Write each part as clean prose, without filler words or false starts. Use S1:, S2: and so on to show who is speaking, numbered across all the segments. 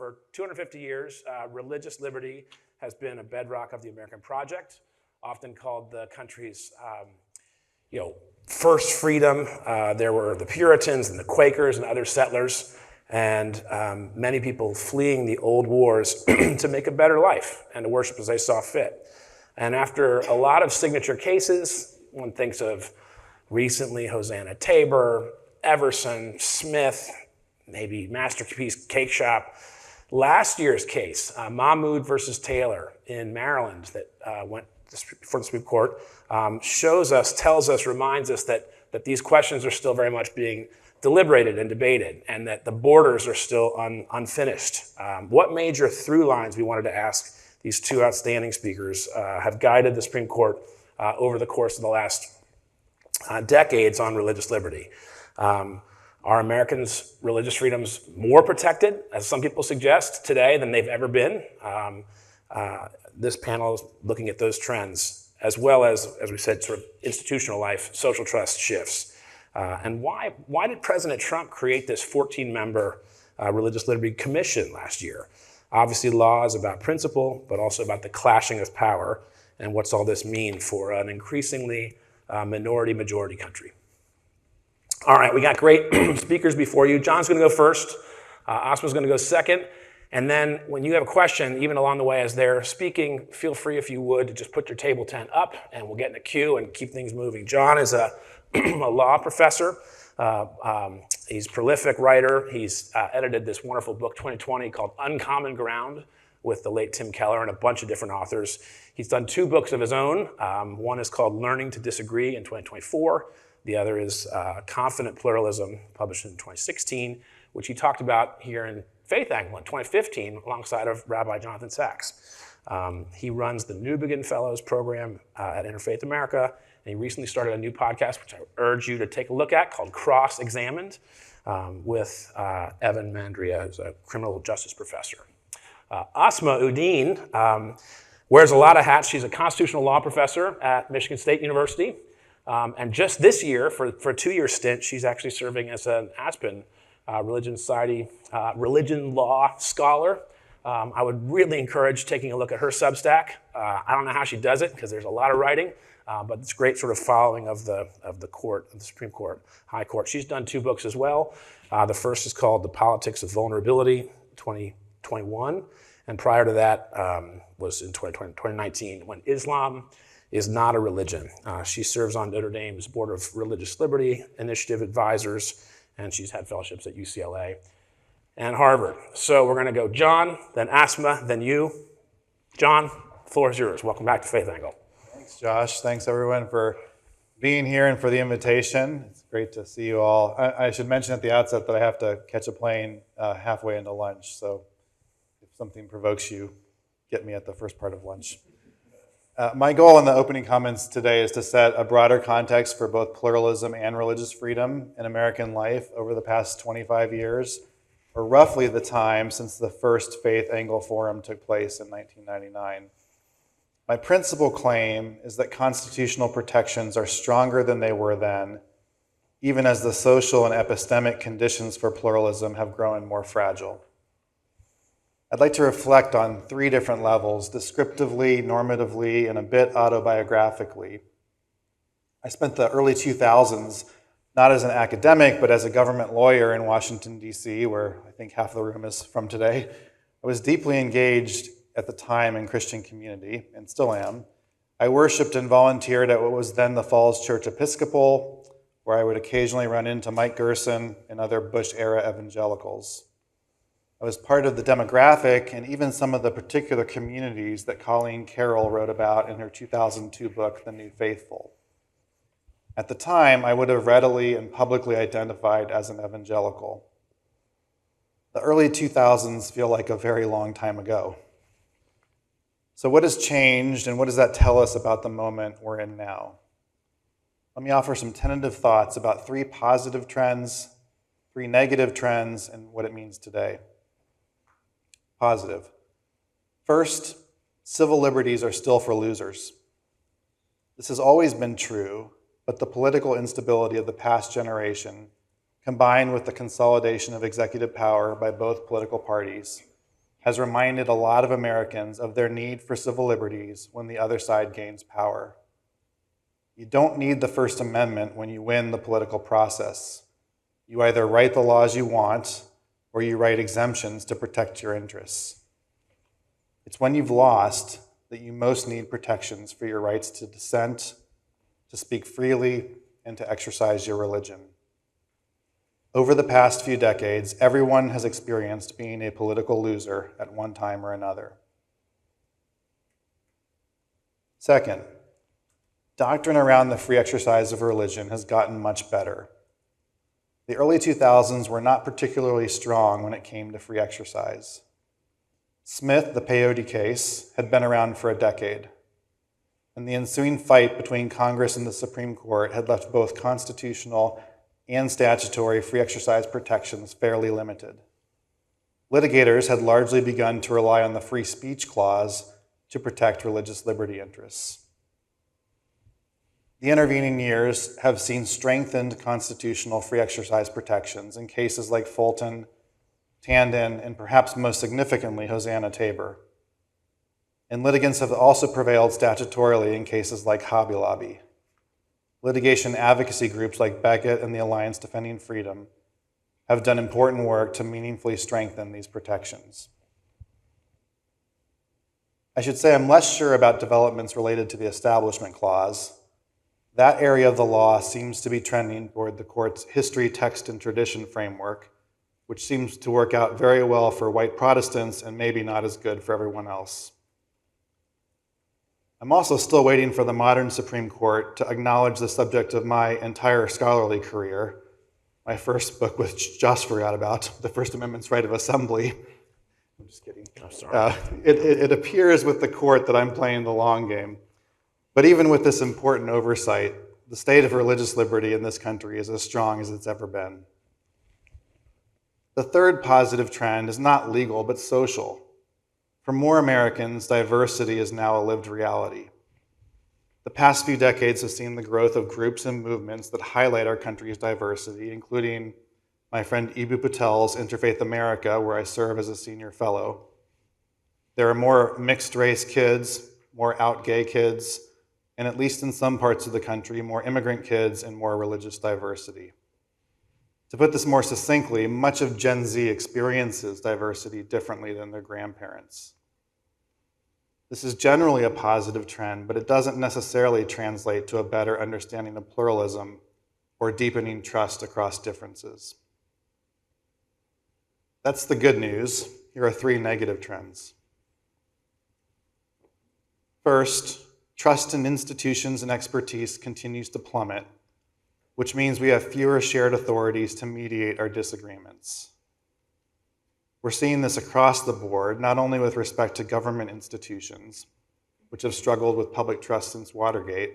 S1: for 250 years, religious liberty has been a bedrock of the American project, often called the country's first freedom. There were the Puritans and the Quakers and other settlers, and many people fleeing the old wars to make a better life and to worship as they saw fit. And after a lot of signature cases, one thinks of recently Hosanna Tabor, Everson, Smith, maybe Masterpiece Cake Shop. Last year's case, Mahmoud versus Taylor in Maryland that went before the Supreme Court, tells us, reminds us that these questions are still very much being deliberated and debated, and that the borders are still unfinished. What major through lines, we wanted to ask these two outstanding speakers, have guided the Supreme Court over the course of the last decades on religious liberty? Are Americans' religious freedoms more protected, as some people suggest, today than they've ever been? This panel is looking at those trends, as well as we said, sort of institutional life, social trust shifts. And why did President Trump create this 14-member Religious Liberty Commission last year? Obviously, law is about principle, but also about the clashing of power, and what's all this mean for an increasingly minority-majority country. All right, we got great speakers before you. John's going to go first. Asma's going to go second. And then when you have a question, even along the way as they're speaking, feel free, if you would, to just put your table tent up, and we'll get in a queue and keep things moving. John is a law professor. He's a prolific writer. He's edited this wonderful book, 2020, called Uncommon Ground, with the late Tim Keller and a bunch of different authors. He's done two books of his own. One is called Learning to Disagree in 2024. The other is Confident Pluralism, published in 2016, which he talked about here in Faith Angle in 2015 alongside of Rabbi Jonathan Sachs. He runs the New Begin Fellows program at Interfaith America, and he recently started a new podcast, which I urge you to take a look at, called Cross-Examined, with Evan Mandria, who's a criminal justice professor. Asma Uddin wears a lot of hats. She's a constitutional law professor at Michigan State University. And just this year, for a 2-year stint, she's actually serving as an Aspen Religion Society religion law scholar. I would really encourage taking a look at her Substack. I don't know how she does it, because there's a lot of writing, but it's great sort of following of the court, of the Supreme Court, High Court. She's done 2 books as well. The first is called The Politics of Vulnerability, 2021, and prior to that was in 2019, When Islam is Not a Religion. She serves on Notre Dame's Board of Religious Liberty Initiative Advisors, and she's had fellowships at UCLA and Harvard. So we're going to go John, then Asma, then you. John, the floor is yours. Welcome back to Faith Angle.
S2: Thanks, Josh. Thanks, everyone, for being here and for the invitation. It's great to see you all. I should mention at the outset that I have to catch a plane halfway into lunch, so if something provokes you, get me at the first part of lunch. My goal in the opening comments today is to set a broader context for both pluralism and religious freedom in American life over the past 25 years, or roughly the time since the first Faith Angle Forum took place in 1999. My principal claim is that constitutional protections are stronger than they were then, even as the social and epistemic conditions for pluralism have grown more fragile. I'd like to reflect on 3 different levels, descriptively, normatively, and a bit autobiographically. I spent the early 2000s not as an academic, but as a government lawyer in Washington, D.C., where I think half the room is from today. I was deeply engaged at the time in Christian community, and still am. I worshiped and volunteered at what was then the Falls Church Episcopal, where I would occasionally run into Mike Gerson and other Bush-era evangelicals. I was part of the demographic and even some of the particular communities that Colleen Carroll wrote about in her 2002 book, The New Faithful. At the time, I would have readily and publicly identified as an evangelical. The early 2000s feel like a very long time ago. So what has changed, and what does that tell us about the moment we're in now? Let me offer some tentative thoughts about 3 positive trends, 3 negative trends, and what it means today. Positive. First, civil liberties are still for losers. This has always been true, but the political instability of the past generation, combined with the consolidation of executive power by both political parties, has reminded a lot of Americans of their need for civil liberties when the other side gains power. You don't need the First Amendment when you win the political process. You either write the laws you want, or you write exemptions to protect your interests. It's when you've lost that you most need protections for your rights to dissent, to speak freely, and to exercise your religion. Over the past few decades, everyone has experienced being a political loser at one time or another. Second, doctrine around the free exercise of religion has gotten much better. The early 2000s were not particularly strong when it came to free exercise. Smith, the peyote case, had been around for a decade, and the ensuing fight between Congress and the Supreme Court had left both constitutional and statutory free exercise protections fairly limited. Litigators had largely begun to rely on the free speech clause to protect religious liberty interests. The intervening years have seen strengthened constitutional free exercise protections in cases like Fulton, Tandon, and perhaps most significantly, Hosanna Tabor. And litigants have also prevailed statutorily in cases like Hobby Lobby. Litigation advocacy groups like Beckett and the Alliance Defending Freedom have done important work to meaningfully strengthen these protections. I should say I'm less sure about developments related to the Establishment Clause. That area of the law seems to be trending toward the court's history, text, and tradition framework, which seems to work out very well for white Protestants and maybe not as good for everyone else. I'm also still waiting for the modern Supreme Court to acknowledge the subject of my entire scholarly career, my first book, which Josh forgot about, The First Amendment's Right of Assembly. I'm just kidding.
S1: I'm sorry.
S2: It appears with the court that I'm playing the long game. But even with this important oversight, the state of religious liberty in this country is as strong as it's ever been. The third positive trend is not legal, but social. For more Americans, diversity is now a lived reality. The past few decades have seen the growth of groups and movements that highlight our country's diversity, including my friend Ibu Patel's Interfaith America, where I serve as a senior fellow. There are more mixed-race kids, more out-gay kids, and at least in some parts of the country, more immigrant kids and more religious diversity. To put this more succinctly, much of Gen Z experiences diversity differently than their grandparents. This is generally a positive trend, but it doesn't necessarily translate to a better understanding of pluralism or deepening trust across differences. That's the good news. Here are three negative trends. First, trust in institutions and expertise continues to plummet, which means we have fewer shared authorities to mediate our disagreements. We're seeing this across the board, not only with respect to government institutions, which have struggled with public trust since Watergate,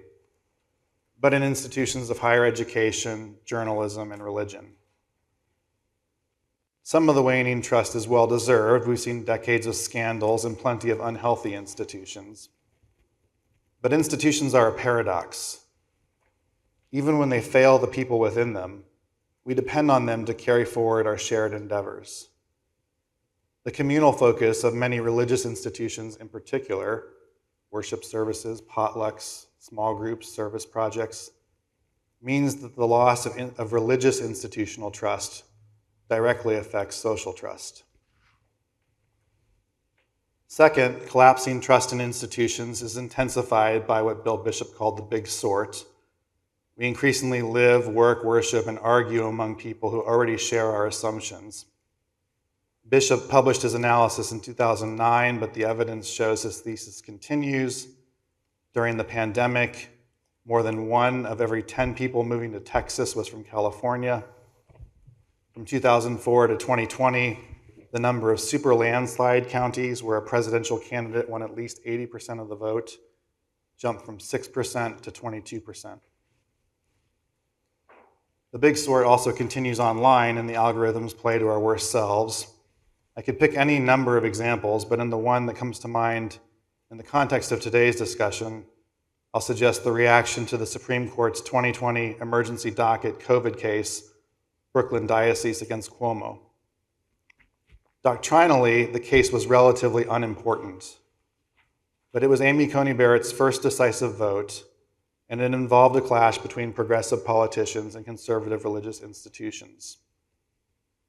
S2: but in institutions of higher education, journalism, and religion. Some of the waning trust is well-deserved. We've seen decades of scandals and plenty of unhealthy institutions. But institutions are a paradox. Even when they fail the people within them, we depend on them to carry forward our shared endeavors. The communal focus of many religious institutions in particular, worship services, potlucks, small groups, service projects, means that the loss of religious institutional trust directly affects social trust. Second, collapsing trust in institutions is intensified by what Bill Bishop called the big sort. We increasingly live, work, worship, and argue among people who already share our assumptions. Bishop published his analysis in 2009, but the evidence shows his thesis continues. During the pandemic, more than 1 of every 10 people moving to Texas was from California. From 2004 to 2020, the number of super landslide counties where a presidential candidate won at least 80% of the vote jumped from 6% to 22%. The big sort also continues online, and the algorithms play to our worst selves. I could pick any number of examples, but in the one that comes to mind in the context of today's discussion, I'll suggest the reaction to the Supreme Court's 2020 emergency docket COVID case, Brooklyn Diocese against Cuomo. Doctrinally, the case was relatively unimportant, but it was Amy Coney Barrett's first decisive vote, and it involved a clash between progressive politicians and conservative religious institutions.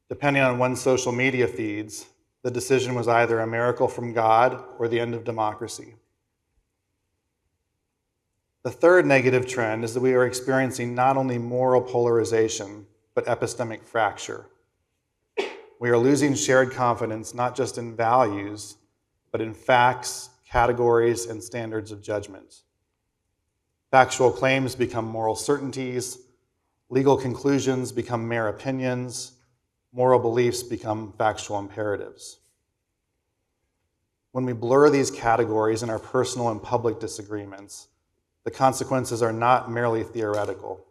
S2: Depending on one's social media feeds, the decision was either a miracle from God or the end of democracy. The third negative trend is that we are experiencing not only moral polarization, but epistemic fracture. We are losing shared confidence not just in values, but in facts, categories, and standards of judgment. Factual claims become moral certainties, legal conclusions become mere opinions, moral beliefs become factual imperatives. When we blur these categories in our personal and public disagreements, the consequences are not merely theoretical.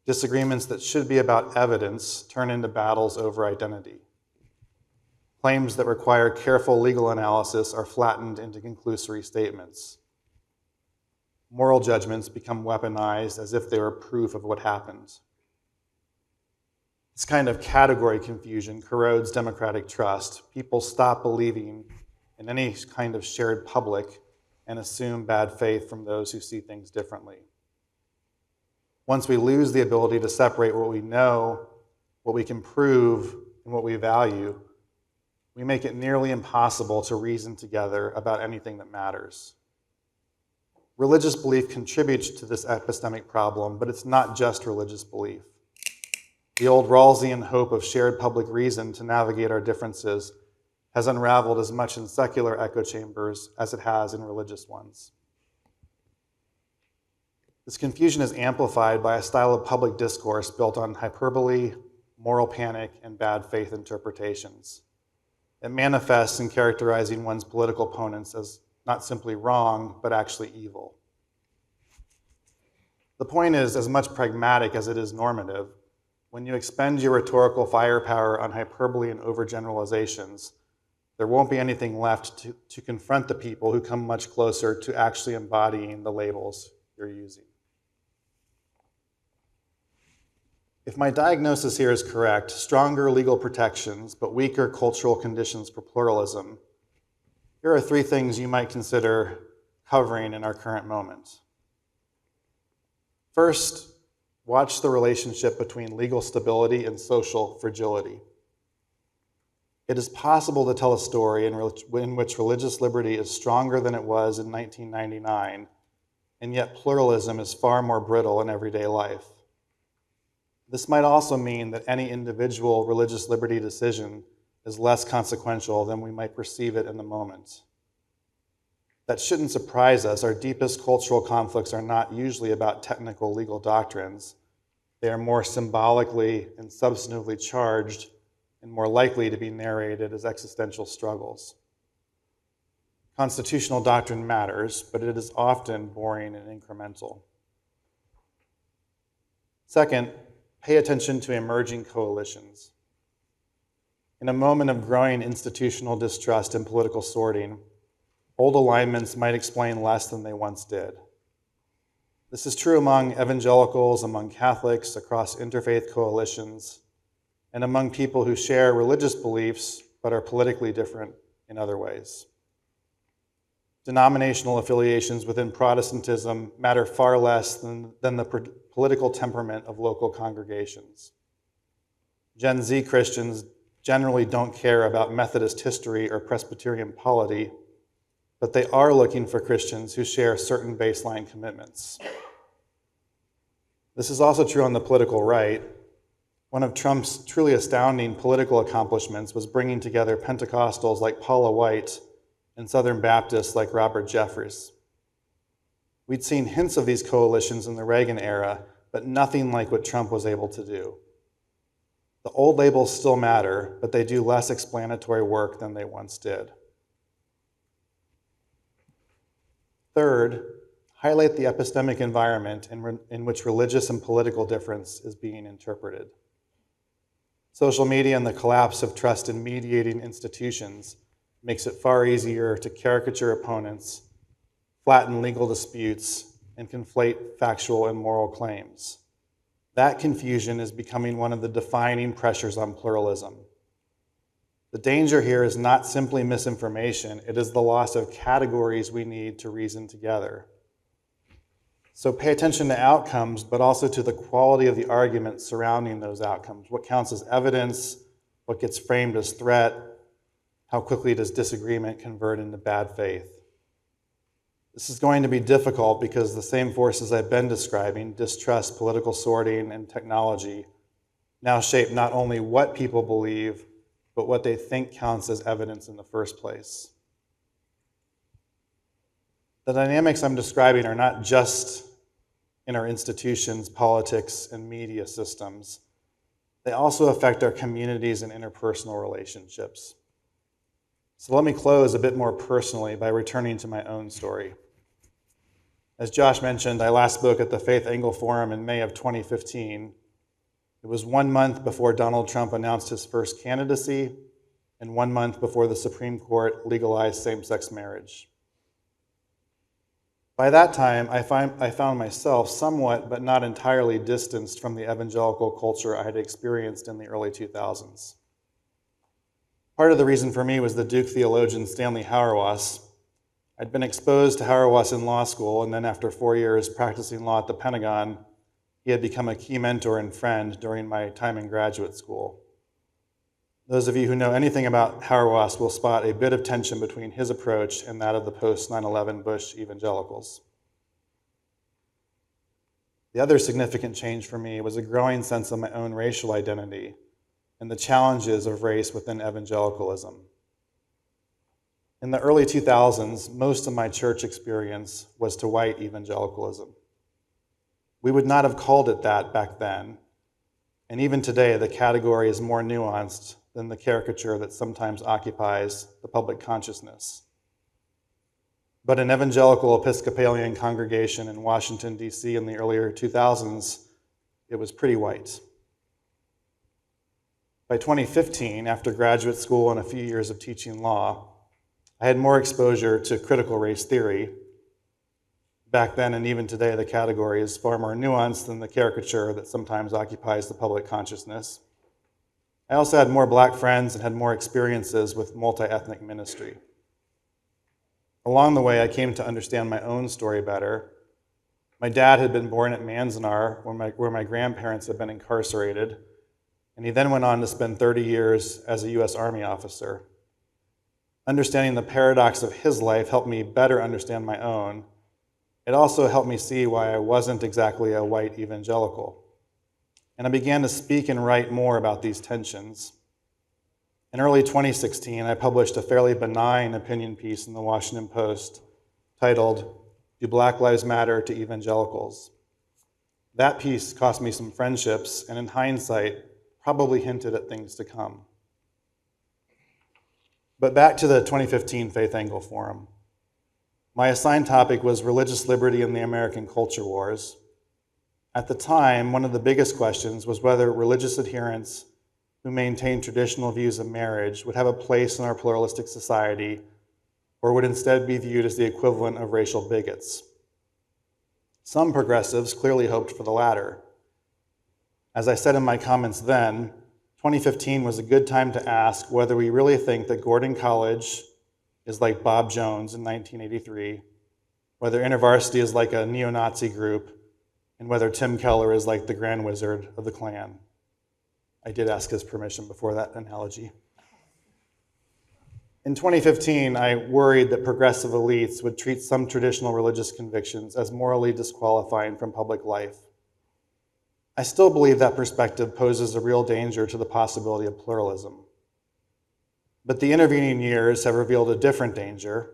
S2: Disagreements that should be about evidence turn into battles over identity. Claims that require careful legal analysis are flattened into conclusory statements. Moral judgments become weaponized as if they were proof of what happened. This kind of category confusion corrodes democratic trust. People stop believing in any kind of shared public and assume bad faith from those who see things differently. Once we lose the ability to separate what we know, what we can prove, and what we value, we make it nearly impossible to reason together about anything that matters. Religious belief contributes to this epistemic problem, but it's not just religious belief. The old Rawlsian hope of shared public reason to navigate our differences has unraveled as much in secular echo chambers as it has in religious ones. This confusion is amplified by a style of public discourse built on hyperbole, moral panic, and bad faith interpretations. It manifests in characterizing one's political opponents as not simply wrong, but actually evil. The point is as much pragmatic as it is normative. When you expend your rhetorical firepower on hyperbole and overgeneralizations, there won't be anything left to confront the people who come much closer to actually embodying the labels you're using. If my diagnosis here is correct, stronger legal protections but weaker cultural conditions for pluralism, here are three things you might consider covering in our current moment. First, watch the relationship between legal stability and social fragility. It is possible to tell a story in which religious liberty is stronger than it was in 1999, and yet pluralism is far more brittle in everyday life. This might also mean that any individual religious liberty decision is less consequential than we might perceive it in the moment. That shouldn't surprise us. Our deepest cultural conflicts are not usually about technical legal doctrines. They are more symbolically and substantively charged and more likely to be narrated as existential struggles. Constitutional doctrine matters, but it is often boring and incremental. Second, pay attention to emerging coalitions. In a moment of growing institutional distrust and political sorting, old alignments might explain less than they once did. This is true among evangelicals, among Catholics, across interfaith coalitions, and among people who share religious beliefs but are politically different in other ways. Denominational affiliations within Protestantism matter far less than the political temperament of local congregations. Gen Z Christians generally don't care about Methodist history or Presbyterian polity, but they are looking for Christians who share certain baseline commitments. This is also true on the political right. One of Trump's truly astounding political accomplishments was bringing together Pentecostals like Paula White and Southern Baptists like Robert Jeffress. We'd seen hints of these coalitions in the Reagan era, but nothing like what Trump was able to do. The old labels still matter, but they do less explanatory work than they once did. Third, highlight the epistemic environment in which religious and political difference is being interpreted. Social media and the collapse of trust in mediating institutions makes it far easier to caricature opponents, flatten legal disputes, and conflate factual and moral claims. That confusion is becoming one of the defining pressures on pluralism. The danger here is not simply misinformation, it is the loss of categories we need to reason together. So pay attention to outcomes, but also to the quality of the arguments surrounding those outcomes. What counts as evidence? What gets framed as threat? How quickly does disagreement convert into bad faith? This is going to be difficult because the same forces I've been describing, distrust, political sorting, and technology, now shape not only what people believe, but what they think counts as evidence in the first place. The dynamics I'm describing are not just in our institutions, politics, and media systems. They also affect our communities and interpersonal relationships. So let me close a bit more personally by returning to my own story. As Josh mentioned, I last spoke at the Faith Angle Forum in May of 2015. It was 1 month before Donald Trump announced his first candidacy and 1 month before the Supreme Court legalized same-sex marriage. By that time, I found myself somewhat, but not entirely, distanced from the evangelical culture I had experienced in the early 2000s. Part of the reason for me was the Duke theologian Stanley Hauerwas. I'd been exposed to Hauerwas in law school, and then after 4 years practicing law at the Pentagon, he had become a key mentor and friend during my time in graduate school. Those of you who know anything about Hauerwas will spot a bit of tension between his approach and that of the post-9/11 Bush evangelicals. The other significant change for me was a growing sense of my own racial identity and the challenges of race within evangelicalism. In the early 2000s, most of my church experience was to white evangelicalism. We would not have called it that back then, and even today the category is more nuanced than the caricature that sometimes occupies the public consciousness. But an evangelical Episcopalian congregation in Washington, D.C. in the earlier 2000s, it was pretty white. By 2015, after graduate school and a few years of teaching law, I had more exposure to critical race theory. Back then and even today, the category is far more nuanced than the caricature that sometimes occupies the public consciousness. I also had more black friends and had more experiences with multi-ethnic ministry. Along the way, I came to understand my own story better. My dad had been born at Manzanar, where my grandparents had been incarcerated, and he then went on to spend 30 years as a U.S. Army officer. Understanding the paradox of his life helped me better understand my own. It also helped me see why I wasn't exactly a white evangelical. And I began to speak and write more about these tensions. In early 2016, I published a fairly benign opinion piece in the Washington Post titled, "Do Black Lives Matter to Evangelicals?" That piece cost me some friendships, and in hindsight, probably hinted at things to come. But back to the 2015 Faith Angle Forum. My assigned topic was religious liberty in the American culture wars. At the time, one of the biggest questions was whether religious adherents who maintained traditional views of marriage would have a place in our pluralistic society or would instead be viewed as the equivalent of racial bigots. Some progressives clearly hoped for the latter. As I said in my comments then, 2015 was a good time to ask whether we really think that Gordon College is like Bob Jones in 1983, whether InterVarsity is like a neo-Nazi group, and whether Tim Keller is like the Grand Wizard of the Klan. I did ask his permission before that analogy. In 2015, I worried that progressive elites would treat some traditional religious convictions as morally disqualifying from public life. I still believe that perspective poses a real danger to the possibility of pluralism. But the intervening years have revealed a different danger.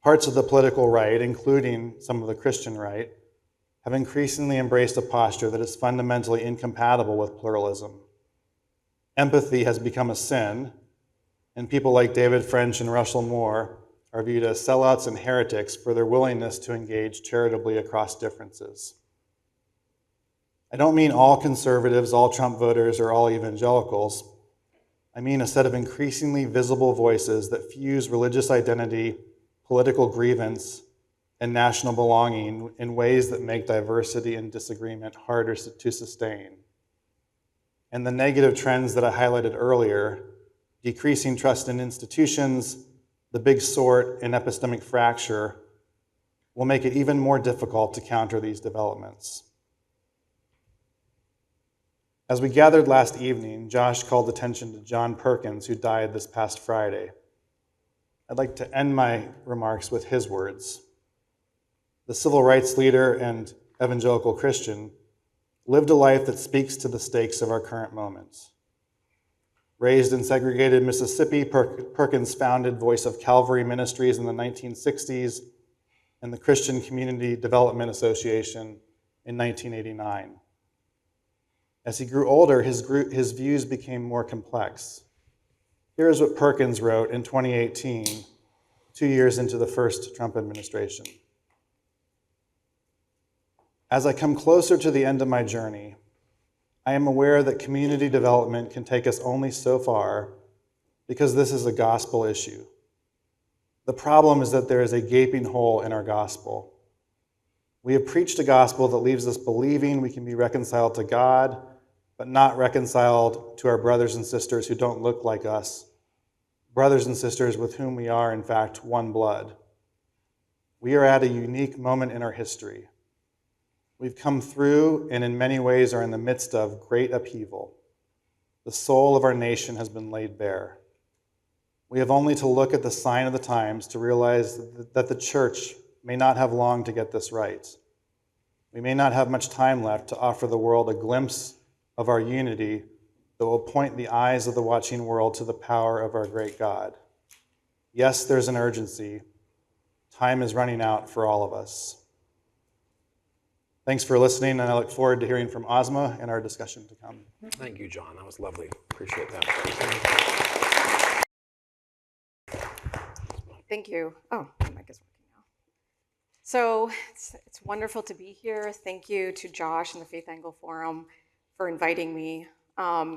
S2: Parts of the political right, including some of the Christian right, have increasingly embraced a posture that is fundamentally incompatible with pluralism. Empathy has become a sin, and people like David French and Russell Moore are viewed as sellouts and heretics for their willingness to engage charitably across differences. I don't mean all conservatives, all Trump voters, or all evangelicals. I mean a set of increasingly visible voices that fuse religious identity, political grievance, and national belonging in ways that make diversity and disagreement harder to sustain. And the negative trends that I highlighted earlier decreasing trust in institutions, the big sort, and epistemic fracture will make it even more difficult to counter these developments. As we gathered last evening, Josh called attention to John Perkins, who died this past Friday. I'd like to end my remarks with his words. The civil rights leader and evangelical Christian lived a life that speaks to the stakes of our current moments. Raised in segregated Mississippi, Perkins founded Voice of Calvary Ministries in the 1960s and the Christian Community Development Association in 1989. As he grew older, his views became more complex. Here is what Perkins wrote in 2018, 2 years into the first Trump administration. As I come closer to the end of my journey, I am aware that community development can take us only so far because this is a gospel issue. The problem is that there is a gaping hole in our gospel. We have preached a gospel that leaves us believing we can be reconciled to God, but not reconciled to our brothers and sisters who don't look like us, brothers and sisters with whom we are, in fact, one blood. We are at a unique moment in our history. We've come through and in many ways are in the midst of great upheaval. The soul of our nation has been laid bare. We have only to look at the sign of the times to realize that the church may not have long to get this right. We may not have much time left to offer the world a glimpse of our unity that will point the eyes of the watching world to the power of our great God. Yes, there's an urgency. Time is running out for all of us. Thanks for listening, and I look forward to hearing from Asma and our discussion to come.
S1: Thank you, John. That was lovely. Appreciate that.
S3: Thank you. Oh, my mic is working now. So it's wonderful to be here. Thank you to Josh and the Faith Angle Forum for inviting me.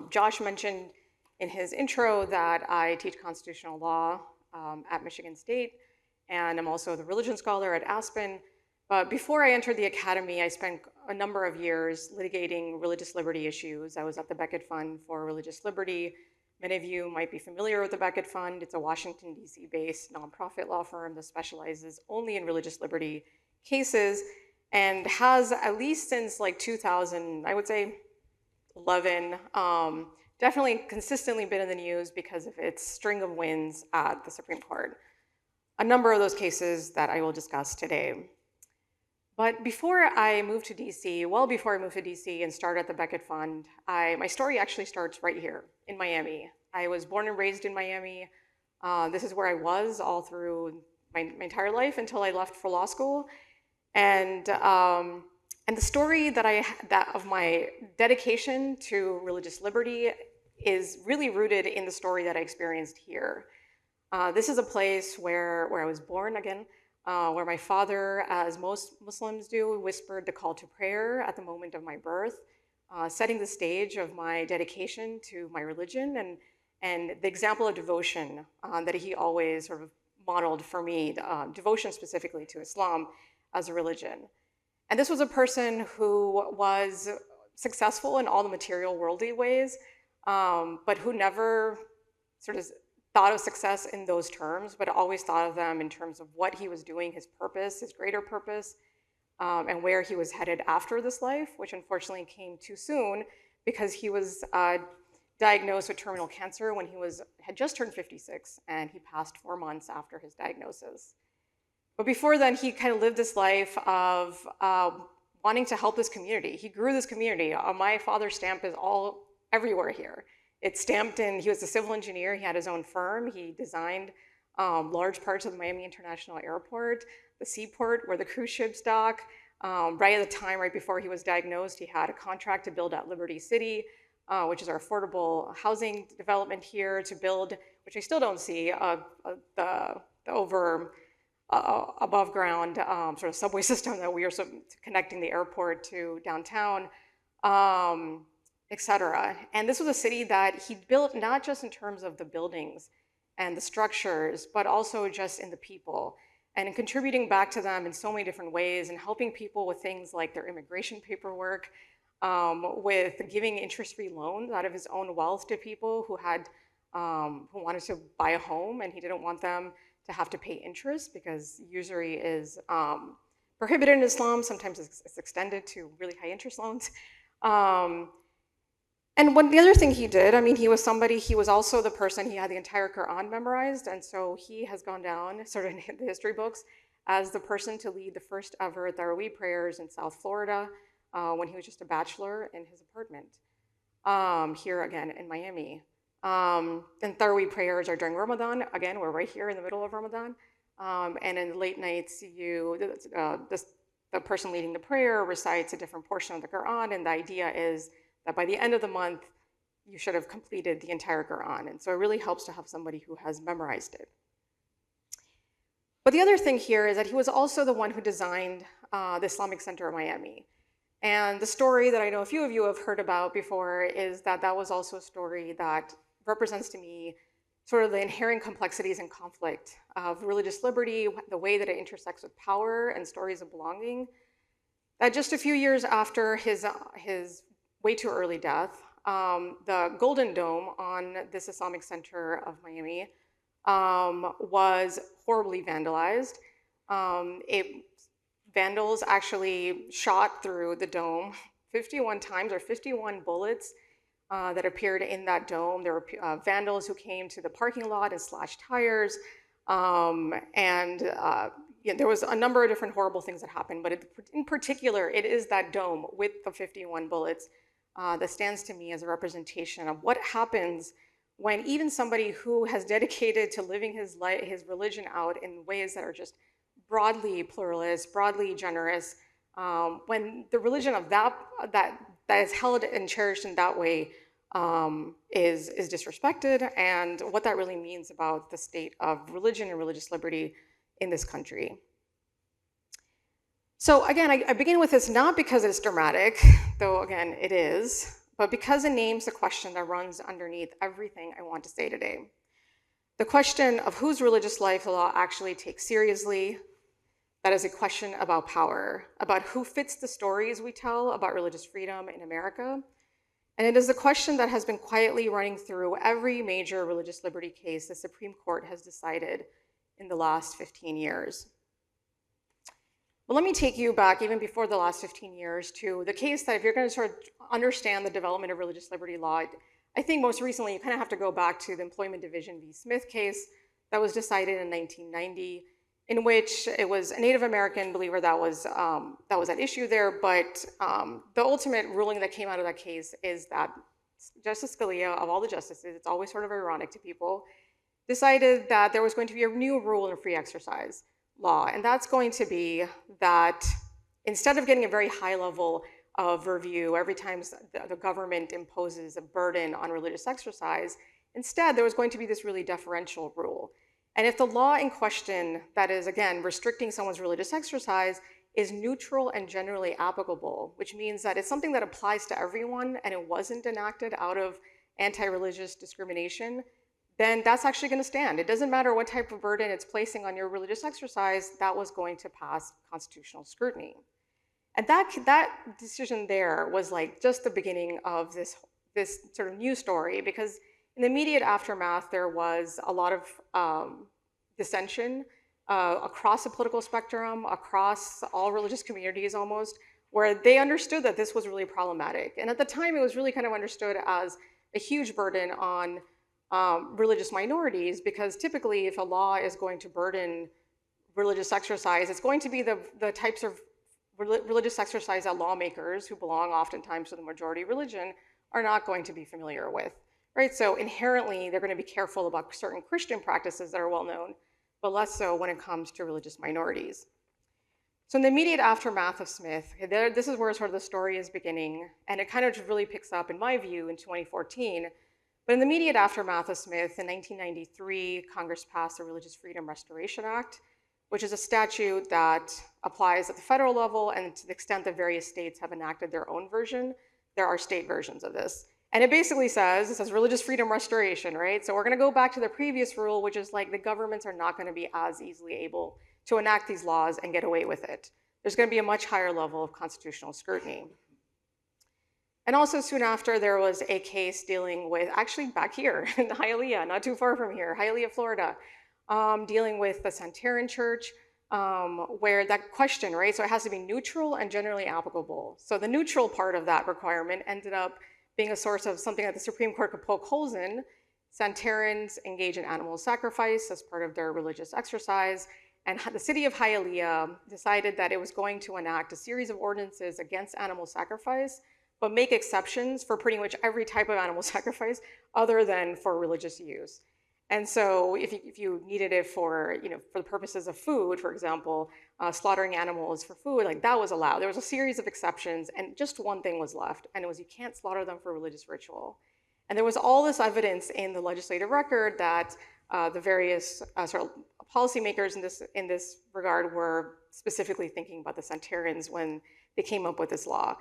S3: Josh mentioned in his intro that I teach constitutional law at Michigan State, and I'm also the religion scholar at Aspen. But before I entered the academy, I spent a number of years litigating religious liberty issues. I was at the Becket Fund for Religious Liberty. Many of you might be familiar with the Becket Fund. It's a Washington, D.C. based nonprofit law firm that specializes only in religious liberty cases and has, at least since like 2000, I would say 11, definitely consistently been in the news because of its string of wins at the Supreme Court. A number of those cases that I will discuss today. But before I moved to DC, well before I moved to DC and started at the Becket Fund, my story actually starts right here in Miami. I was born and raised in Miami. This is where I was all through my entire life until I left for law school. And the story that of my dedication to religious liberty is really rooted in the story that I experienced here. This is a place where I was born again, where my father, as most Muslims do, whispered the call to prayer at the moment of my birth, setting the stage of my dedication to my religion and the example of devotion that he always sort of modeled for me, devotion specifically to Islam as a religion. And this was a person who was successful in all the material worldly ways, but who never sort of thought of success in those terms, but always thought of them in terms of what he was doing, his purpose, his greater purpose, and where he was headed after this life, which unfortunately came too soon because he was diagnosed with terminal cancer when he had just turned 56, and he passed 4 months after his diagnosis. But before then, he kind of lived this life of wanting to help this community. He grew this community. My father's stamp is everywhere here. It's stamped in, he was a civil engineer, he had his own firm, he designed large parts of the Miami International Airport, the seaport where the cruise ships dock. Right at the time, right before he was diagnosed, he had a contract to build at Liberty City, which is our affordable housing development here, to build, which I still don't see, the above ground sort of subway system that we are connecting the airport to downtown. Etc. And this was a city that he built not just in terms of the buildings and the structures, but also just in the people and in contributing back to them in so many different ways and helping people with things like their immigration paperwork, with giving interest-free loans out of his own wealth to people who had who wanted to buy a home, and he didn't want them to have to pay interest because usury is prohibited in Islam. Sometimes it's extended to really high interest loans. And the other thing he did, I mean, he was also the person, he had the entire Quran memorized, and so he has gone down, sort of in the history books, as the person to lead the first ever Taraweeh prayers in South Florida when he was just a bachelor in his apartment, here again in Miami. And Taraweeh prayers are during Ramadan. Again, we're right here in the middle of Ramadan. And in the late nights, the person leading the prayer recites a different portion of the Quran, and the idea is that by the end of the month, you should have completed the entire Quran. And so it really helps to have somebody who has memorized it. But the other thing here is that he was also the one who designed the Islamic Center of Miami. And the story that I know a few of you have heard about before is that that was also a story that represents to me sort of the inherent complexities and conflict of religious liberty, the way that it intersects with power and stories of belonging. That just a few years after his way too early death, the Golden Dome on this Islamic Center of Miami was horribly vandalized. Vandals actually shot through the dome 51 times, or 51 bullets that appeared in that dome. There were vandals who came to the parking lot and slashed tires. There was a number of different horrible things that happened, but in particular, it is that dome with the 51 bullets that stands to me as a representation of what happens when even somebody who has dedicated to living his religion out in ways that are just broadly pluralist, broadly generous, when the religion of that is held and cherished in that way is disrespected, and what that really means about the state of religion and religious liberty in this country. So again, I begin with this not because it's dramatic, though again it is, but because it names the question that runs underneath everything I want to say today. The question of whose religious life the law actually takes seriously. That is a question about power, about who fits the stories we tell about religious freedom in America. And it is a question that has been quietly running through every major religious liberty case the Supreme Court has decided in the last 15 years. But let me take you back even before the last 15 years to the case that if you're going to sort of understand the development of religious liberty law, I think most recently you kind of have to go back to the Employment Division v. Smith case that was decided in 1990, in which it was a Native American believer that was at issue there, but the ultimate ruling that came out of that case is that Justice Scalia, of all the justices, it's always sort of ironic to people, decided that there was going to be a new rule in free exercise law, and that's going to be that instead of getting a very high level of review every time the government imposes a burden on religious exercise, instead there was going to be this really deferential rule. And if the law in question, that is, again, restricting someone's religious exercise, is neutral and generally applicable, which means that it's something that applies to everyone and it wasn't enacted out of anti-religious discrimination, then that's actually going to stand. It doesn't matter what type of burden it's placing on your religious exercise, that was going to pass constitutional scrutiny. And that decision there was like just the beginning of this sort of new story, because in the immediate aftermath, there was a lot of dissension across the political spectrum, across all religious communities almost, where they understood that this was really problematic. And at the time, it was really kind of understood as a huge burden on religious minorities, because typically if a law is going to burden religious exercise, it's going to be the types of religious exercise that lawmakers who belong oftentimes to the majority religion are not going to be familiar with. Right, so inherently, they're going to be careful about certain Christian practices that are well known, but less so when it comes to religious minorities. So in the immediate aftermath of Smith, this is where sort of the story is beginning, and it kind of just really picks up, in my view, in 2014. But in the immediate aftermath of Smith, in 1993, Congress passed the Religious Freedom Restoration Act, which is a statute that applies at the federal level, and to the extent that various states have enacted their own version, there are state versions of this. And it basically says, religious freedom restoration, right? So we're gonna go back to the previous rule, which is like the governments are not gonna be as easily able to enact these laws and get away with it. There's gonna be a much higher level of constitutional scrutiny. And also soon after, there was a case dealing with, actually back here in Hialeah, not too far from here, Hialeah, Florida, dealing with the Santeran Church, where that question, right? So it has to be neutral and generally applicable. So the neutral part of that requirement ended up being a source of something that the Supreme Court could poke holes in. Santerans engage in animal sacrifice as part of their religious exercise, and the city of Hialeah decided that it was going to enact a series of ordinances against animal sacrifice, but make exceptions for pretty much every type of animal sacrifice other than for religious use. And so if you needed it for, for the purposes of food, for example, slaughtering animals for food, like that was allowed. There was a series of exceptions, and just one thing was left, and it was you can't slaughter them for religious ritual. And there was all this evidence in the legislative record that the various sort of policymakers in this regard were specifically thinking about the Santerans when they came up with this law.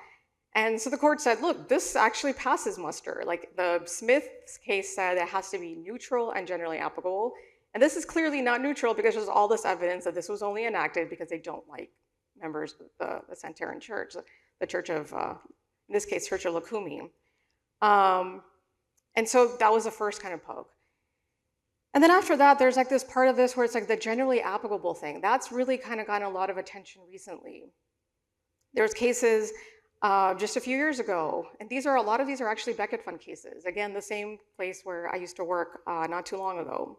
S3: And so the court said, look, this actually passes muster. Like the Smith's case said it has to be neutral and generally applicable. And this is clearly not neutral because there's all this evidence that this was only enacted because they don't like members of the Santeran Church, the Church of, in this case, Church of Lukumi. And so that was the first kind of poke. And then after that, there's like this part of this where it's like the generally applicable thing. That's really kind of gotten a lot of attention recently. There's cases just a few years ago, and a lot of these are actually Becket Fund cases. Again, the same place where I used to work not too long ago.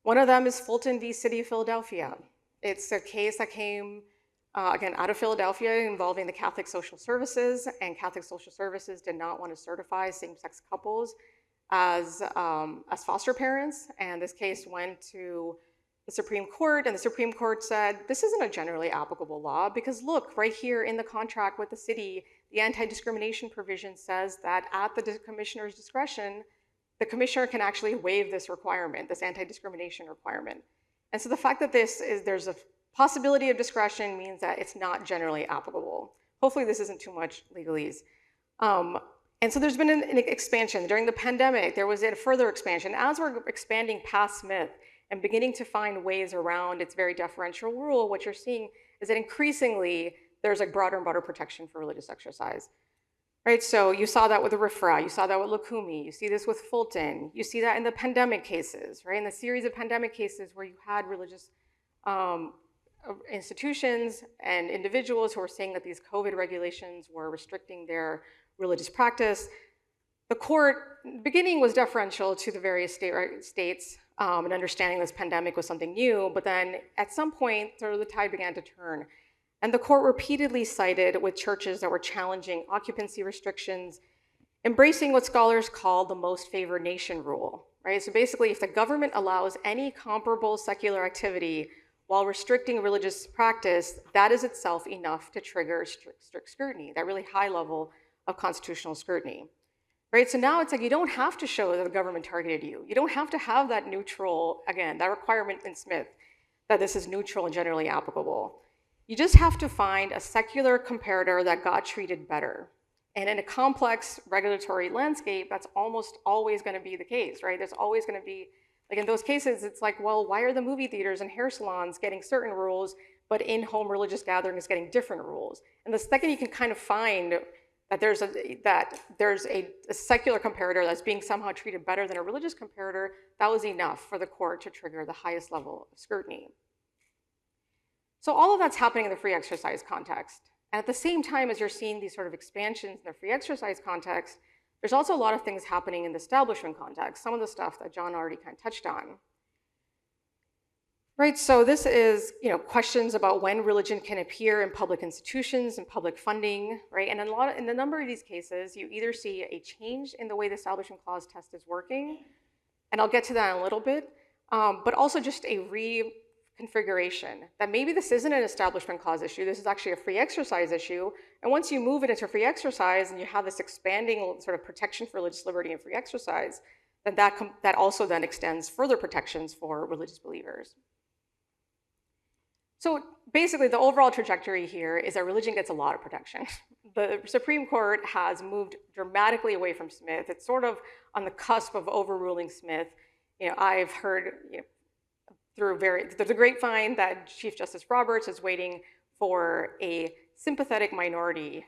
S3: One of them is Fulton v. City of Philadelphia. It's a case that came, again, out of Philadelphia involving the Catholic Social Services, and Catholic Social Services did not want to certify same-sex couples as foster parents, and this case went to the Supreme Court, and the Supreme Court said, this isn't a generally applicable law because look, right here in the contract with the city, the anti-discrimination provision says that at the commissioner's discretion, the commissioner can actually waive this requirement, this anti-discrimination requirement. And so the fact that there's a possibility of discretion means that it's not generally applicable. Hopefully this isn't too much legalese. And so there's been an expansion. During the pandemic, there was a further expansion. As we're expanding past Smith, and beginning to find ways around its very deferential rule, what you're seeing is that increasingly there's like broader and broader protection for religious exercise, right? So you saw that with the RFRA, you saw that with Lukumi, you see this with Fulton, you see that in the pandemic cases, right? In the series of pandemic cases where you had religious institutions and individuals who were saying that these COVID regulations were restricting their religious practice. The court, in the beginning, was deferential to the various states, and understanding this pandemic was something new, but then at some point, sort of the tide began to turn. And the court repeatedly sided with churches that were challenging occupancy restrictions, embracing what scholars call the most favored nation rule, right? So basically, if the government allows any comparable secular activity while restricting religious practice, that is itself enough to trigger strict scrutiny, that really high level of constitutional scrutiny. Right, so now it's like you don't have to show that the government targeted you. You don't have to have that neutral, again, that requirement in Smith, that this is neutral and generally applicable. You just have to find a secular comparator that got treated better. And in a complex regulatory landscape, that's almost always going to be the case, right? There's always going to be, like in those cases, it's like, well, why are the movie theaters and hair salons getting certain rules, but in-home religious gatherings getting different rules? And the second you can kind of find that there's a secular comparator that's being somehow treated better than a religious comparator, that was enough for the court to trigger the highest level of scrutiny. So all of that's happening in the free exercise context. And at the same time as you're seeing these sort of expansions in the free exercise context, there's also a lot of things happening in the establishment context, some of the stuff that John already kind of touched on. Right, so this is, questions about when religion can appear in public institutions and public funding, right? And in a number of these cases, you either see a change in the way the Establishment Clause test is working, and I'll get to that in a little bit, but also just a reconfiguration, that maybe this isn't an Establishment Clause issue, this is actually a free exercise issue, and once you move it into free exercise and you have this expanding sort of protection for religious liberty and free exercise, then that also then extends further protections for religious believers. So basically, the overall trajectory here is that religion gets a lot of protection. The Supreme Court has moved dramatically away from Smith. It's sort of on the cusp of overruling Smith. I've heard through the grapevine that Chief Justice Roberts is waiting for a sympathetic minority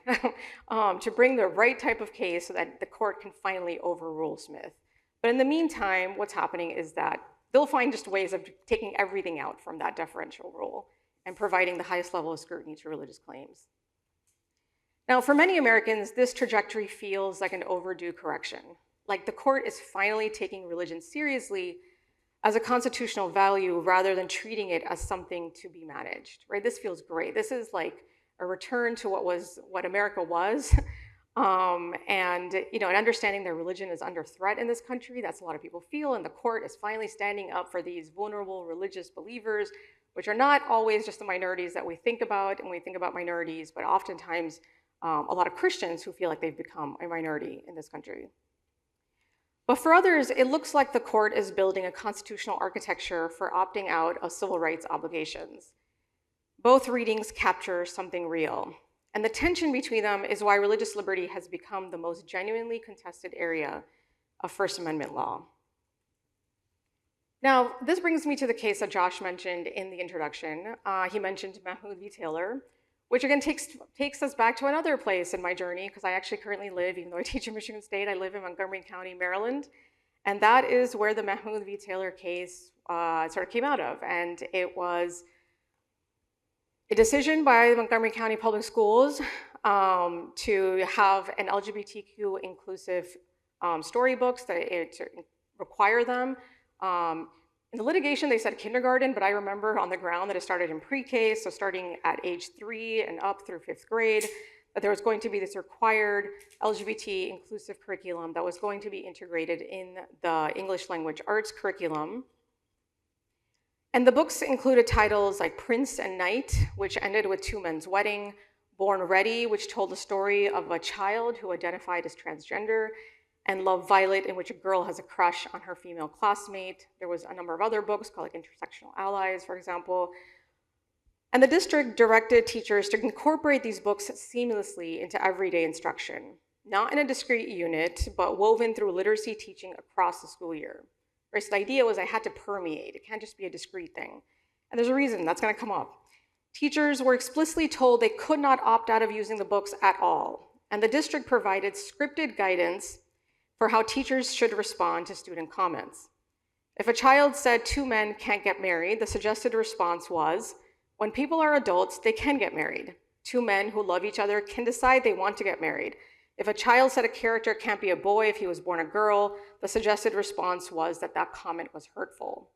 S3: to bring the right type of case so that the court can finally overrule Smith. But in the meantime, what's happening is that they'll find just ways of taking everything out from that deferential rule and providing the highest level of scrutiny to religious claims. Now, for many Americans, this trajectory feels like an overdue correction. Like the court is finally taking religion seriously as a constitutional value rather than treating it as something to be managed, right? This feels great. This is like a return to what America was. And understanding that religion is under threat in this country, that's a lot of people feel, and the court is finally standing up for these vulnerable religious believers, which are not always just the minorities that we think about when we think about minorities, but oftentimes a lot of Christians who feel like they've become a minority in this country. But for others, it looks like the court is building a constitutional architecture for opting out of civil rights obligations. Both readings capture something real. And the tension between them is why religious liberty has become the most genuinely contested area of First Amendment law. Now, this brings me to the case that Josh mentioned in the introduction. He mentioned Mahmoud v. Taylor, which again takes us back to another place in my journey, because I actually currently live, even though I teach in Michigan State, I live in Montgomery County, Maryland. And that is where the Mahmoud v. Taylor case sort of came out of. And it was a decision by the Montgomery County Public Schools to have an LGBTQ inclusive storybooks, to require them. In the litigation, they said kindergarten, but I remember on the ground that it started in pre-K, so starting at age 3 and up through 5th grade, that there was going to be this required LGBT inclusive curriculum that was going to be integrated in the English language arts curriculum. And the books included titles like Prince and Knight, which ended with two men's wedding, Born Ready, which told the story of a child who identified as transgender, and Love Violet, in which a girl has a crush on her female classmate. There was a number of other books called like Intersectional Allies, for example. And the district directed teachers to incorporate these books seamlessly into everyday instruction, not in a discrete unit, but woven through literacy teaching across the school year. Right, so the idea was I had to permeate. It can't just be a discrete thing. And there's a reason that's gonna come up. Teachers were explicitly told they could not opt out of using the books at all. And the district provided scripted guidance for how teachers should respond to student comments. If a child said two men can't get married, the suggested response was, when people are adults, they can get married. Two men who love each other can decide they want to get married. If a child said a character can't be a boy if he was born a girl, the suggested response was that that comment was hurtful.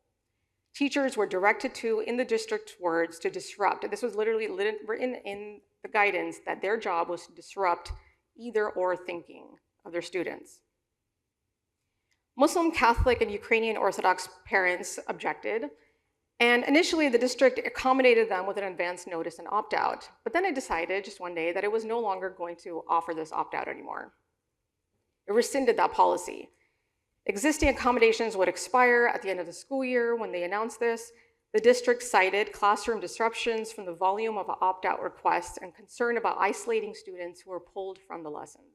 S3: Teachers were directed to, in the district's words, to disrupt. This was literally written in the guidance that their job was to disrupt either or thinking of their students. Muslim, Catholic, and Ukrainian Orthodox parents objected, and initially the district accommodated them with an advance notice and opt-out, but then it decided just one day that it was no longer going to offer this opt-out anymore. It rescinded that policy. Existing accommodations would expire at the end of the school year. When they announced this, the district cited classroom disruptions from the volume of opt-out requests and concern about isolating students who were pulled from the lessons.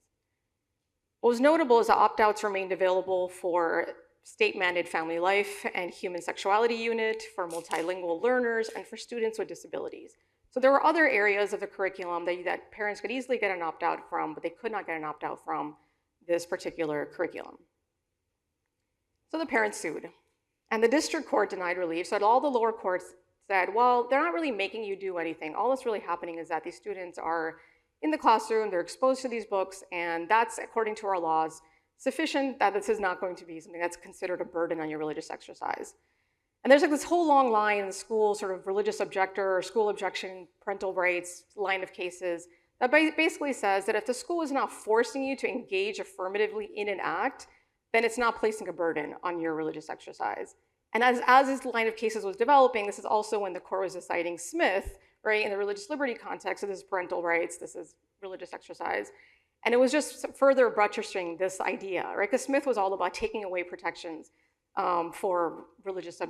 S3: What was notable is that opt-outs remained available for state-mandated family life and human sexuality unit, for multilingual learners, and for students with disabilities. So there were other areas of the curriculum that parents could easily get an opt-out from, but they could not get an opt-out from this particular curriculum. So the parents sued, and the district court denied relief, so all the lower courts said, well, they're not really making you do anything. All that's really happening is that these students are in the classroom, they're exposed to these books, and that's, according to our laws, sufficient that this is not going to be something that's considered a burden on your religious exercise. And there's like this whole long line in the school, sort of religious objector or school objection, parental rights, line of cases, that basically says that if the school is not forcing you to engage affirmatively in an act, then it's not placing a burden on your religious exercise. And as this line of cases was developing, this is also when the court was deciding Smith, right, in the religious liberty context, so this is parental rights, this is religious exercise. And it was just further buttressing this idea, right? Because Smith was all about taking away protections for religious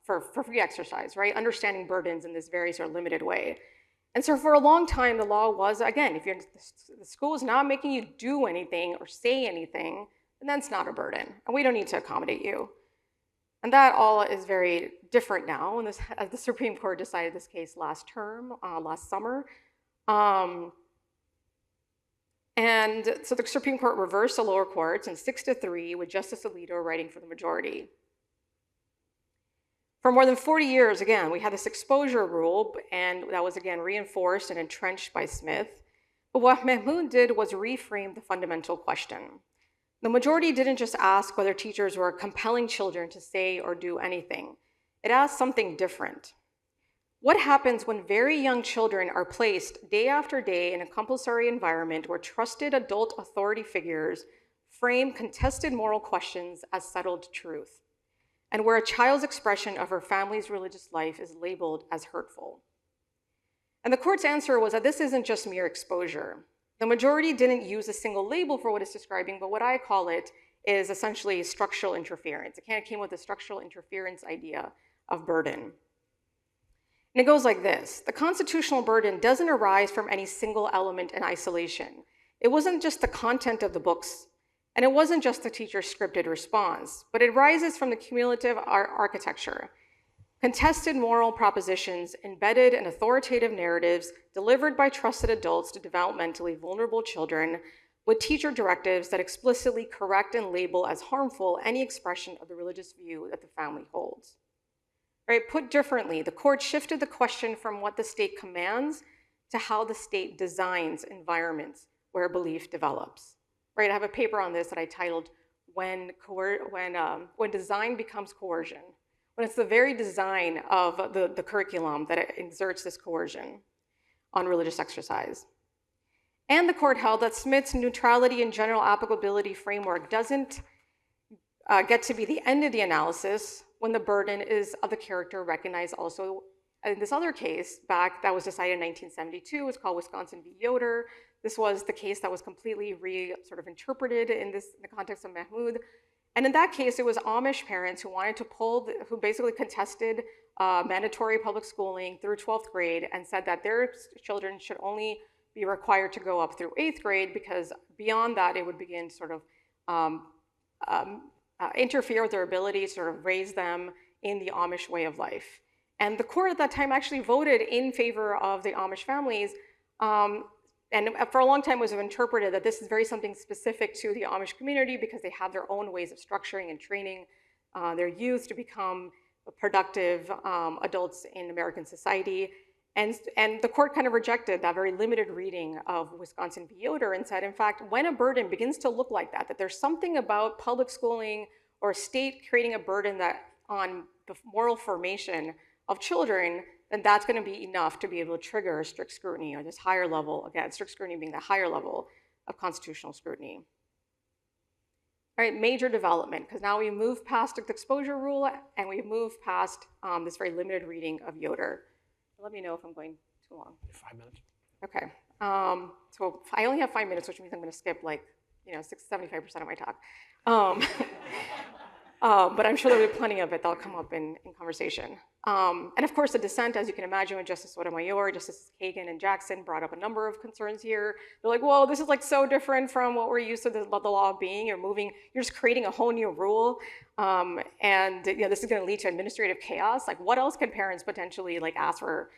S3: for free exercise, right? Understanding burdens in this very sort of limited way. And so for a long time, the law was, again, if the school is not making you do anything or say anything, then that's not a burden, and we don't need to accommodate you. And that all is very different now, and the Supreme Court decided this case last summer. And so the Supreme Court reversed the lower courts in 6-3 with Justice Alito writing for the majority. For more than 40 years, again, we had this exposure rule, and that was again reinforced and entrenched by Smith. But what Mahmoud did was reframe the fundamental question. The majority didn't just ask whether teachers were compelling children to say or do anything. It asked something different. What happens when very young children are placed day after day in a compulsory environment where trusted adult authority figures frame contested moral questions as settled truth, and where a child's expression of her family's religious life is labeled as hurtful? And the court's answer was that this isn't just mere exposure. The majority didn't use a single label for what it's describing, but what I call it is essentially structural interference. It kind of came with the structural interference idea of burden. And it goes like this. The constitutional burden doesn't arise from any single element in isolation. It wasn't just the content of the books, and it wasn't just the teacher's scripted response, but it rises from the cumulative architecture. Contested moral propositions embedded in authoritative narratives delivered by trusted adults to developmentally vulnerable children with teacher directives that explicitly correct and label as harmful any expression of the religious view that the family holds. Right? Put differently, the court shifted the question from what the state commands to how the state designs environments where belief develops. Right? I have a paper on this that I titled "When Design Becomes Coercion." When it's the very design of the curriculum that exerts this coercion on religious exercise. And the court held that Smith's neutrality and general applicability framework doesn't get to be the end of the analysis when the burden is of the character recognized also in this other case back that was decided in 1972. It was called Wisconsin v. Yoder. This was the case that was completely interpreted in the context of Mahmoud. And in that case, it was Amish parents who wanted to who basically contested mandatory public schooling through 12th grade and said that their children should only be required to go up through 8th grade because beyond that, it would begin to interfere with their ability to raise them in the Amish way of life. And the court at that time actually voted in favor of the Amish families. And for a long time, it was interpreted that this is very something specific to the Amish community because they have their own ways of structuring and training their youth to become productive adults in American society. And the court kind of rejected that very limited reading of Wisconsin v. Yoder and said, in fact, when a burden begins to look like that there's something about public schooling or a state creating a burden that on the moral formation of children, then that's going to be enough to be able to trigger strict scrutiny or this higher level, again, strict scrutiny being the higher level of constitutional scrutiny. All right, major development, because now we move past the exposure rule and we move past this very limited reading of Yoder. Let me know if I'm going too long.
S1: 5 minutes.
S3: Okay, so I only have 5 minutes, which means I'm going to skip 75% of my talk. But I'm sure there'll be plenty of it that'll come up in conversation. And of course, the dissent, as you can imagine, with Justice Sotomayor, Justices Kagan and Jackson brought up a number of concerns here. They're like, well, this is so different from what we're used to the law being. You're just creating a whole new rule. And this is going to lead to administrative chaos. What else can parents potentially ask for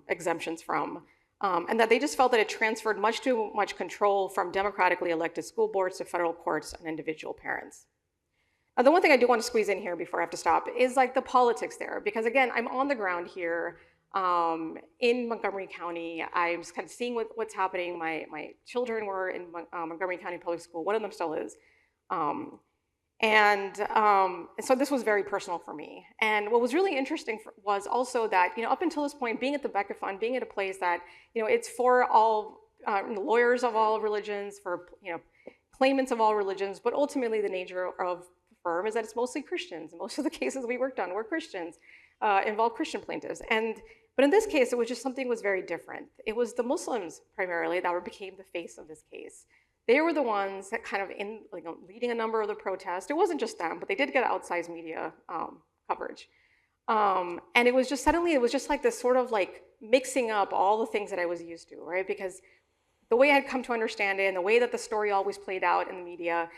S3: exemptions from? And that they just felt that it transferred much too much control from democratically elected school boards to federal courts and individual parents. The one thing I do want to squeeze in here before I have to stop is the politics there, because again, I'm on the ground here in Montgomery County. I'm just kind of seeing what's happening. My children were in Montgomery County Public School. One of them still is. And so this was very personal for me. And what was really interesting was also that, up until this point, being at the Becket Fund, being at a place that, it's for all lawyers of all religions, for, claimants of all religions, but ultimately the nature of firm is that it's mostly Christians. Most of the cases we worked on were Christians, involved Christian plaintiffs. But in this case, it was just something was very different. It was the Muslims primarily that became the face of this case. They were the ones that kind of leading a number of the protests. It wasn't just them, but they did get outsized media coverage. And it was just suddenly, it was just this sort of mixing up all the things that I was used to, right? Because the way I had come to understand it and the way that the story always played out in the media,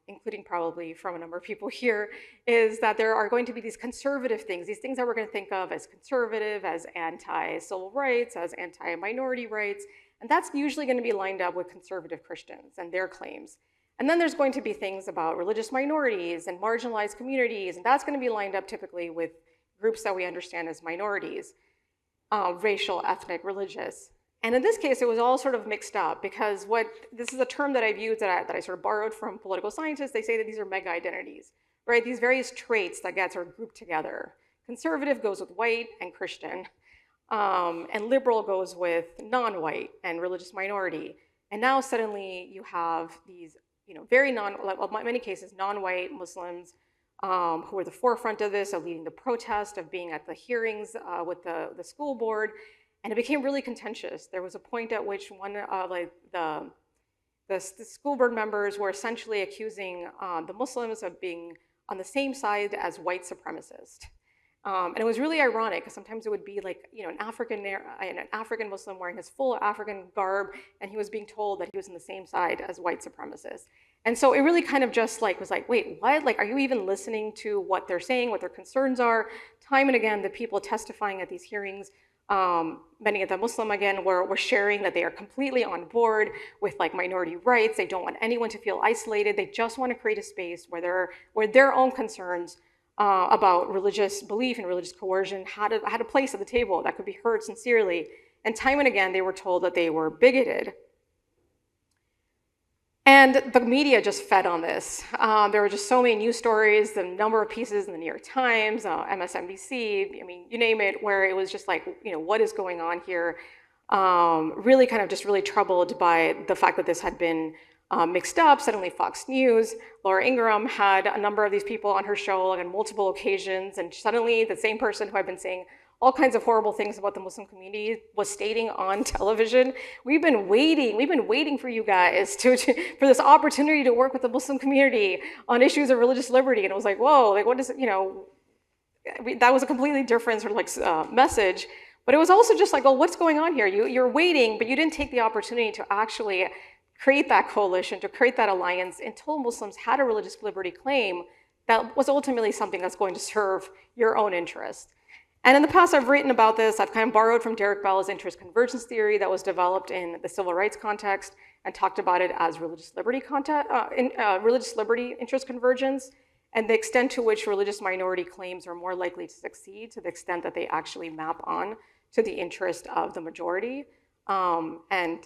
S3: including probably from a number of people here, is that there are going to be these conservative things, these things that we're going to think of as conservative, as anti-civil rights, as anti-minority rights, and that's usually going to be lined up with conservative Christians and their claims. And then there's going to be things about religious minorities and marginalized communities, and that's going to be lined up typically with groups that we understand as minorities, racial, ethnic, religious. And in this case, it was all sort of mixed up because this is a term that I've used that I sort of borrowed from political scientists. They say that these are mega identities, right? These various traits that get sort of grouped together. Conservative goes with white and Christian, and liberal goes with non-white and religious minority. And now suddenly you have these, very in many cases, non-white Muslims who are the forefront of this, of leading the protest, of being at the hearings with the school board. And it became really contentious. There was a point at which one of the school board members were essentially accusing the Muslims of being on the same side as white supremacists. And it was really ironic because sometimes it would be like, an African Muslim wearing his full African garb, and he was being told that he was on the same side as white supremacists. And so it really kind of just was like, wait, what? Like, are you even listening to what they're saying, what their concerns are? Time and again, the people testifying at these hearings, many of the Muslim again were sharing that they are completely on board with minority rights. They don't want anyone to feel isolated. They just want to create a space where their own concerns about religious belief and religious coercion had a place at the table that could be heard sincerely. And time and again, they were told that they were bigoted. And the media just fed on this. There were just so many news stories, the number of pieces in the New York Times, MSNBC, you name it, where it was just like, what is going on here? Really kind of just really troubled by the fact that this had been mixed up. Suddenly Fox News, Laura Ingraham had a number of these people on her show on multiple occasions, and suddenly the same person who had been saying all kinds of horrible things about the Muslim community was stating on television, we've been waiting for you guys for this opportunity to work with the Muslim community on issues of religious liberty. And it was like, whoa, what is it, that was a completely different sort of message. But it was also just like, well, what's going on here? You're waiting, but you didn't take the opportunity to actually create that coalition, to create that alliance until Muslims had a religious liberty claim that was ultimately something that's going to serve your own interest. And in the past, I've written about this. I've kind of borrowed from Derek Bell's interest convergence theory that was developed in the civil rights context and talked about it as religious liberty interest convergence, and the extent to which religious minority claims are more likely to succeed to the extent that they actually map on to the interest of the majority. And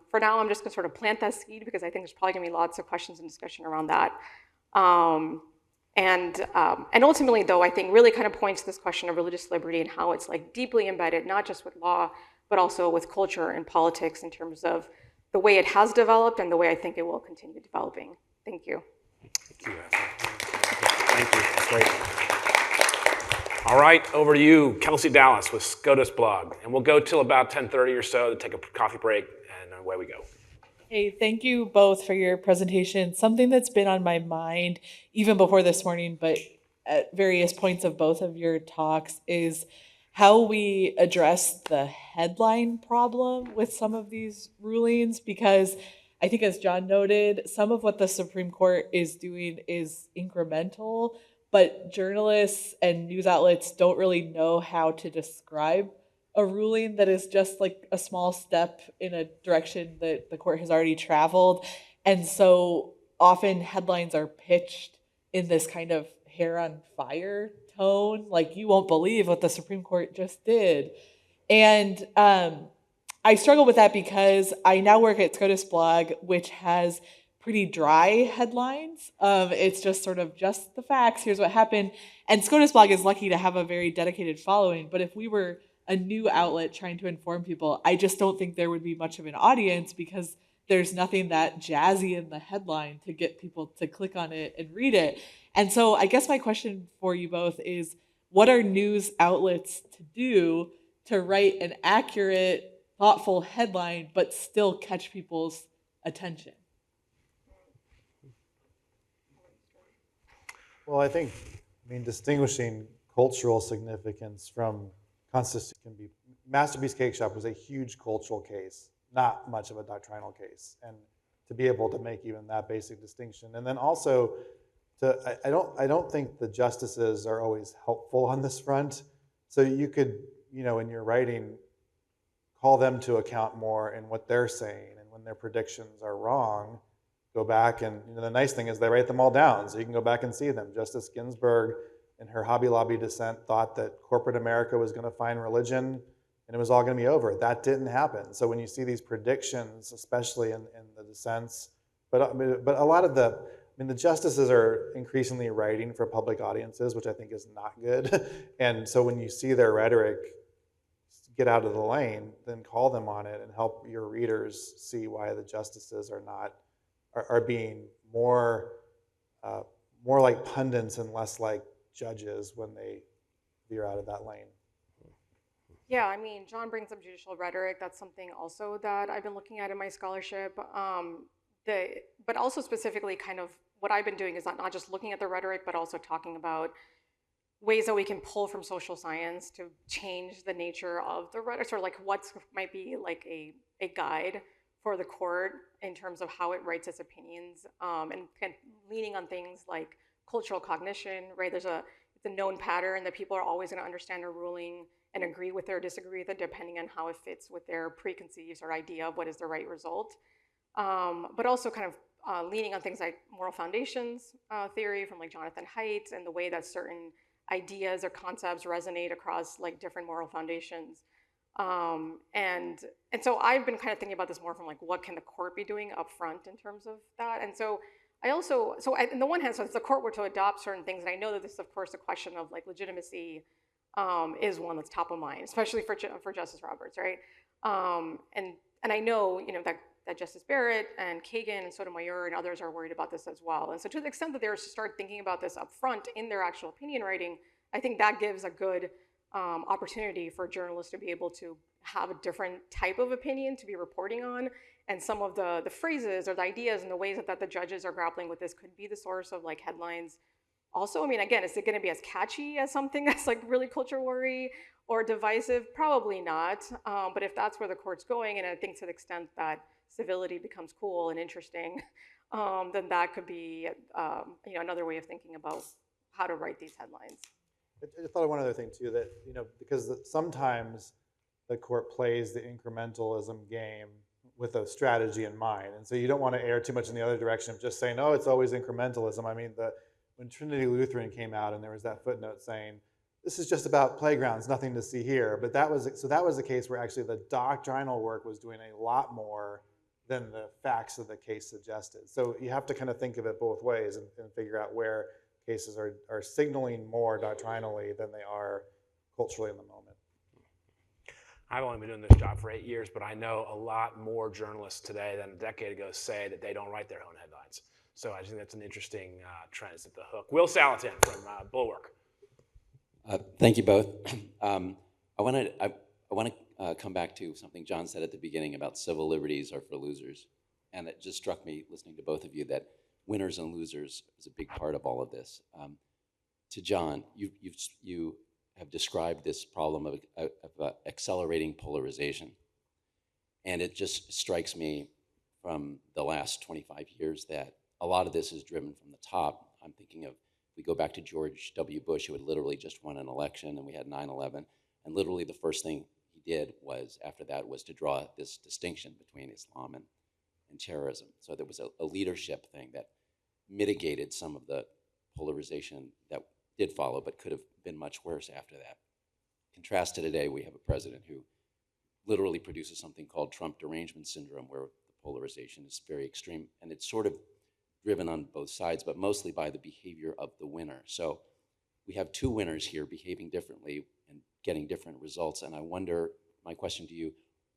S3: for now, I'm just gonna sort of plant that seed because I think there's probably gonna be lots of questions and discussion around that. And ultimately, though, I think really kind of points to this question of religious liberty and how it's deeply embedded, not just with law, but also with culture and politics in terms of the way it has developed and the way I think it will continue developing. Thank you.
S1: Thank you, Asma. Thank you. That's great. All right, over to you, Kelsey Dallas with SCOTUS blog. And we'll go till about 10:30 or so to take a coffee break, and away we go.
S4: Hey, thank you both for your presentation. Something that's been on my mind even before this morning, but at various points of both of your talks, is how we address the headline problem with some of these rulings, because I think, as John noted, some of what the Supreme Court is doing is incremental, but journalists and news outlets don't really know how to describe a ruling that is just a small step in a direction that the court has already traveled. And so often headlines are pitched in this kind of hair on fire tone, like, you won't believe what the Supreme Court just did. And I struggle with that because I now work at SCOTUS blog, which has pretty dry headlines. It's just sort of just the facts, here's what happened. And SCOTUS blog is lucky to have a very dedicated following, but if we were a new outlet trying to inform people, I just don't think there would be much of an audience because there's nothing that jazzy in the headline to get people to click on it and read it. And so I guess my question for you both is, what are news outlets to do to write an accurate, thoughtful headline, but still catch people's attention?
S2: Well, I think, distinguishing cultural significance from constitution can be, Masterpiece Cake Shop was a huge cultural case, not much of a doctrinal case. And to be able to make even that basic distinction. And then also, I don't think the justices are always helpful on this front. So you could, in your writing, call them to account more in what they're saying, and when their predictions are wrong, go back and, the nice thing is they write them all down, so you can go back and see them. Justice Ginsburg, in her Hobby Lobby dissent, thought that corporate America was going to find religion and it was all going to be over. That didn't happen. So when you see these predictions, especially in the dissents, but a lot of the justices are increasingly writing for public audiences, which I think is not good. And so when you see their rhetoric get out of the lane, then call them on it and help your readers see why the justices are being more like pundits and less like judges when they veer out of that lane.
S3: Yeah, I mean, John brings up judicial rhetoric. That's something also that I've been looking at in my scholarship. But also specifically kind of what I've been doing is not just looking at the rhetoric, but also talking about ways that we can pull from social science to change the nature of the rhetoric, or like what might be like a guide for the court in terms of how it writes its opinions, and leaning on things like cultural cognition, right? It's a known pattern that people are always going to understand a ruling and agree with it or disagree with it depending on how it fits with their preconceived or idea of what is the right result. But also kind of leaning on things like moral foundations theory from like Jonathan Haidt, and the way that certain ideas or concepts resonate across like different moral foundations. And so I've been kind of thinking about this more from like, what can the court be doing up front in terms of that? And so on the one hand, so if the court were to adopt certain things, and I know that this is of course a question of like legitimacy is one that's top of mind, especially for Justice Roberts, right? And I know, that Justice Barrett and Kagan and Sotomayor and others are worried about this as well. And so to the extent that they're to start thinking about this up front in their actual opinion writing, I think that gives a good opportunity for journalists to be able to have a different type of opinion to be reporting on. And some of the phrases or the ideas and the ways that the judges are grappling with this could be the source of like headlines. Also, I mean, again, is it going to be as catchy as something that's like really culture worry or divisive? Probably not. But if that's where the court's going, and I think to the extent that civility becomes cool and interesting, then that could be another way of thinking about how to write these headlines.
S2: I thought of one other thing too, that because sometimes the court plays the incrementalism game with a strategy in mind, and so you don't want to err too much in the other direction of just saying, oh, it's always incrementalism. I mean, when Trinity Lutheran came out and there was that footnote saying, this is just about playgrounds, nothing to see here. But that was the case where actually the doctrinal work was doing a lot more than the facts of the case suggested. So you have to kind of think of it both ways and figure out where cases are signaling more doctrinally than they are culturally in the moment.
S1: I've only been doing this job for 8 years, but I know a lot more journalists today than a decade ago say that they don't write their own headlines. So I think that's an interesting trend. It's at the hook. Will Salatin from Bulwark.
S5: Thank you both. I want to come back to something John said at the beginning about civil liberties are for losers, and it just struck me listening to both of you that winners and losers is a big part of all of this. To John, you have described this problem of accelerating polarization, and it just strikes me from the last 25 years that a lot of this is driven from the top. I'm thinking of, we go back to George W. Bush, who had literally just won an election, and we had 9/11, and literally the first thing he did was, after that, was to draw this distinction between Islam and terrorism. So there was a leadership thing that mitigated some of the polarization that did follow, but could have been much worse after that. Contrast to today, we have a president who literally produces something called Trump derangement syndrome, where the polarization is very extreme, and it's sort of driven on both sides, but mostly by the behavior of the winner. So we have two winners here behaving differently and getting different results. And I wonder, my question to you,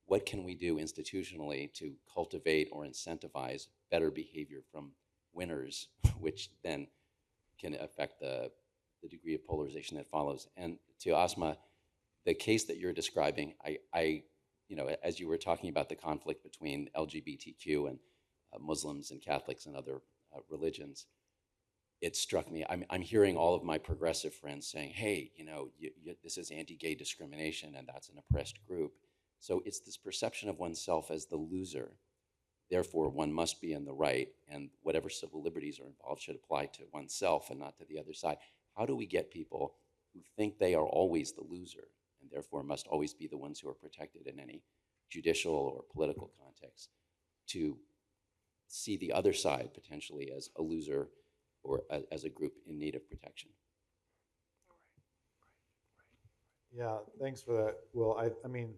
S5: what can we do institutionally to cultivate or incentivize better behavior from winners, which then can affect the degree of polarization that follows? And to Asma, the case that you're describing, I as you were talking about the conflict between LGBTQ and Muslims and Catholics and other religions, it struck me. I'm hearing all of my progressive friends saying, hey, this is anti-gay discrimination and that's an oppressed group. So it's this perception of oneself as the loser therefore one must be in the right, and whatever civil liberties are involved should apply to oneself and not to the other side. How do we get people who think they are always the loser and therefore must always be the ones who are protected in any judicial or political context to see the other side potentially as a loser or as a group in need of protection?
S2: Yeah, thanks for that, Will. I mean,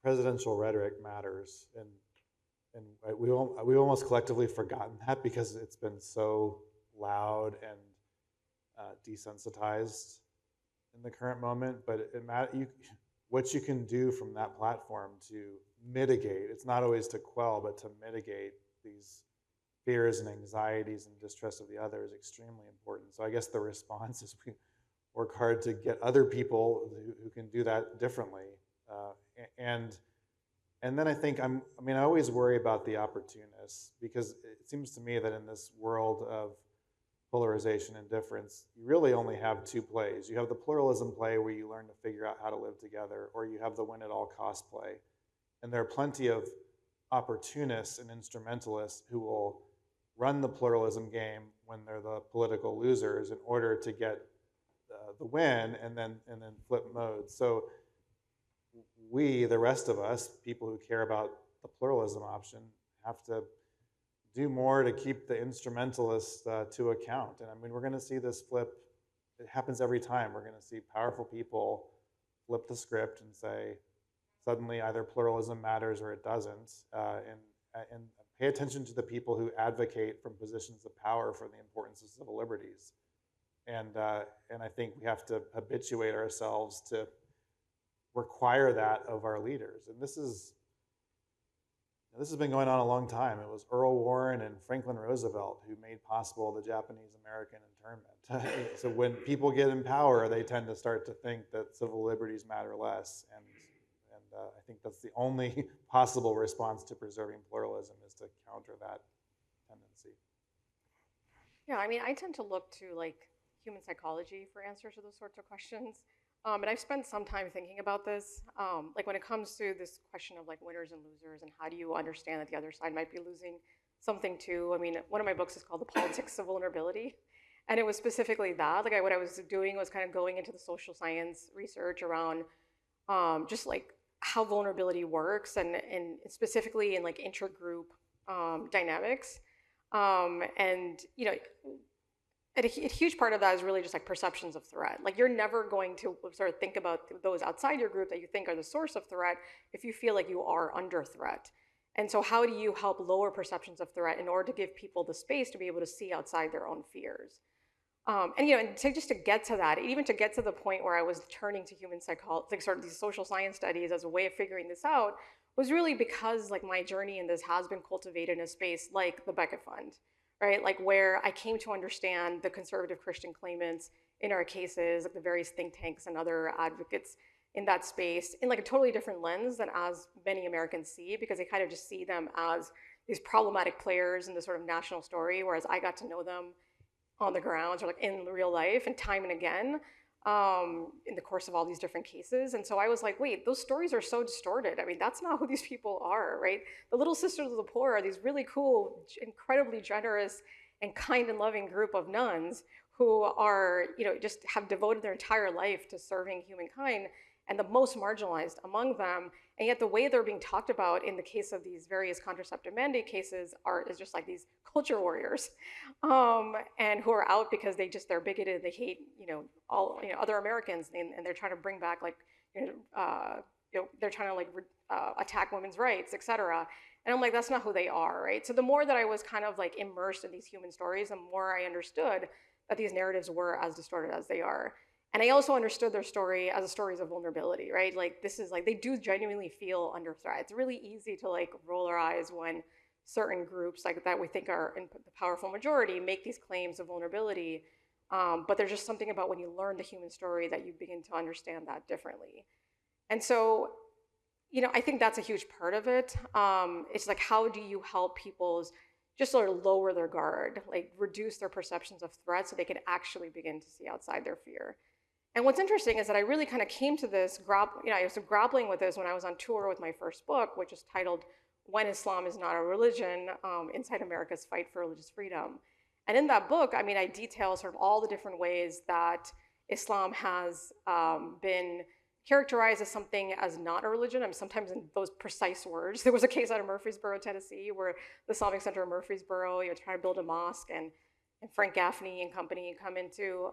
S2: presidential rhetoric matters, and we've almost collectively forgotten that because it's been so loud and desensitized in the current moment. But what you can do from that platform to mitigate, it's not always to quell, but to mitigate these fears and anxieties and distrust of the other is extremely important. So I guess the response is we work hard to get other people who can do that differently. And then I think I always worry about the opportunists, because it seems to me that in this world of polarization and difference, you really only have two plays. You have the pluralism play where you learn to figure out how to live together, or you have the win at all cost play. And there are plenty of opportunists and instrumentalists who will run the pluralism game when they're the political losers in order to get the win and then flip modes. So we, the rest of us, people who care about the pluralism option, have to do more to keep the instrumentalists to account. And I mean, we're going to see this flip. It happens every time. We're going to see powerful people flip the script and say, suddenly either pluralism matters or it doesn't. And pay attention to the people who advocate from positions of power for the importance of civil liberties. And I think we have to habituate ourselves to require that of our leaders. And this has been going on a long time. It was Earl Warren and Franklin Roosevelt who made possible the Japanese-American internment. So when people get in power, they tend to start to think that civil liberties matter less. And I think that's the only possible response to preserving pluralism, is to counter that tendency.
S3: Yeah, I mean, I tend to look to like human psychology for answers to those sorts of questions. And I've spent some time thinking about this. Like when it comes to this question of like winners and losers, and how do you understand that the other side might be losing something too? I mean, one of my books is called The Politics of Vulnerability. And it was specifically that. Like what I was doing was kind of going into the social science research around just like how vulnerability works, and specifically in like intergroup dynamics. And you know, a huge part of that is really just like perceptions of threat. Like you're never going to sort of think about those outside your group that you think are the source of threat if you feel like you are under threat. And so how do you help lower perceptions of threat in order to give people the space to be able to see outside their own fears? And you know, and just to get to that, even to get to the point where I was turning to human psychology, like sort of these social science studies as a way of figuring this out, was really because like my journey in this has been cultivated in a space like the Becket Fund, right? Like where I came to understand the conservative Christian claimants in our cases, like the various think tanks and other advocates in that space, in like a totally different lens than as many Americans see, because they kind of just see them as these problematic players in the sort of national story, whereas I got to know them on the ground or like in real life and time and again in the course of all these different cases. And so I was like, wait, those stories are so distorted. I mean, that's not who these people are, right? The Little Sisters of the Poor are these really cool, incredibly generous and kind and loving group of nuns who are, you know, just have devoted their entire life to serving humankind, and the most marginalized among them. And yet the way they're being talked about in the case of these various contraceptive mandate cases is just like these culture warriors, and who are out because they're bigoted, they hate, you know, all, you know, other Americans, and they're trying to bring back like, you know, they're trying to like attack women's rights, etc. And I'm like, that's not who they are, right? So the more that I was kind of like immersed in these human stories, the more I understood that these narratives were as distorted as they are. And I also understood their story as stories of vulnerability, right? Like this is like, they do genuinely feel under threat. It's really easy to like roll our eyes when certain groups like that we think are in the powerful majority make these claims of vulnerability. But there's just something about when you learn the human story that you begin to understand that differently. And so, you know, I think that's a huge part of it. It's like, how do you help people just sort of lower their guard, like reduce their perceptions of threat so they can actually begin to see outside their fear? And what's interesting is that I really kind of came to this, I was grappling with this when I was on tour with my first book, which is titled when Islam is not a religion inside America's fight for religious freedom. And in that book, I mean, I detail sort of all the different ways that Islam has been characterized as something as not a religion. I mean, sometimes in those precise words. There was a case out of Murfreesboro, Tennessee, where the Islamic Center of Murfreesboro, trying to build a mosque, and Frank Gaffney and company come into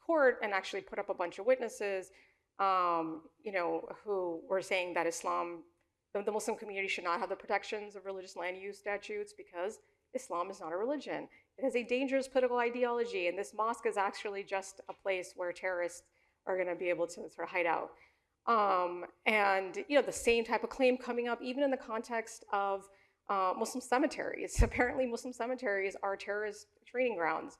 S3: court and actually put up a bunch of witnesses, who were saying that Islam, the Muslim community should not have the protections of religious land use statutes because Islam is not a religion. It has a dangerous political ideology, and this mosque is actually just a place where terrorists are going to be able to sort of hide out. And the same type of claim coming up even in the context of Muslim cemeteries. Apparently, Muslim cemeteries are terrorist training grounds.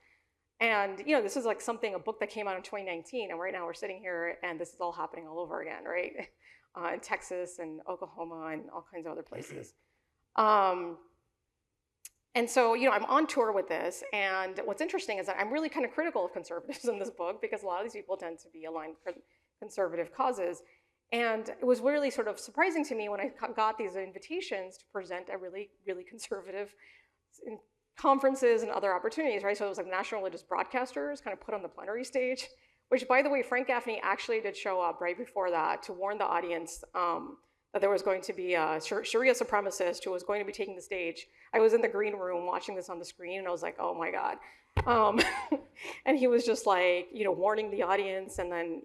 S3: And this is like a book that came out in 2019, and right now we're sitting here, and this is all happening all over again, right? In Texas and Oklahoma and all kinds of other places. And so, I'm on tour with this, and what's interesting is that I'm really kind of critical of conservatives in this book because a lot of these people tend to be aligned with conservative causes. And it was really sort of surprising to me when I got these invitations to present at really, really conservative conferences and other opportunities, right? So it was like national religious broadcasters kind of put on the plenary stage, which, by the way, Frank Gaffney actually did show up right before that to warn the audience that there was going to be a Sharia supremacist who was going to be taking the stage. I was in the green room watching this on the screen, and I was like, oh my God. And he was just like, warning the audience, and then,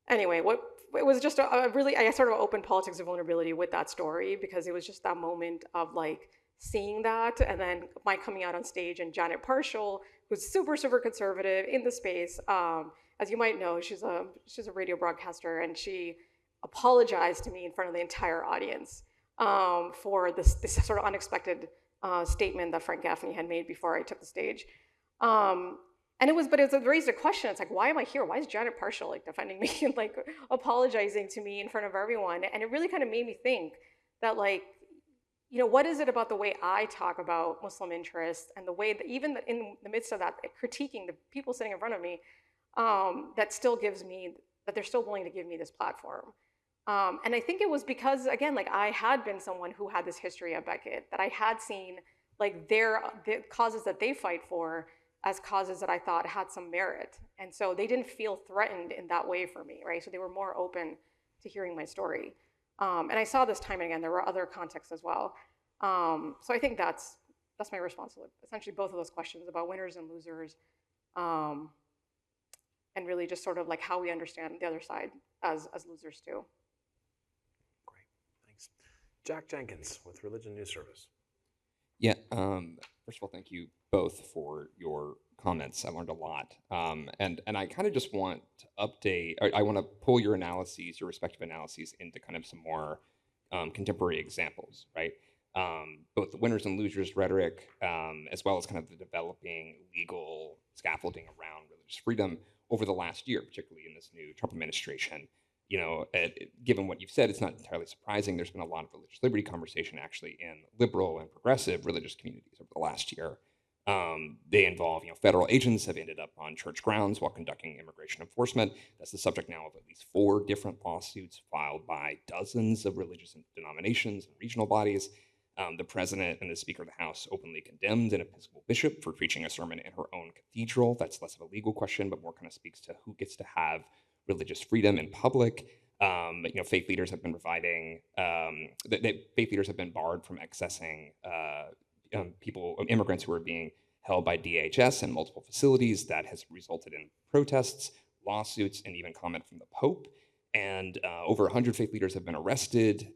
S3: anyway, it was just I sort of opened politics of vulnerability with that story because it was just that moment of like seeing that, and then my coming out on stage, and Janet Parshall, who's super, super conservative in the space. As you might know, she's a radio broadcaster, and she apologized to me in front of the entire audience for this sort of unexpected statement that Frank Gaffney had made before I took the stage. And it raised a question. It's like, why am I here? Why is Janet Parshall like defending me and like apologizing to me in front of everyone? And it really kind of made me think that like, what is it about the way I talk about Muslim interests and the way that even in the midst of that, critiquing the people sitting in front of me, that they're still willing to give me this platform. And I think it was because, again, like I had been someone who had this history at Beckett, that I had seen like the causes that they fight for as causes that I thought had some merit. And so they didn't feel threatened in that way for me, right? So they were more open to hearing my story. And I saw this time and again, there were other contexts as well. So I think that's my response to essentially both of those questions about winners and losers, and really just sort of like how we understand the other side as losers too.
S1: Great, thanks. Jack Jenkins with Religion News Service.
S6: Yeah, first of all, thank you both for your comments. I learned a lot. And I kind of just want to update, I want to pull your analyses, your respective analyses into kind of some more contemporary examples, right? Both the winners and losers rhetoric, as well as kind of the developing legal scaffolding around religious freedom over the last year, particularly in this new Trump administration. Given what you've said, it's not entirely surprising. There's been a lot of religious liberty conversation actually in liberal and progressive religious communities over the last year. They involve, federal agents have ended up on church grounds while conducting immigration enforcement. That's the subject now of at least 4 different lawsuits filed by dozens of religious denominations and regional bodies. The president and the Speaker of the House openly condemned an Episcopal bishop for preaching a sermon in her own cathedral. That's less of a legal question, but more kind of speaks to who gets to have religious freedom in public. Faith leaders have been providing, faith leaders have been barred from accessing immigrants who are being held by DHS in multiple facilities. That has resulted in protests, lawsuits, and even comment from the Pope. And over 100 faith leaders have been arrested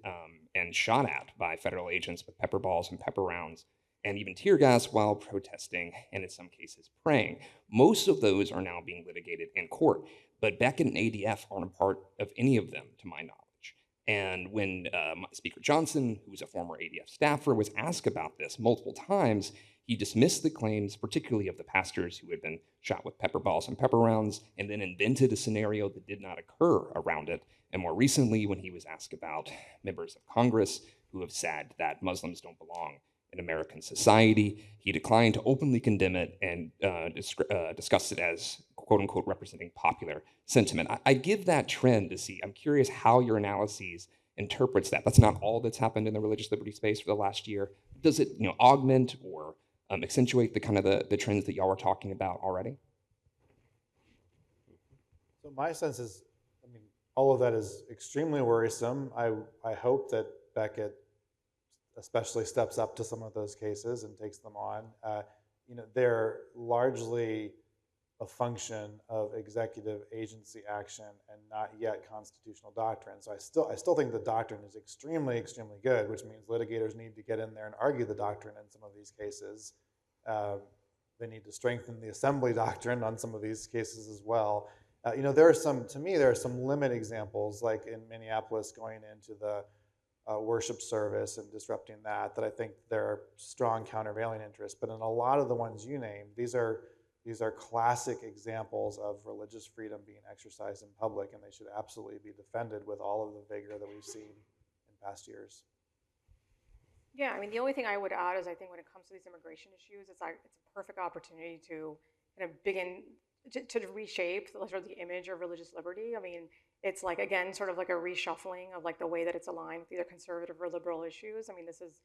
S6: and shot at by federal agents with pepper balls and pepper rounds, and even tear gas while protesting, and in some cases praying. Most of those are now being litigated in court, but Beckett and ADF aren't a part of any of them, to my knowledge. And when Speaker Johnson, who's a former ADF staffer, was asked about this multiple times, he dismissed the claims, particularly of the pastors who had been shot with pepper balls and pepper rounds, and then invented a scenario that did not occur around it. And more recently, when he was asked about members of Congress who have said that Muslims don't belong in American society, he declined to openly condemn it and discussed it as, quote unquote, representing popular sentiment. I give that trend to see. I'm curious how your analyses interprets that. That's not all that's happened in the religious liberty space for the last year. Does it, augment or accentuate the kind of the trends that y'all were talking about already?
S2: So my sense is, I mean, all of that is extremely worrisome. I hope that Beckett especially steps up to some of those cases and takes them on. They're largely a function of executive agency action and not yet constitutional doctrine. So I still think the doctrine is extremely, extremely good, which means litigators need to get in there and argue the doctrine in some of these cases. They need to strengthen the assembly doctrine on some of these cases as well. There are some limit examples, like in Minneapolis going into the worship service and disrupting that I think there are strong countervailing interests. But in a lot of the ones you named, these are classic examples of religious freedom being exercised in public, and they should absolutely be defended with all of the vigor that we've seen in past years.
S3: Yeah, I mean, the only thing I would add is I think when it comes to these immigration issues, it's a perfect opportunity to kind of begin to reshape sort of the image of religious liberty. I mean, it's like, again, sort of like a reshuffling of like the way that it's aligned with either conservative or liberal issues. I mean, this is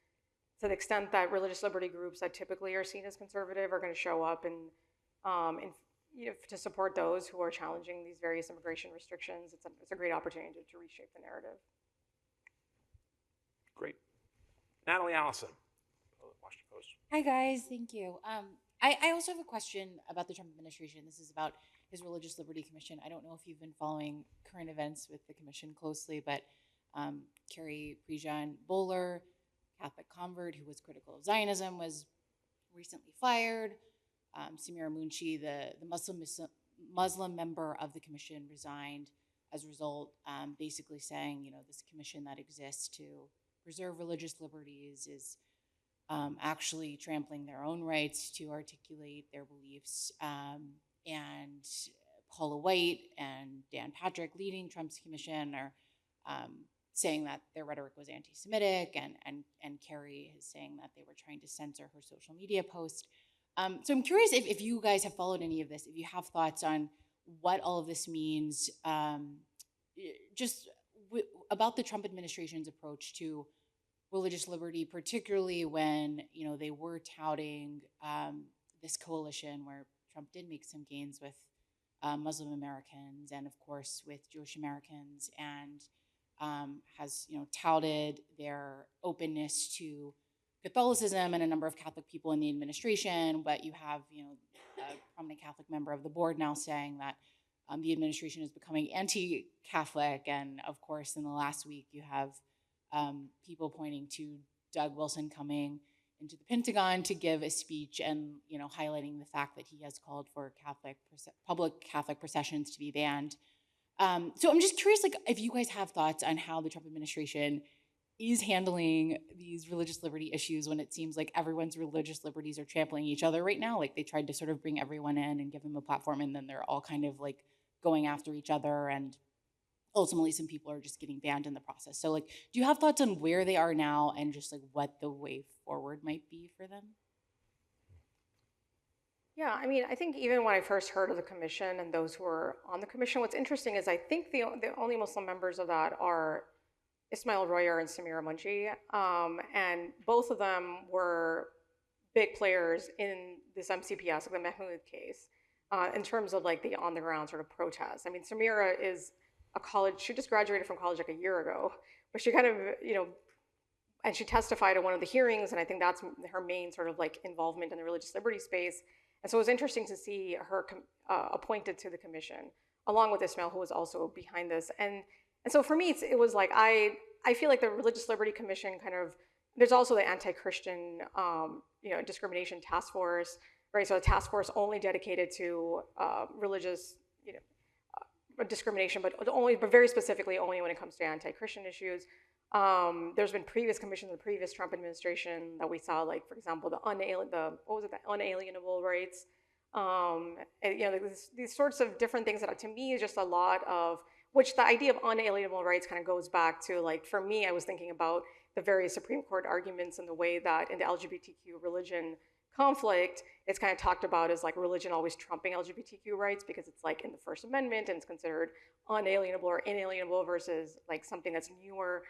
S3: to the extent that religious liberty groups that typically are seen as conservative are going to show up and to support those who are challenging these various immigration restrictions. It's a great opportunity to reshape the narrative.
S1: Great. Natalie Allison, Washington Post.
S7: Hi, guys. Thank you. I also have a question about the Trump administration. This is about his Religious Liberty Commission. I don't know if you've been following current events with the commission closely, but Carrie Prejean Bowler, Catholic convert who was critical of Zionism, was recently fired. Samira Munshi, the Muslim member of the commission, resigned as a result, basically saying, this commission that exists to preserve religious liberties is actually trampling their own rights to articulate their beliefs. And Paula White and Dan Patrick, leading Trump's commission, are saying that their rhetoric was anti-Semitic, and Carrie is saying that they were trying to censor her social media post. So I'm curious if you guys have followed any of this, if you have thoughts on what all of this means, about the Trump administration's approach to religious liberty, particularly when they were touting this coalition where Trump did make some gains with Muslim Americans and, of course, with Jewish Americans, and has touted their openness to Catholicism and a number of Catholic people in the administration. But you have a prominent Catholic member of the board now saying that the administration is becoming anti-Catholic, and of course in the last week you have people pointing to Doug Wilson coming into the Pentagon to give a speech and highlighting the fact that he has called for public Catholic processions to be banned. So I'm just curious, if you guys have thoughts on how the Trump administration is handling these religious liberty issues when it seems like everyone's religious liberties are trampling each other right now. Like, they tried to sort of bring everyone in and give them a platform, and then they're all kind of like going after each other, and ultimately some people are just getting banned in the process. So do you have thoughts on where they are now and just what the way forward might be for them?
S3: Yeah, I mean, I think even when I first heard of the commission and those who are on the commission, what's interesting is I think the only Muslim members of that are Ismail Royer and Samira Munshi, and both of them were big players in this MCPS, the Mahmoud case, in terms of the on-the-ground sort of protests. I mean, Samira is she just graduated from college a year ago, but she kind of, and she testified at one of the hearings, and I think that's her main sort of involvement in the religious liberty space. And so it was interesting to see her appointed to the commission, along with Ismail, who was also behind this. And so for me, it was I feel like the Religious Liberty Commission there's also the anti-Christian, discrimination task force, right? So a task force only dedicated to religious, discrimination, but very specifically only when it comes to anti-Christian issues. There's been previous commissions in the previous Trump administration that we saw, for example, the unalienable rights. These sorts of different things that to me is just a lot of, which the idea of unalienable rights kind of goes back to, for me, I was thinking about the various Supreme Court arguments and the way that in the LGBTQ religion conflict, it's kind of talked about as religion always trumping LGBTQ rights because it's in the First Amendment and it's considered unalienable or inalienable versus something that's newer.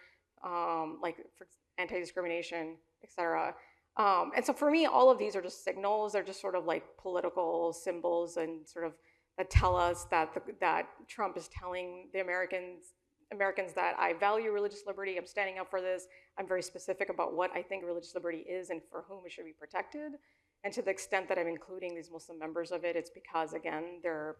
S3: like for anti-discrimination, et cetera. And so for me, all of these are just signals. They're just sort of like political symbols and sort of that tell us that that Trump is telling the Americans that I value religious liberty. I'm standing up for this. I'm very specific about what I think religious liberty is and for whom it should be protected. And to the extent that I'm including these Muslim members of it, it's because, again, they're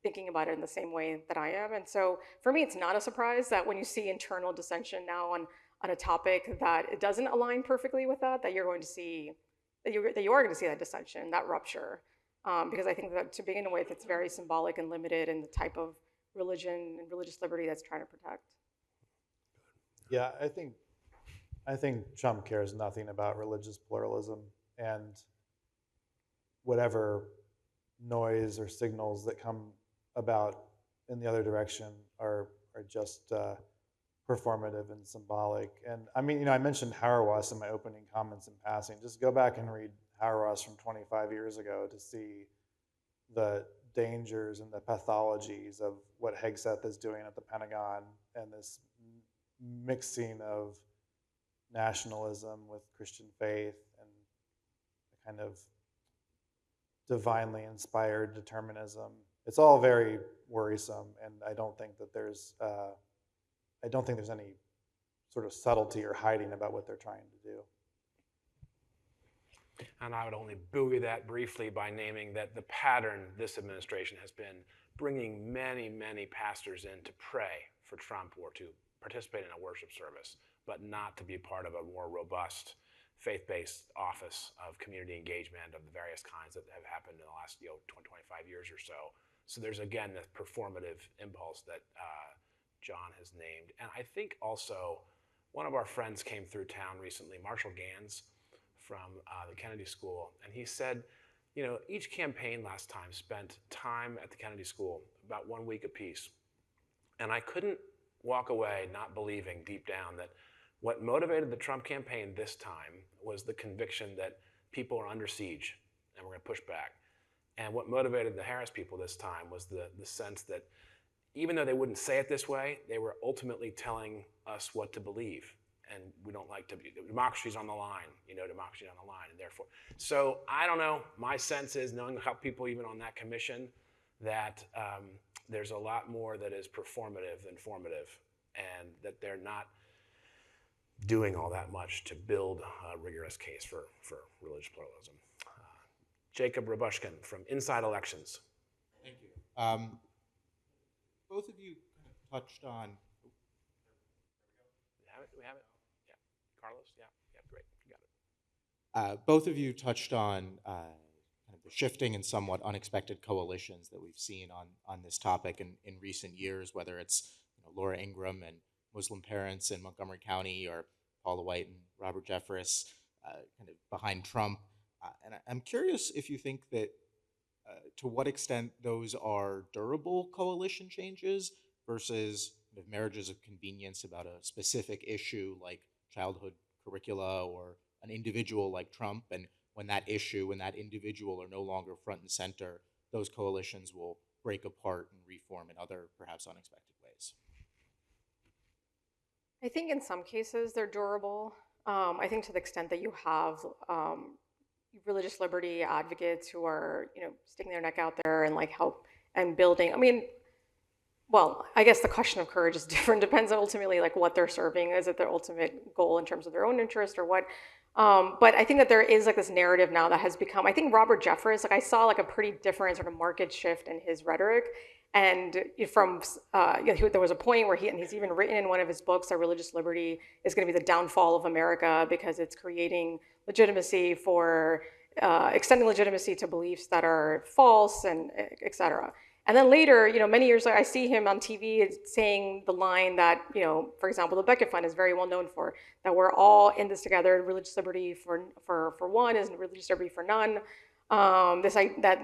S3: thinking about it in the same way that I am. And so for me, it's not a surprise that when you see internal dissension now on a topic that it doesn't align perfectly with that, that you're going to see, that you are going to see that dissension, that rupture. Because I think that to begin with, it's very symbolic and limited in the type of religion and religious liberty that's trying to protect.
S2: Yeah, I think Trump cares nothing about religious pluralism, and whatever noise or signals that come about in the other direction are just performative and symbolic. And I mean, I mentioned Hauerwas in my opening comments in passing. Just go back and read Hauerwas from 25 years ago to see the dangers and the pathologies of what Hegseth is doing at the Pentagon, and this mixing of nationalism with Christian faith and a kind of divinely inspired determinism. It's all very worrisome, and I don't think there's any sort of subtlety or hiding about what they're trying to do.
S1: And I would only buoy that briefly by naming that the pattern this administration has been bringing many, many pastors in to pray for Trump or to participate in a worship service, but not to be part of a more robust faith-based office of community engagement of the various kinds that have happened in the last 25 years or so. So there's, again, this performative impulse that John has named. And I think also one of our friends came through town recently, Marshall Gans from the Kennedy School, and he said, each campaign last time spent time at the Kennedy School, about 1 week apiece. And I couldn't walk away not believing deep down that what motivated the Trump campaign this time was the conviction that people are under siege and we're going to push back. And what motivated the Harris people this time was the sense that even though they wouldn't say it this way, they were ultimately telling us what to believe. And we don't like to be, democracy's on the line, democracy's on the line, and therefore. So I don't know, my sense is, knowing how people even on that commission, that there's a lot more that is performative than formative, and that they're not doing all that much to build a rigorous case for religious pluralism. Jacob Rabushkin from Inside Elections.
S8: Thank you. Both of you kind of touched on.
S1: We have it? Yeah. Carlos? Yeah, great. You got it.
S8: Both of you touched on kind of the shifting and somewhat unexpected coalitions that we've seen on this topic in recent years, whether it's Laura Ingraham and Muslim parents in Montgomery County, or Paula White and Robert Jeffress kind of behind Trump. And I'm curious if you think that to what extent those are durable coalition changes versus kind of marriages of convenience about a specific issue like childhood curricula or an individual like Trump. And when that issue and that individual are no longer front and center, those coalitions will break apart and reform in other perhaps unexpected ways.
S3: I think in some cases they're durable. I think to the extent that you have religious liberty advocates who are, sticking their neck out there and help and building. I mean, well, I guess the question of courage is different. Depends on ultimately what they're serving. Is it their ultimate goal in terms of their own interest or what? But I think that there is this narrative now that has become. I think Robert Jeffress, I saw a pretty different sort of market shift in his rhetoric. And from there was a point where he's even written in one of his books that religious liberty is going to be the downfall of America because it's creating legitimacy for extending legitimacy to beliefs that are false and et cetera. And then later, many years later, I see him on TV saying the line that, for example, the Becket Fund is very well known for, that we're all in this together. Religious liberty for one is religious liberty for none.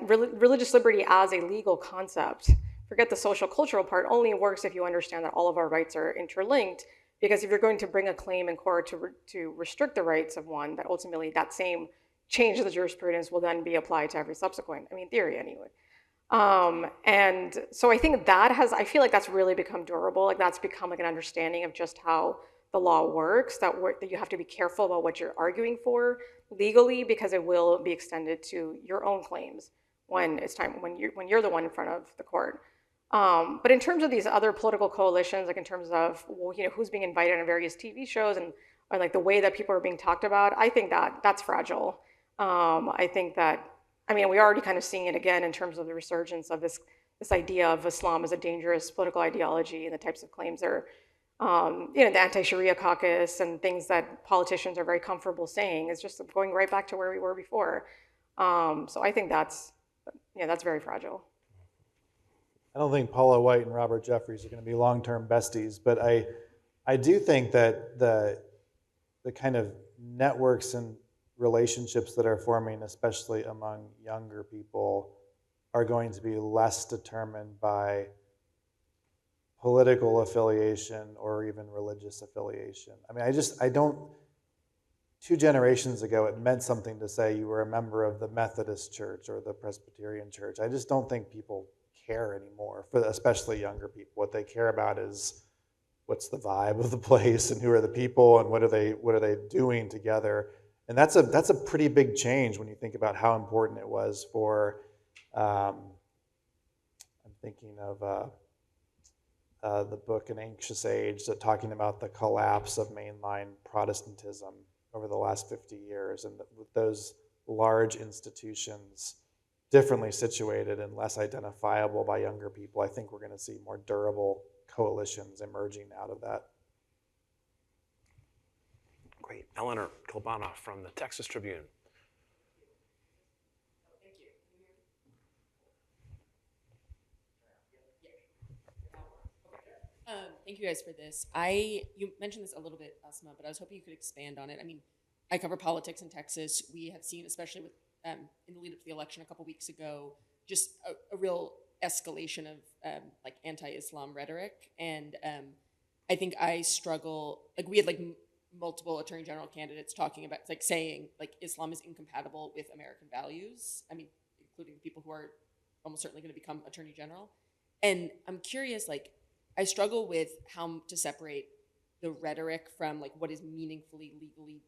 S3: Religious liberty as a legal concept, forget the social cultural part, only works if you understand that all of our rights are interlinked. Because if you're going to bring a claim in court to restrict the rights of one, that ultimately that same change of the jurisprudence will then be applied to every subsequent, in theory anyway. And so I think I feel like that's really become durable. That's become an understanding of just how the law works, that you have to be careful about what you're arguing for legally, because it will be extended to your own claims when it's time, when you're the one in front of the court. But in terms of these other political coalitions, like in terms of, well, who's being invited on various TV shows and or like the way that people are being talked about, I think that that's fragile. I think that, I mean, we're already kind of seeing it again in terms of the resurgence of this idea of Islam as a dangerous political ideology and the types of claims that are, the anti-Sharia caucus and things that politicians are very comfortable saying is just going right back to where we were before. So I think that's very fragile.
S2: I don't think Paula White and Robert Jeffries are going to be long-term besties, but I do think that the kind of networks and relationships that are forming, especially among younger people, are going to be less determined by political affiliation or even religious affiliation. I mean, I don't, 2 generations ago, it meant something to say you were a member of the Methodist Church or the Presbyterian Church. I just don't think people care anymore, for especially younger people. What they care about is what's the vibe of the place and who are the people and what are they doing together. And that's a pretty big change when you think about how important it was for, I'm thinking of the book An Anxious Age, that talking about the collapse of mainline Protestantism over the last 50 years, and with those large institutions differently situated and less identifiable by younger people, I think we're going to see more durable coalitions emerging out of that.
S1: Great. Eleanor Kilbana from the Texas Tribune.
S9: Thank you guys for this. You mentioned this a little bit, Asma, but I was hoping you could expand on it. I mean, I cover politics in Texas. We have seen, especially with in the lead up to the election a couple weeks ago, just a real escalation of like anti-Islam rhetoric. And I think I struggle, like we had like multiple attorney general candidates talking about, like saying like Islam is incompatible with American values. I mean, including people who are almost certainly going to become attorney general. And I'm curious, like, I struggle with how to separate the rhetoric from like what is meaningfully legally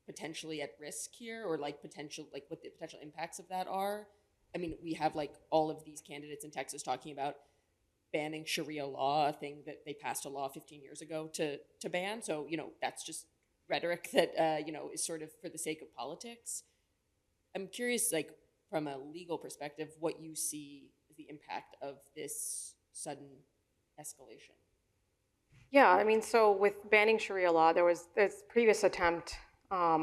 S9: potentially at risk here, or like potential, like what the potential impacts of that are. I mean, we have like all of these candidates in Texas talking about banning Sharia law, a thing that they passed a law 15 years ago to ban. So, that's just rhetoric that, is sort of for the sake of politics. I'm curious, like from a legal perspective, what you see is the impact of this sudden escalation.
S3: Yeah, I mean, so with banning Sharia law, there was this previous attempt. I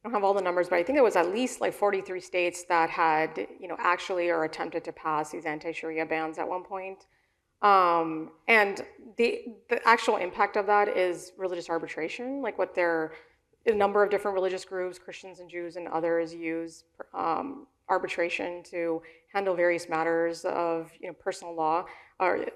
S3: don't have all the numbers, but I think it was at least like 43 states that had, actually or attempted to pass these anti-Sharia bans at one point. And the actual impact of that is religious arbitration, like a number of different religious groups, Christians and Jews and others, use arbitration to handle various matters of personal law or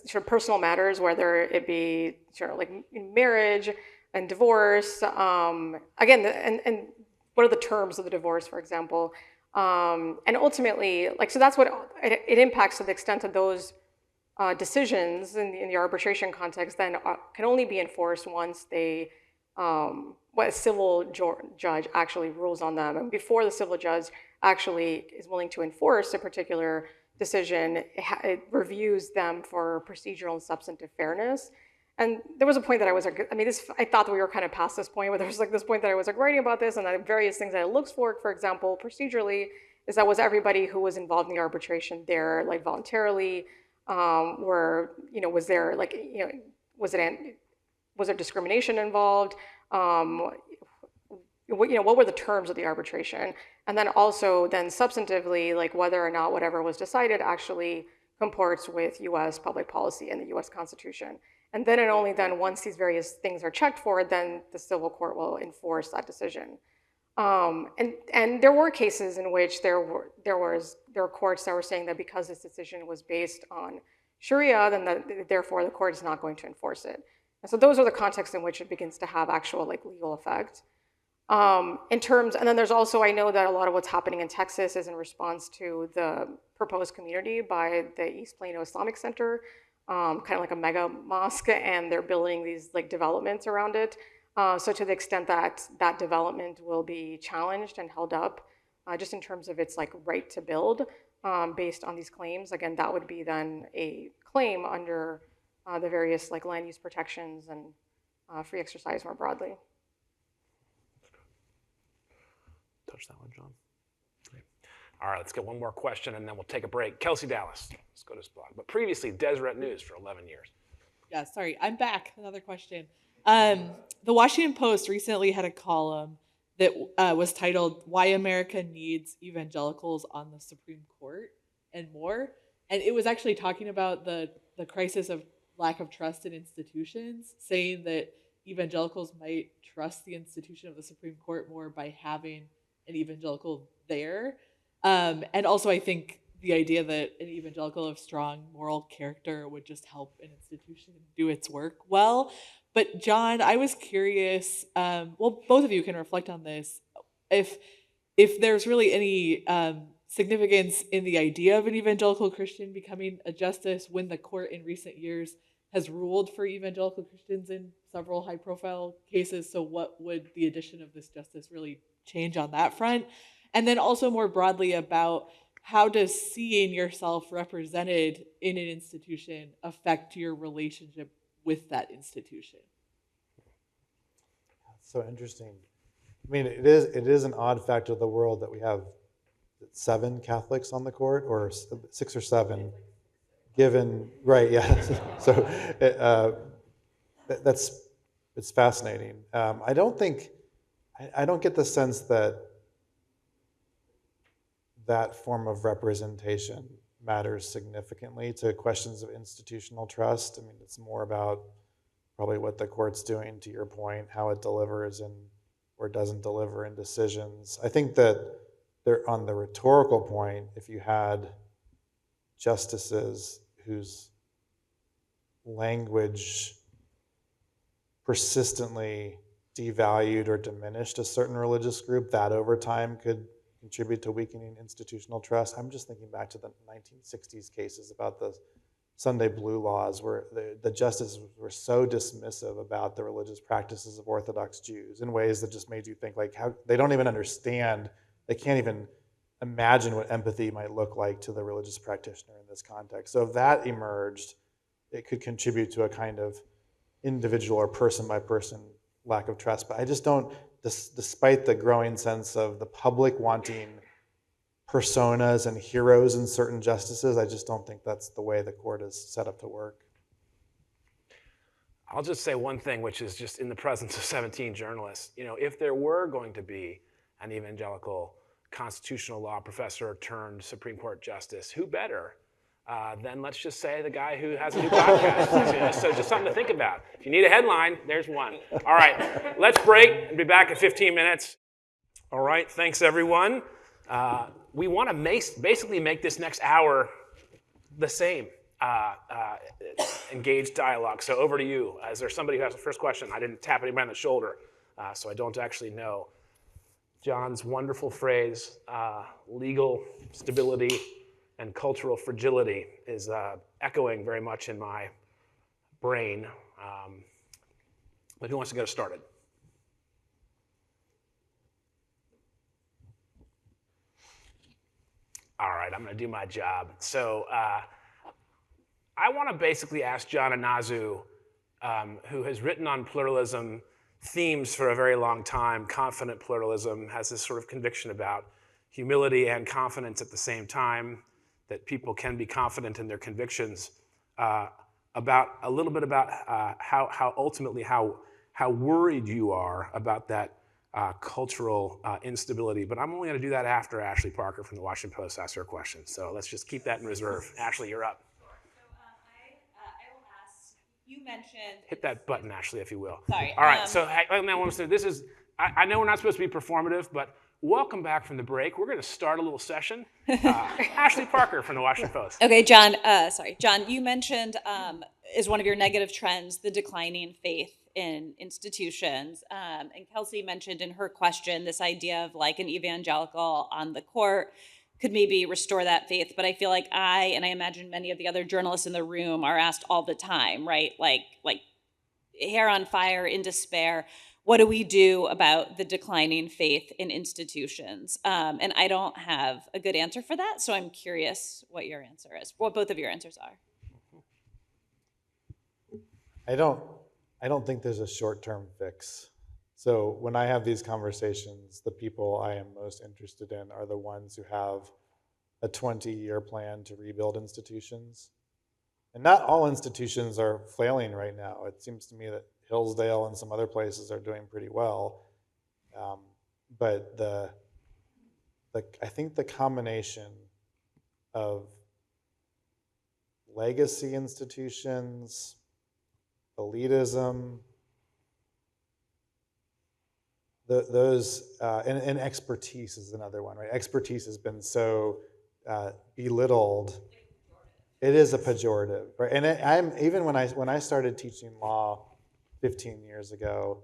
S3: sort of personal matters, whether it be sort of like marriage and divorce. Again, and what are the terms of the divorce, for example? And ultimately, so that's what it impacts, to the extent that those decisions in the arbitration context then can only be enforced once a civil judge actually rules on them. And before the civil judge actually is willing to enforce a particular decision, it reviews them for procedural and substantive fairness. And there was a point that I thought that we were kind of past this point, where there was like this point that I was like writing about this, and various things that it looks for example, procedurally, is that was everybody who was involved in the arbitration there, like voluntarily, was there like, was there discrimination involved? What were the terms of the arbitration? And then also substantively, like whether or not whatever was decided actually comports with US public policy and the US Constitution. And then and only then, once these various things are checked for, then the civil court will enforce that decision. And there were cases in which there were courts that were saying that because this decision was based on Sharia, then therefore the court is not going to enforce it. And so those are the contexts in which it begins to have actual like legal effect. And then there's also, I know that a lot of what's happening in Texas is in response to the proposed community by the East Plano Islamic Center, kind of like a mega mosque, and they're building these like developments around it. So to the extent that that development will be challenged and held up, just in terms of its like right to build based on these claims, again, that would be then a claim under the various like land use protections and free exercise more broadly.
S1: Touch that one, John. Great. All right, let's get one more question and then we'll take a break. Kelsey Dallas, let's go to this blog. But previously, Deseret News for 11 years.
S4: Yeah, sorry, I'm back. Another question. The Washington Post recently had a column that was titled "Why America Needs Evangelicals on the Supreme Court and More," and it was actually talking about the crisis of lack of trust in institutions, saying that evangelicals might trust the institution of the Supreme Court more by having an evangelical there. And also, I think the idea that an evangelical of strong moral character would just help an institution do its work well. But John, I was curious, well, both of you can reflect on this, if there's really any significance in the idea of an evangelical Christian becoming a justice when the court in recent years has ruled for evangelical Christians in several high-profile cases. So what would the addition of this justice really change on that front? And then also more broadly about how does seeing yourself represented in an institution affect your relationship with that institution?
S2: That's so interesting. I mean, it is an odd fact of the world that we have 7 Catholics on the court, or 6 or 7, given, right, yeah. So it's fascinating. I don't get the sense that form of representation matters significantly to questions of institutional trust. I mean, it's more about probably what the court's doing, to your point, how it delivers or doesn't deliver in decisions. I think that on the rhetorical point, if you had justices whose language persistently devalued or diminished a certain religious group, that over time could contribute to weakening institutional trust. I'm just thinking back to the 1960s cases about the Sunday blue laws, where the justices were so dismissive about the religious practices of Orthodox Jews in ways that just made you think, like, how they don't even understand, they can't even imagine what empathy might look like to the religious practitioner in this context. So if that emerged, it could contribute to a kind of individual or person-by-person lack of trust. But I just don't, despite the growing sense of the public wanting personas and heroes in certain justices, I just don't think that's the way the court is set up to work.
S1: I'll just say one thing, which is just in the presence of 17 journalists. You know, if there were going to be an evangelical constitutional law professor turned Supreme Court justice, who better than, let's just say, the guy who has a new podcast. So just something to think about. If you need a headline, there's one. All right, let's break and be back in 15 minutes. All right, thanks everyone. We want to basically make this next hour the same engaged dialogue. So over to you. Is there somebody who has the first question? I didn't tap anybody on the shoulder, so I don't actually know. John's wonderful phrase, legal stability and cultural fragility, is echoing very much in my brain. But who wants to get us started? All right, I'm going to do my job. So I want to basically ask John Inazu, who has written on pluralism themes for a very long time. Confident pluralism, has this sort of conviction about humility and confidence at the same time, that people can be confident in their convictions, about a little bit about how ultimately how worried you are about that cultural instability. But I'm only going to do that after Ashley Parker from the Washington Post asks her question. So let's just keep that in reserve. Ashley, you're up.
S10: So I will ask, you mentioned...
S1: Hit that button, Ashley, if you will.
S10: Sorry.
S1: All right, so this is, I know we're not supposed to be performative, but welcome back from the break. We're going to start a little session. Ashley Parker from the Washington Post.
S10: Okay, John, John, you mentioned is one of your negative trends the declining faith in institutions. And Kelsey mentioned in her question this idea of like an evangelical on the court could maybe restore that faith. But I feel like and I imagine many of the other journalists in the room are asked all the time, right? Like hair on fire, in despair. What do we do about the declining faith in institutions? And I don't have a good answer for that. So I'm curious what your answer is, what both of your answers are.
S2: I don't think there's a short-term fix. So when I have these conversations, the people I am most interested in are the ones who have a 20-year plan to rebuild institutions. And not all institutions are flailing right now. It seems to me that Hillsdale and some other places are doing pretty well. But I think the combination of legacy institutions, elitism, and expertise is another one, right? Expertise has been so belittled. It is a pejorative, right? And even when I started teaching law 15 years ago,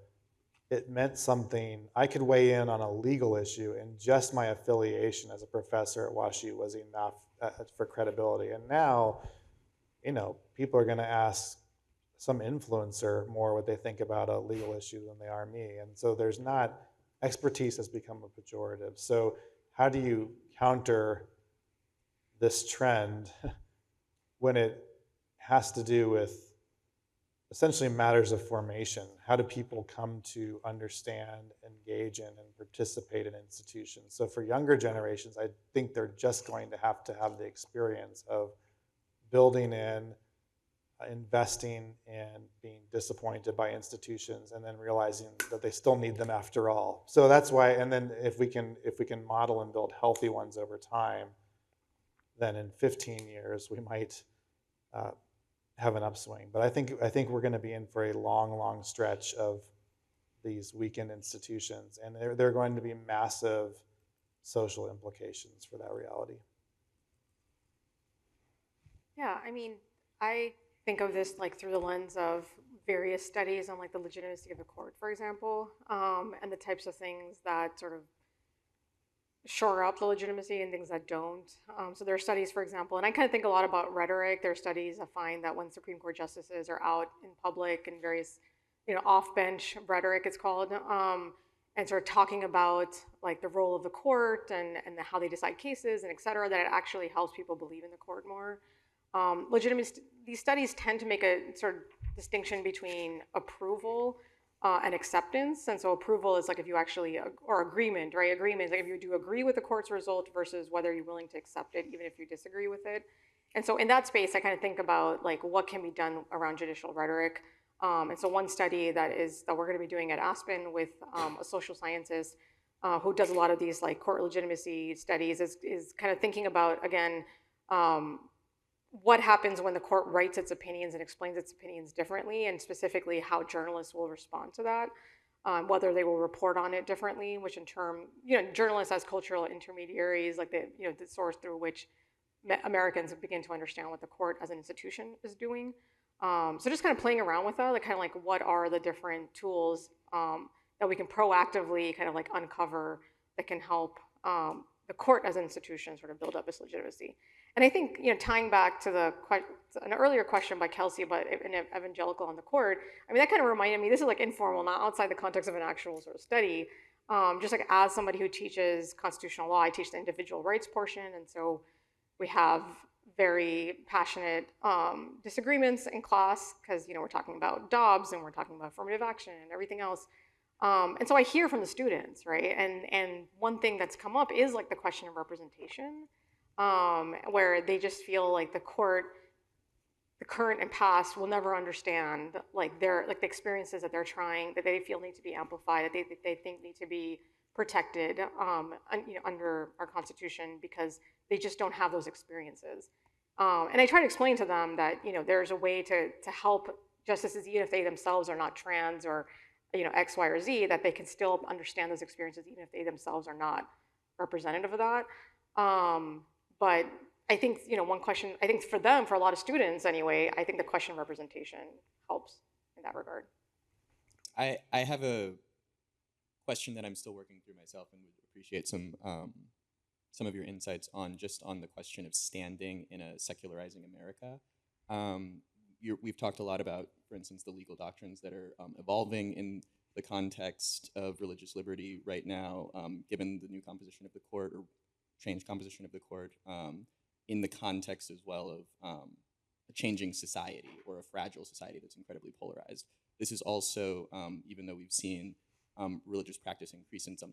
S2: it meant something. I could weigh in on a legal issue, and just my affiliation as a professor at WashU was enough for credibility. And now, people are going to ask some influencer more what they think about a legal issue than they are me. And so expertise has become a pejorative. So how do you counter this trend when it has to do with essentially matters of formation? How do people come to understand, engage in, and participate in institutions? So for younger generations, I think they're just going to have the experience of building in, investing in, being disappointed by institutions, and then realizing that they still need them after all. So that's why, and then if we can model and build healthy ones over time, then in 15 years we might have an upswing. But I think we're going to be in for a long stretch of these weakened institutions, and there are going to be massive social implications for that reality.
S3: Yeah, I mean, I think of this like through the lens of various studies on like the legitimacy of the court, for example, and the types of things that sort of shore up the legitimacy and things that don't. So there are studies, for example, and I kind of think a lot about rhetoric. There are studies that find that when Supreme Court justices are out in public and various, off-bench rhetoric, it's called, and sort of talking about like the role of the court and how they decide cases and et cetera, that it actually helps people believe in the court more. These studies tend to make a sort of distinction between approval and acceptance. And so approval is like if you actually, or agreement, right? Agreement is like if you do agree with the court's result versus whether you're willing to accept it, even if you disagree with it. And so in that space, I kind of think about like what can be done around judicial rhetoric. And so one study that we're going to be doing at Aspen with a social scientist who does a lot of these like court legitimacy studies is kind of thinking about, again, what happens when the court writes its opinions and explains its opinions differently, and specifically how journalists will respond to that, whether they will report on it differently, which in turn, journalists as cultural intermediaries, like the source through which Americans begin to understand what the court as an institution is doing. So just kind of playing around with that, like kind of like what are the different tools that we can proactively kind of like uncover that can help the court as an institution sort of build up its legitimacy. And I think, tying back to an earlier question by Kelsey about an evangelical on the court, I mean, that kind of reminded me, this is like informal, not outside the context of an actual sort of study. Just like as somebody who teaches constitutional law, I teach the individual rights portion. And so we have very passionate disagreements in class because, we're talking about Dobbs and we're talking about affirmative action and everything else. And so I hear from the students, right? And one thing that's come up is like the question of representation, where they just feel like the court, the current and past, will never understand like the experiences that that they feel need to be amplified, that they think need to be protected under our Constitution, because they just don't have those experiences. And I try to explain to them that there's a way to help justices, even if they themselves are not trans or X, Y, or Z, that they can still understand those experiences even if they themselves are not representative of that. But I think, one question, I think for them, for a lot of students anyway, I think the question of representation helps in that regard.
S11: I have a question that I'm still working through myself and would appreciate some some of your insights on just on the question of standing in a secularizing America. We've talked a lot about, for instance, the legal doctrines that are evolving in the context of religious liberty right now, given the new composition of the court or changed composition of the court, in the context as well of a changing society or a fragile society that's incredibly polarized. This is also, even though we've seen religious practice increase in some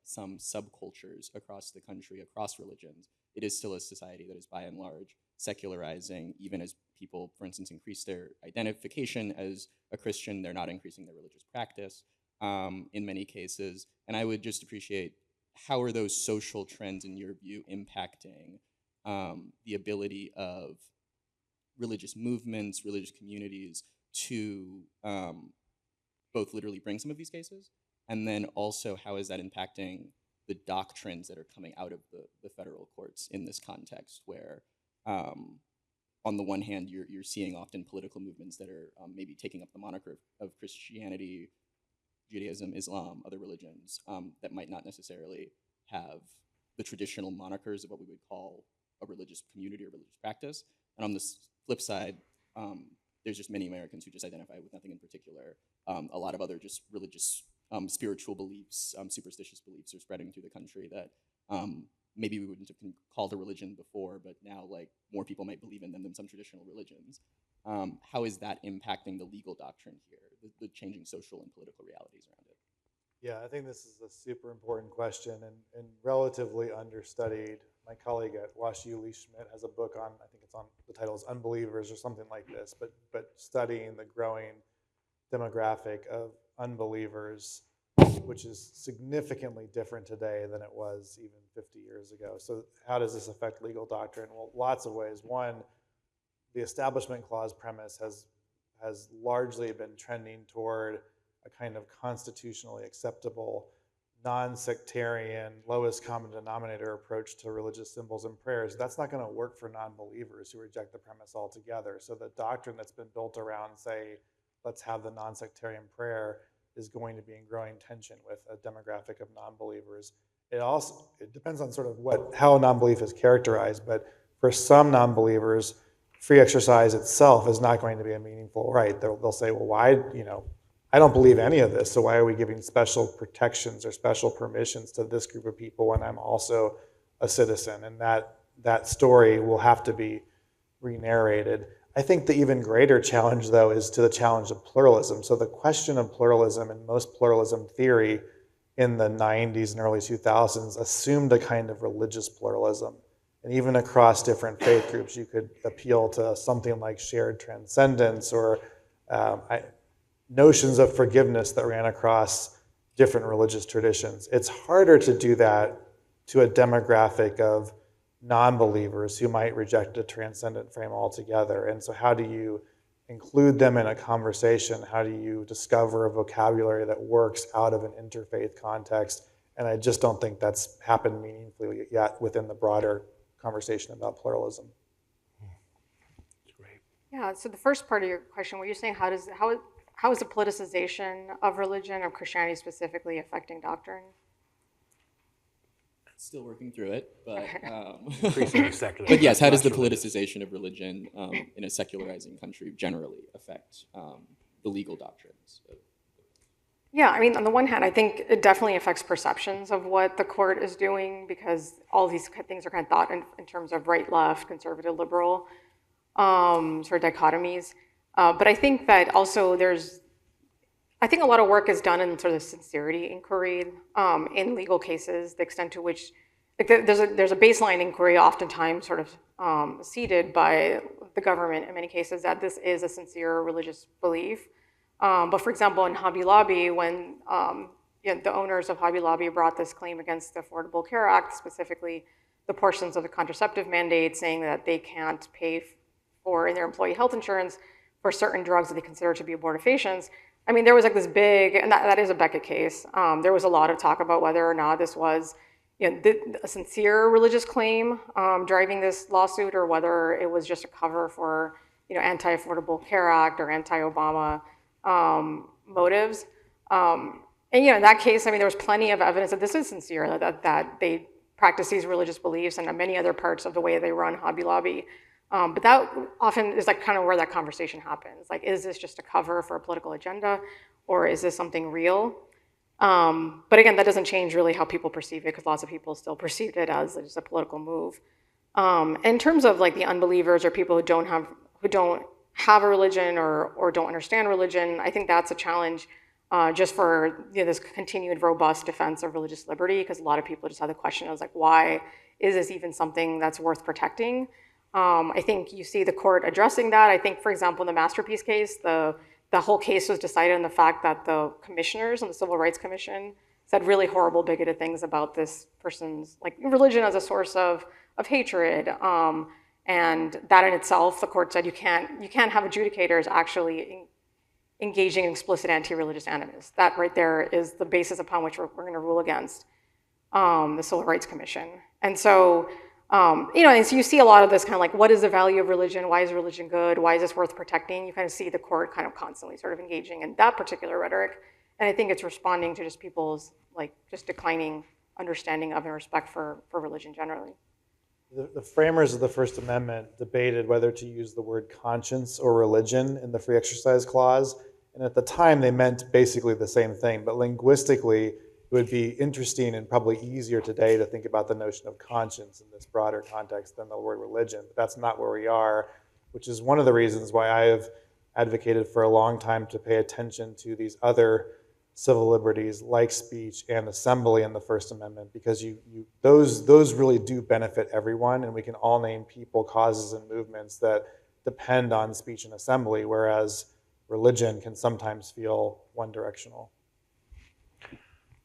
S11: subcultures across the country, across religions, it is still a society that is by and large secularizing. Even as people, for instance, increase their identification as a Christian, they're not increasing their religious practice in many cases. And I would just appreciate, how are those social trends, in your view, impacting the ability of religious movements, religious communities to both literally bring some of these cases, and then also how is that impacting the doctrines that are coming out of the federal courts in this context, where on the one hand, you're seeing often political movements that are maybe taking up the moniker of Christianity, Judaism, Islam, other religions that might not necessarily have the traditional monikers of what we would call a religious community or religious practice. And on the flip side, there's just many Americans who just identify with nothing in particular. A lot of other just religious, spiritual beliefs, superstitious beliefs are spreading through the country that maybe we wouldn't have called a religion before, but now like more people might believe in them than some traditional religions. How is that impacting the legal doctrine here, the changing social and political realities around it?
S2: Yeah, I think this is a super important question and relatively understudied. My colleague at WashU, Lee Schmidt, has a book on, I think it's on, the title is Unbelievers or something like this, but studying the growing demographic of unbelievers, which is significantly different today than it was even 50 years ago. So how does this affect legal doctrine? Well, lots of ways. One, the Establishment Clause premise has largely been trending toward a kind of constitutionally acceptable, non-sectarian, lowest common denominator approach to religious symbols and prayers. That's not going to work for non-believers who reject the premise altogether. So the doctrine that's been built around, say, let's have the non-sectarian prayer, is going to be in growing tension with a demographic of non-believers. It depends on sort of how non-belief is characterized, but for some non-believers, free exercise itself is not going to be a meaningful right. They'll say, well, why, I don't believe any of this, so why are we giving special protections or special permissions to this group of people when I'm also a citizen? And that story will have to be re-narrated. I think the even greater challenge, though, is to the challenge of pluralism. So the question of pluralism and most pluralism theory in the 90s and early 2000s assumed a kind of religious pluralism. And even across different faith groups, you could appeal to something like shared transcendence or notions of forgiveness that ran across different religious traditions. It's harder to do that to a demographic of non-believers who might reject a transcendent frame altogether. And so how do you include them in a conversation? How do you discover a vocabulary that works out of an interfaith context? And I just don't think that's happened meaningfully yet within the broader conversation about pluralism.
S1: Great.
S3: Yeah, so the first part of your question, were you saying how is the politicization of religion, of Christianity specifically, affecting doctrine?
S11: Still working through it, but
S1: Increasingly secular.
S11: but yes, how does the politicization of religion in a secularizing country generally affect the legal doctrines?
S3: Yeah, I mean, on the one hand, I think it definitely affects perceptions of what the court is doing, because all these things are kind of thought in terms of right, left, conservative, liberal, sort of dichotomies. But I think that also I think a lot of work is done in sort of sincerity inquiry in legal cases, the extent to which there's a baseline inquiry oftentimes sort of seeded by the government in many cases that this is a sincere religious belief. But for example, in Hobby Lobby, when the owners of Hobby Lobby brought this claim against the Affordable Care Act, specifically the portions of the contraceptive mandate saying that they can't pay for in their employee health insurance for certain drugs that they consider to be abortifacients. I mean, there was like this big, and that is a Beckett case. There was a lot of talk about whether or not this was a sincere religious claim driving this lawsuit, or whether it was just a cover for anti-Affordable Care Act or anti-Obama motives. And in that case, I mean, there was plenty of evidence that this is sincere, that they practice these religious beliefs and many other parts of the way they run Hobby Lobby. But that often is like kind of where that conversation happens. Like, is this just a cover for a political agenda, or is this something real? But again, that doesn't change really how people perceive it, because lots of people still perceive it as just a political move. In terms of like the unbelievers or people who don't have a religion or don't understand religion, I think that's a challenge just for this continued robust defense of religious liberty, because a lot of people just have the question of like, why is this even something that's worth protecting? I think you see the court addressing that. I think, for example, in the Masterpiece case, the whole case was decided on the fact that the commissioners on the Civil Rights Commission said really horrible, bigoted things about this person's like religion as a source of hatred. And that in itself, the court said you can't have adjudicators actually engaging in explicit anti-religious animus. That right there is the basis upon which we're going to rule against the Civil Rights Commission. And so, and so you see a lot of this kind of like, what is the value of religion? Why is religion good? Why is this worth protecting? You kind of see the court kind of constantly sort of engaging in that particular rhetoric. And I think it's responding to just people's like just declining understanding of and respect for religion generally.
S2: The framers of the First Amendment debated whether to use the word conscience or religion in the free exercise clause. And at the time, they meant basically the same thing. But linguistically, it would be interesting and probably easier today to think about the notion of conscience in this broader context than the word religion. But that's not where we are, which is one of the reasons why I have advocated for a long time to pay attention to these other civil liberties like speech and assembly in the First Amendment, because those really do benefit everyone, and we can all name people, causes, and movements that depend on speech and assembly, whereas religion can sometimes feel one-directional.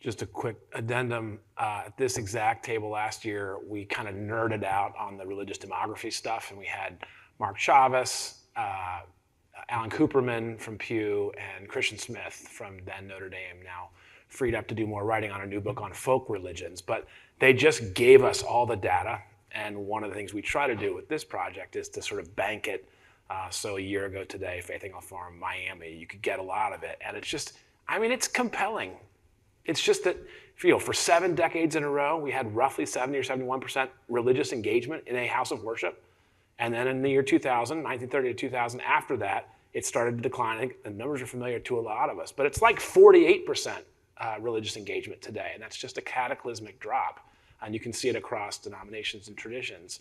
S1: Just a quick addendum. At this exact table last year, we kind of nerded out on the religious demography stuff, and we had Mark Chavez, Alan Cooperman from Pew, and Christian Smith from then Notre Dame, now freed up to do more writing on a new book on folk religions. But they just gave us all the data, and one of the things we try to do with this project is to sort of bank it. So a year ago today, Faith Engel Forum, Miami, you could get a lot of it. And it's just, I mean, it's compelling. It's just that, for 7 decades in a row, we had roughly 70 or 71% religious engagement in a house of worship. And then in the year 2000, 1930 to 2000, after that, it started to decline. I think the numbers are familiar to a lot of us, but it's like 48% religious engagement today, and that's just a cataclysmic drop. And you can see it across denominations and traditions.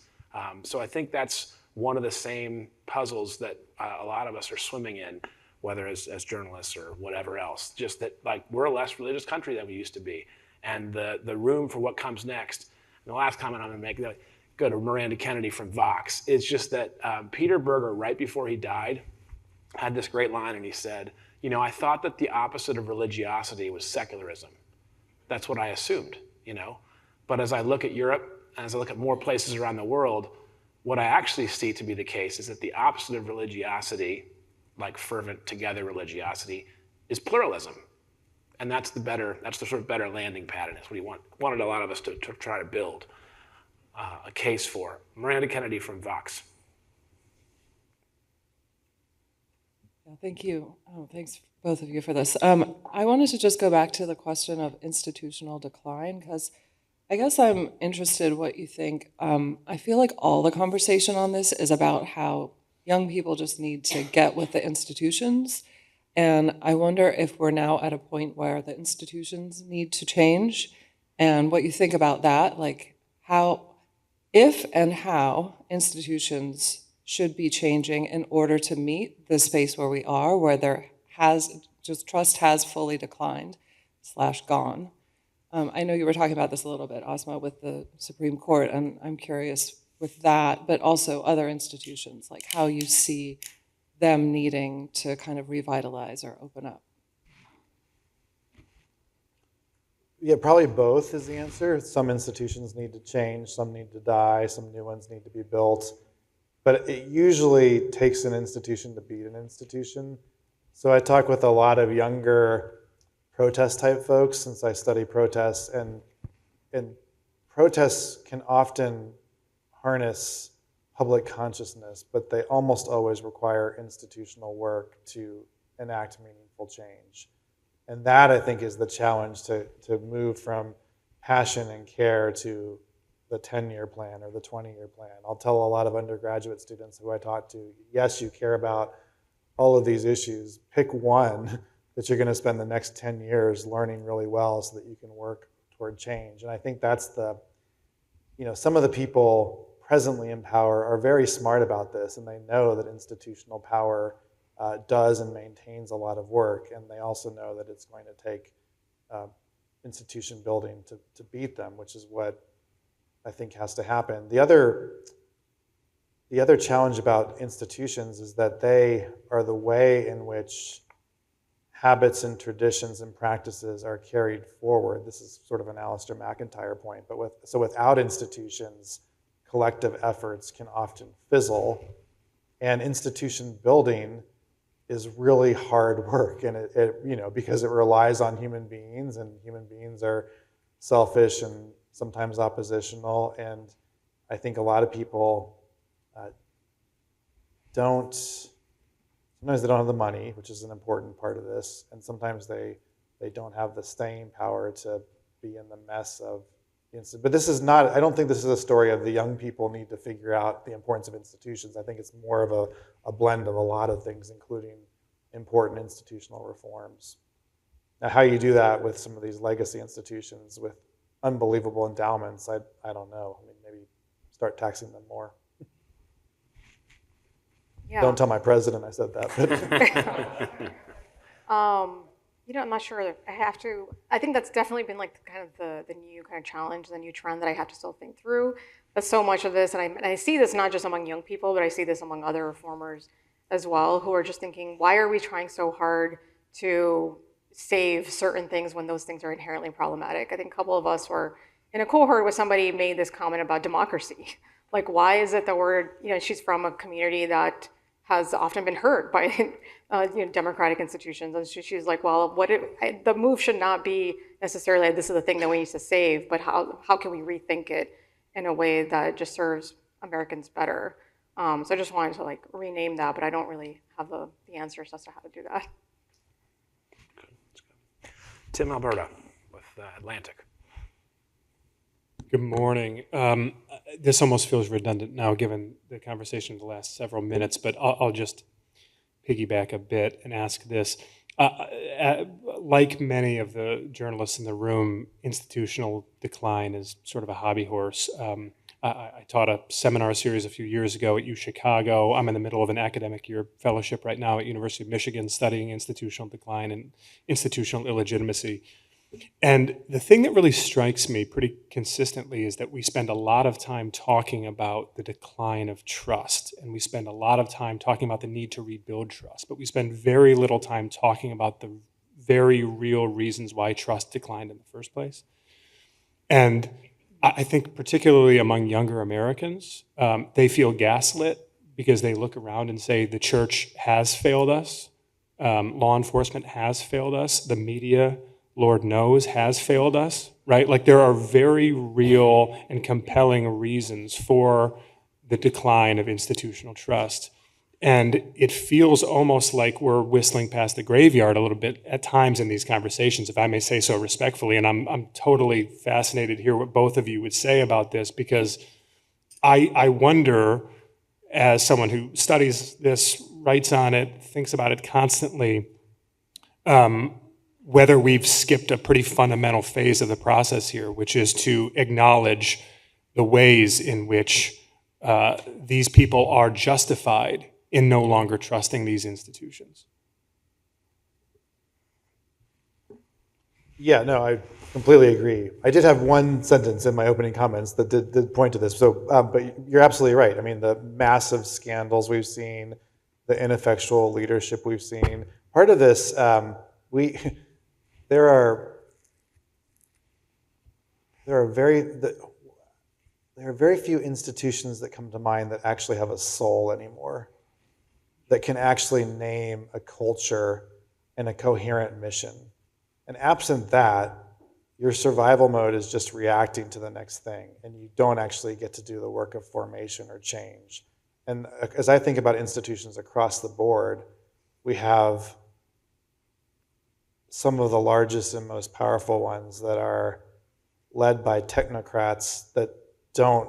S1: So I think that's one of the same puzzles that a lot of us are swimming in, whether as journalists or whatever else. Just that, like, we're a less religious country than we used to be, and the room for what comes next. And the last comment I'm going to make, go to Miranda Kennedy from Vox, is just that Peter Berger, right before he died, had this great line, and he said, I thought that the opposite of religiosity was secularism. That's what I assumed, But as I look at Europe, and as I look at more places around the world, what I actually see to be the case is that the opposite of religiosity, like fervent together religiosity, is pluralism. And that's the sort of better landing pad, and that's what he wanted a lot of us to try to build a case for. Miranda Kennedy from Vox.
S4: Thank you. Thanks, both of you, for this. I wanted to just go back to the question of institutional decline, because I guess I'm interested what you think. I feel like all the conversation on this is about how young people just need to get with the institutions. And I wonder if we're now at a point where the institutions need to change, and what you think about that, like if and how institutions should be changing in order to meet the space where we are, where trust has fully declined / gone. I know you were talking about this a little bit, Asma, with the Supreme Court, and I'm curious with that, but also other institutions, like how you see them needing to kind of revitalize or open up.
S2: Yeah, probably both is the answer. Some institutions need to change, some need to die, some new ones need to be built. But it usually takes an institution to beat an institution. So I talk with a lot of younger protest type folks, since I study protests, and protests can often harness public consciousness, but they almost always require institutional work to enact meaningful change. And that, I think, is the challenge, to move from passion and care to the 10-year plan or the 20-year plan. I'll tell a lot of undergraduate students who I talk to, yes, you care about all of these issues. Pick one that you're going to spend the next 10 years learning really well so that you can work toward change. And I think that's the, some of the people presently in power are very smart about this, and they know that institutional power does and maintains a lot of work, and they also know that it's going to take institution building to beat them, which is what I think has to happen. The other challenge about institutions is that they are the way in which habits and traditions and practices are carried forward. This is sort of an Alistair McIntyre point, but without institutions, collective efforts can often fizzle, and institution building is really hard work, and it because it relies on human beings, and human beings are selfish and sometimes oppositional, and I think a lot of people sometimes they don't have the money, which is an important part of this, and sometimes they don't have the staying power to be in the mess of but this is not, I don't think this is a story of the young people need to figure out the importance of institutions. I think it's more of a blend of a lot of things, including important institutional reforms. Now, how you do that with some of these legacy institutions with unbelievable endowments, I don't know. I mean, maybe start taxing them more.
S3: Yeah.
S2: Don't tell my president I said that. But.
S3: I'm not sure. I think that's definitely been like kind of the new kind of challenge, the new trend that I have to still think through. But so much of this, and I see this not just among young people, but I see this among other reformers as well, who are just thinking, why are we trying so hard to save certain things when those things are inherently problematic? I think a couple of us were in a cohort where somebody made this comment about democracy. Like, why is it that she's from a community that has often been hurt by democratic institutions. And she's like, well, the move should not be necessarily this is the thing that we need to save, but how can we rethink it in a way that just serves Americans better? So I just wanted to rename that, but I don't really have the answers as to how to do that.
S1: Tim Alberta with Atlantic.
S12: Good morning. This almost feels redundant now given the conversation of the last several minutes, but I'll just piggyback a bit and ask this. Like many of the journalists in the room, institutional decline is sort of a hobby horse. I taught a seminar series a few years ago at UChicago. I'm in the middle of an academic year fellowship right now at University of Michigan studying institutional decline and institutional illegitimacy. And the thing that really strikes me pretty consistently is that we spend a lot of time talking about the decline of trust, and we spend a lot of time talking about the need to rebuild trust, but we spend very little time talking about the very real reasons why trust declined in the first place. And I think particularly among younger Americans, they feel gaslit because they look around and say the church has failed us, law enforcement has failed us, the media, Lord knows, has failed us, right? Like there are very real and compelling reasons for the decline of institutional trust. And it feels almost like we're whistling past the graveyard a little bit at times in these conversations, if I may say so respectfully. And I'm totally fascinated to hear what both of you would say about this, because I wonder, as someone who studies this, writes on it, thinks about it constantly, whether we've skipped a pretty fundamental phase of the process here, which is to acknowledge the ways in which these people are justified in no longer trusting these institutions.
S2: Yeah, no, I completely agree. I did have one sentence in my opening comments that did point to this. So, but you're absolutely right. I mean, the massive scandals we've seen, the ineffectual leadership we've seen. Part of this, there are very few institutions that come to mind that actually have a soul anymore, that can actually name a culture and a coherent mission. And absent that, your survival mode is just reacting to the next thing, and you don't actually get to do the work of formation or change. And as I think about institutions across the board, we have some of the largest and most powerful ones that are led by technocrats that don't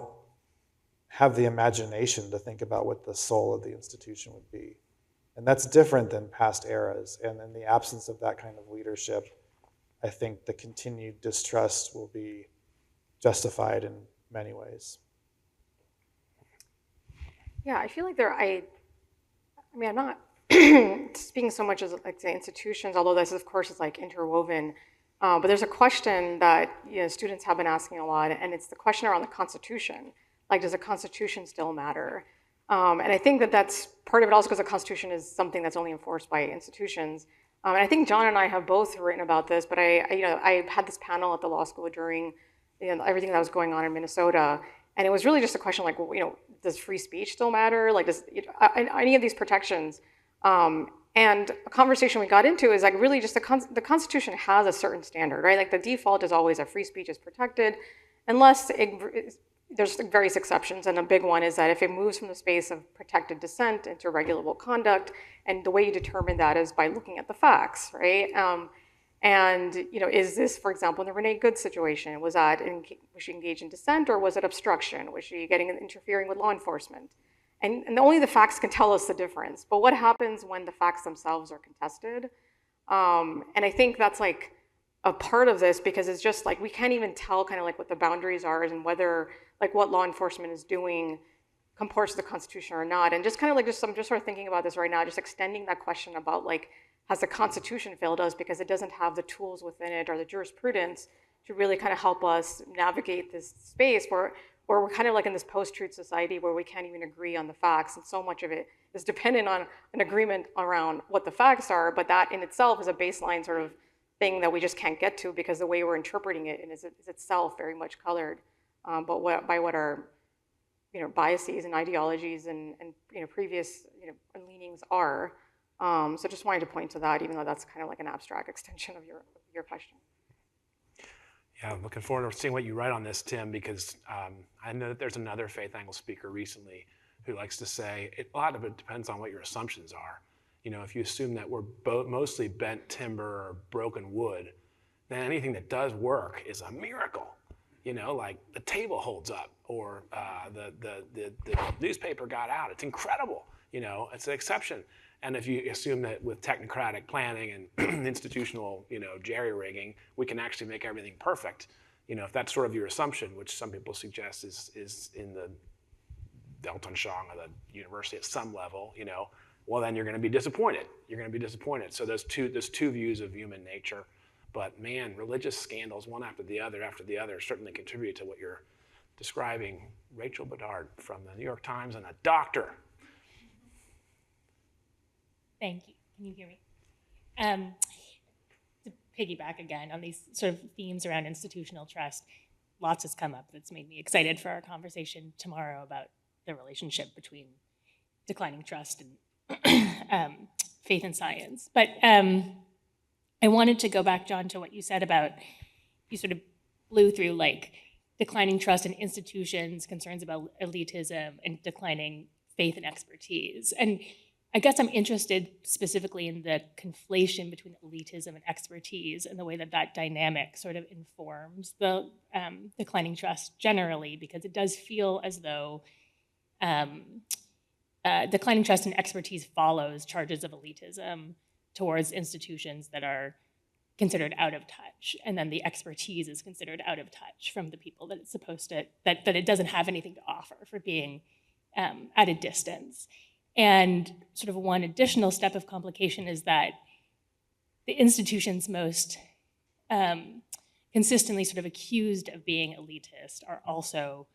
S2: have the imagination to think about what the soul of the institution would be. And that's different than past eras. And in the absence of that kind of leadership, I think the continued distrust will be justified in many ways.
S3: Yeah, I feel like I mean, I'm not speaking so much as like the institutions, although this of course is like interwoven. But there's a question that students have been asking a lot, and it's the question around the Constitution. Like, does the Constitution still matter? And I think that that's part of it also because the Constitution is something that's only enforced by institutions. And I think John and I have both written about this, but I had this panel at the law school during everything that was going on in Minnesota, and it was really just a question like, well, does free speech still matter? Like, does any of these protections? And a conversation we got into is like really just the Constitution has a certain standard, right? Like the default is always that free speech is protected, unless there's various exceptions, and a big one is that if it moves from the space of protected dissent into regulable conduct, and the way you determine that is by looking at the facts, right? And is this, for example, in the Renee Good situation, was she engaged in dissent, or was it obstruction? Was she interfering with law enforcement? And only the facts can tell us the difference. But what happens when the facts themselves are contested? And I think that's like a part of this, because it's just like we can't even tell kind of like what the boundaries are and whether like what law enforcement is doing comports to the Constitution or not. And just kind of like I'm just sort of thinking about this right now, just extending that question about like, has the Constitution failed us because it doesn't have the tools within it or the jurisprudence to really kind of help us navigate this space where we're kind of like in this post-truth society where we can't even agree on the facts, and so much of it is dependent on an agreement around what the facts are, but that in itself is a baseline sort of thing that we just can't get to because the way we're interpreting it is itself very much colored by what our biases and ideologies and previous leanings are. So just wanted to point to that, even though that's kind of like an abstract extension of your question.
S1: Yeah, I'm looking forward to seeing what you write on this, Tim, because I know that there's another faith angle speaker recently who likes to say a lot of it depends on what your assumptions are. If you assume that we're mostly bent timber or broken wood, then anything that does work is a miracle. Like the table holds up, or the newspaper got out. It's incredible. It's an exception. And if you assume that with technocratic planning and institutional, jerry-rigging, we can actually make everything perfect, if that's sort of your assumption, which some people suggest is in the Weltanschauung of the university at some level, well, then you're going to be disappointed. You're going to be disappointed. So there's two views of human nature. But man, religious scandals, one after the other, certainly contribute to what you're describing. Rachel Bedard from the New York Times, and a doctor.
S13: Thank you. Can you hear me? To piggyback again on these sort of themes around institutional trust, lots has come up that's made me excited for our conversation tomorrow about the relationship between declining trust and faith and science. But I wanted to go back, John, to what you said about, you sort of blew through like declining trust in institutions, concerns about elitism, and declining faith and expertise. And I guess I'm interested specifically in the conflation between elitism and expertise and the way that that dynamic sort of informs the declining trust generally, because it does feel as though declining trust and expertise follows charges of elitism towards institutions that are considered out of touch, and then the expertise is considered out of touch from the people that it's supposed to, that it doesn't have anything to offer for being at a distance. And sort of one additional step of complication is that the institutions most consistently sort of accused of being elitist are also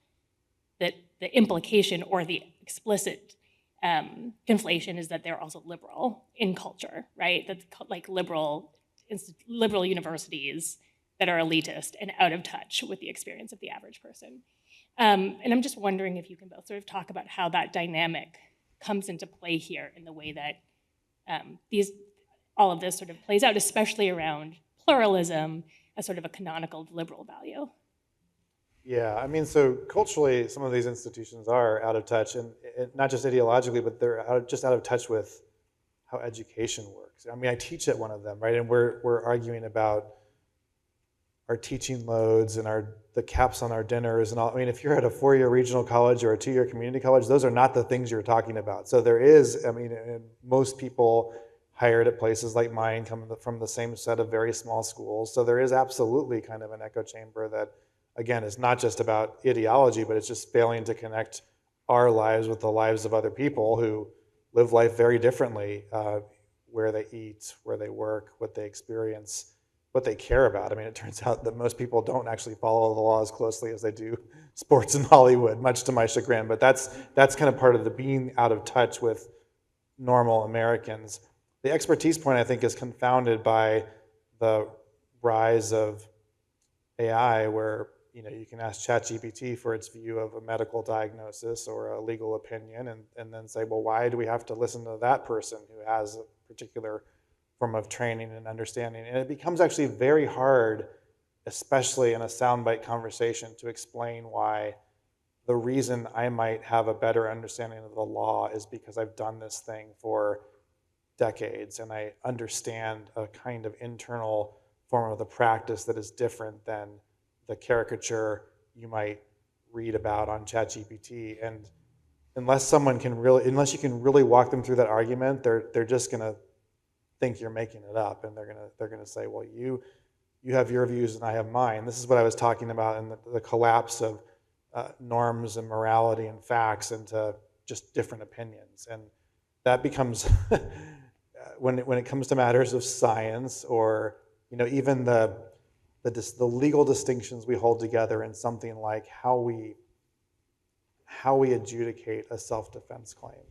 S13: that the implication or the explicit conflation is that they're also liberal in culture, right? That like liberal universities that are elitist and out of touch with the experience of the average person. And I'm just wondering if you can both sort of talk about how that dynamic comes into play here in the way that all of this sort of plays out, especially around pluralism as sort of a canonical liberal value.
S2: Yeah, I mean, so culturally, some of these institutions are out of touch, and not just ideologically, but they're just out of touch with how education works. I mean, I teach at one of them, right? And we're arguing about our teaching loads and the caps on our dinners and all. I mean, if you're at a 4-year regional college or a 2-year community college, those are not the things you're talking about. So there is, I mean, and most people hired at places like mine come from the same set of very small schools. So there is absolutely kind of an echo chamber that, again, is not just about ideology, but it's just failing to connect our lives with the lives of other people who live life very differently, where they eat, where they work, what they experience, what they care about. I mean, it turns out that most people don't actually follow the law as closely as they do sports in Hollywood, much to my chagrin. But that's kind of part of the being out of touch with normal Americans. The expertise point, I think, is confounded by the rise of AI, where you can ask ChatGPT for its view of a medical diagnosis or a legal opinion, and then say, well, why do we have to listen to that person who has a particular form of training and understanding? And it becomes actually very hard, especially in a soundbite conversation, to explain why the reason I might have a better understanding of the law is because I've done this thing for decades and I understand a kind of internal form of the practice that is different than the caricature you might read about on ChatGPT. And unless you can really walk them through that argument, they're just gonna think you're making it up, and they're gonna say, well, you have your views and I have mine. This is what I was talking about in the collapse of norms and morality and facts into just different opinions. And that becomes when it comes to matters of science, or even the legal distinctions we hold together in something like how we adjudicate a self-defense claim.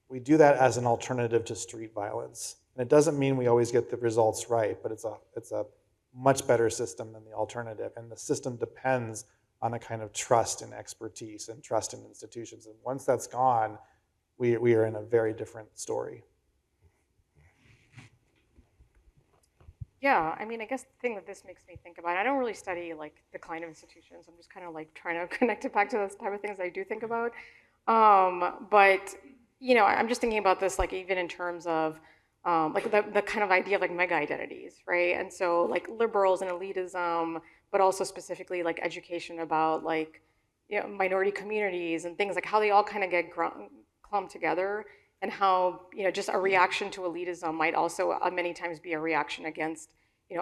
S2: We do that as an alternative to street violence. And it doesn't mean we always get the results right, but it's a much better system than the alternative. And the system depends on a kind of trust in expertise and trust in institutions. And once that's gone, we are in a very different story.
S3: Yeah, I mean, I guess the thing that this makes me think about, I don't really study like decline of institutions. I'm just kind of like trying to connect it back to those type of things I do think about. But I'm just thinking about this like even in terms of like the kind of idea of like mega identities, right? And so like liberals and elitism, but also specifically like education about like minority communities and things, like how they all kind of get clumped together, and how just a reaction to elitism might also many times be a reaction against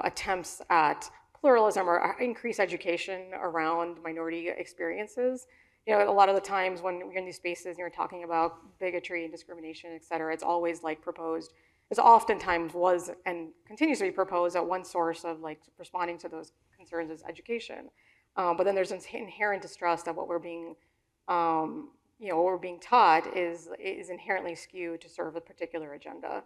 S3: attempts at pluralism or increased education around minority experiences. A lot of the times when you're in these spaces and you're talking about bigotry and discrimination, et cetera, it's always like proposed, it's oftentimes was and continues to be proposed that one source of like responding to those concerns is education. But then there's this inherent distrust that what we're being what we're being taught is inherently skewed to serve a particular agenda.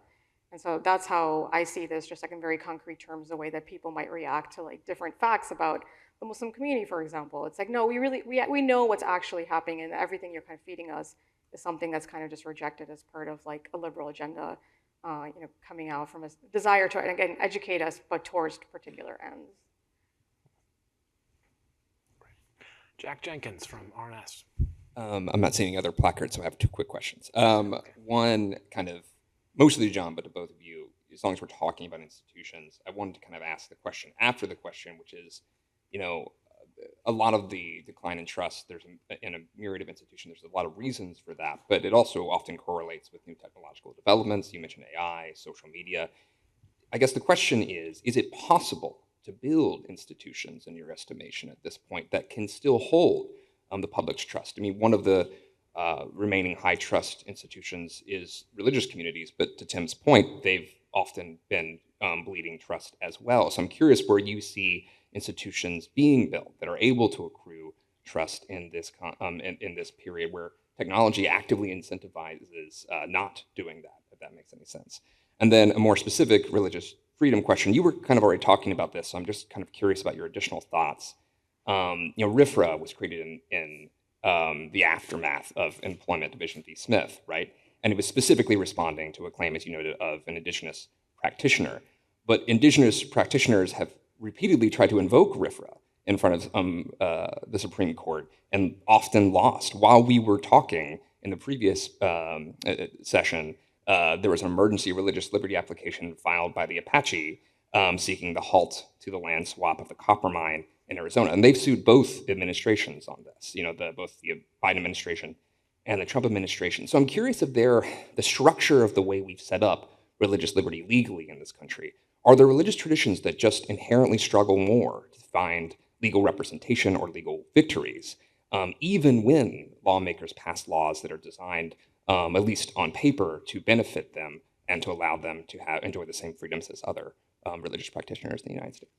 S3: And so that's how I see this, just like in very concrete terms, the way that people might react to like different facts about the Muslim community, for example. It's like, no, we know what's actually happening, and everything you're kind of feeding us is something that's kind of just rejected as part of like a liberal agenda, coming out from a desire to, again, educate us, but towards particular ends.
S1: Jack Jenkins from RNS.
S6: I'm not seeing any other placards, so I have 2 quick questions. One, kind of, mostly to John, but to both of you, as long as we're talking about institutions, I wanted to kind of ask the question after the question, which is, a lot of the decline in trust, there's in a myriad of institutions, there's a lot of reasons for that, but it also often correlates with new technological developments. You mentioned AI, social media. I guess the question is it possible to build institutions, in your estimation, at this point that can still hold the public's trust? I mean, one of the remaining high trust institutions is religious communities, but to Tim's point, they've often been bleeding trust as well. So I'm curious where you see institutions being built that are able to accrue trust in this in this period where technology actively incentivizes not doing that, if that makes any sense. And then a more specific religious freedom question. You were kind of already talking about this, so I'm just kind of curious about your additional thoughts. RFRA was created in the aftermath of Employment Division v. Smith, right? And it was specifically responding to a claim, as you noted, of an indigenous practitioner. But indigenous practitioners have repeatedly tried to invoke RFRA in front of the Supreme Court and often lost. While we were talking in the previous session, there was an emergency religious liberty application filed by the Apache seeking the halt to the land swap of the copper mine in Arizona. And they've sued both administrations on this, both the Biden administration and the Trump administration. So I'm curious if the structure of the way we've set up religious liberty legally in this country, are there religious traditions that just inherently struggle more to find legal representation or legal victories, even when lawmakers pass laws that are designed, at least on paper, to benefit them and to allow them to enjoy the same freedoms as other religious practitioners in the United States?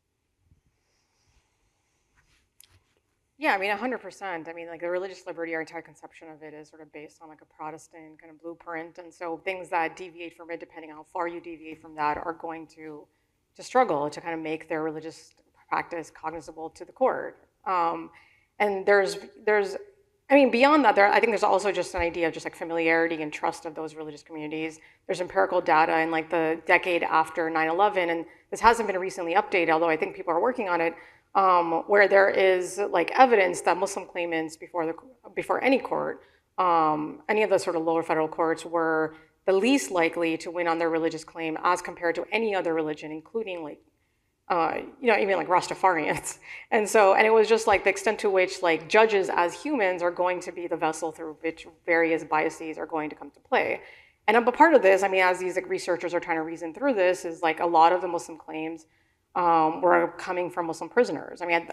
S3: Yeah, I mean, 100%. I mean, like the religious liberty, our entire conception of it is sort of based on like a Protestant kind of blueprint. And so things that deviate from it, depending on how far you deviate from that, are going to struggle to kind of make their religious practice cognizable to the court. And there's, I mean, beyond that, I think there's also just an idea of just like familiarity and trust of those religious communities. There's empirical data in like the decade after 9/11, and this hasn't been recently updated, although I think people are working on it, where there is like evidence that Muslim claimants before any court, any of the sort of lower federal courts, were the least likely to win on their religious claim as compared to any other religion, including like, even like Rastafarians. And it was just like the extent to which like judges as humans are going to be the vessel through which various biases are going to come to play. And a part of this, I mean, as these like researchers are trying to reason through this, is like a lot of the Muslim claims were coming from Muslim prisoners. I mean,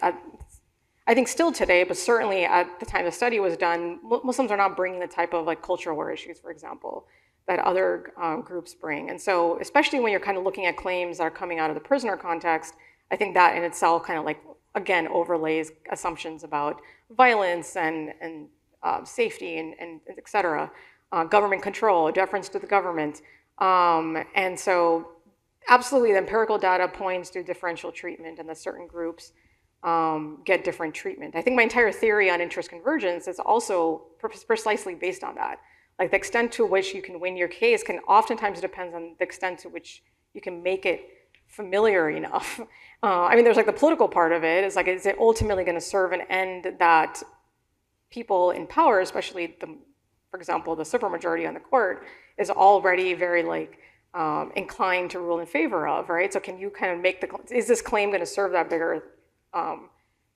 S3: I think still today, but certainly at the time the study was done, Muslims are not bringing the type of like cultural war issues, for example, that other groups bring. And so especially when you're kind of looking at claims that are coming out of the prisoner context, I think that in itself kind of like, again, overlays assumptions about violence and safety and et cetera, government control, deference to the government. And so absolutely the empirical data points to differential treatment and that certain groups get different treatment. I think my entire theory on interest convergence is also precisely based on that. Like the extent to which you can win your case can oftentimes depend on the extent to which you can make it familiar enough. I mean, there's like the political part of it. It's like, is it ultimately going to serve an end that people in power, especially for example, the supermajority on the court, is already very like inclined to rule in favor of, right? So can you kind of make is this claim going to serve that bigger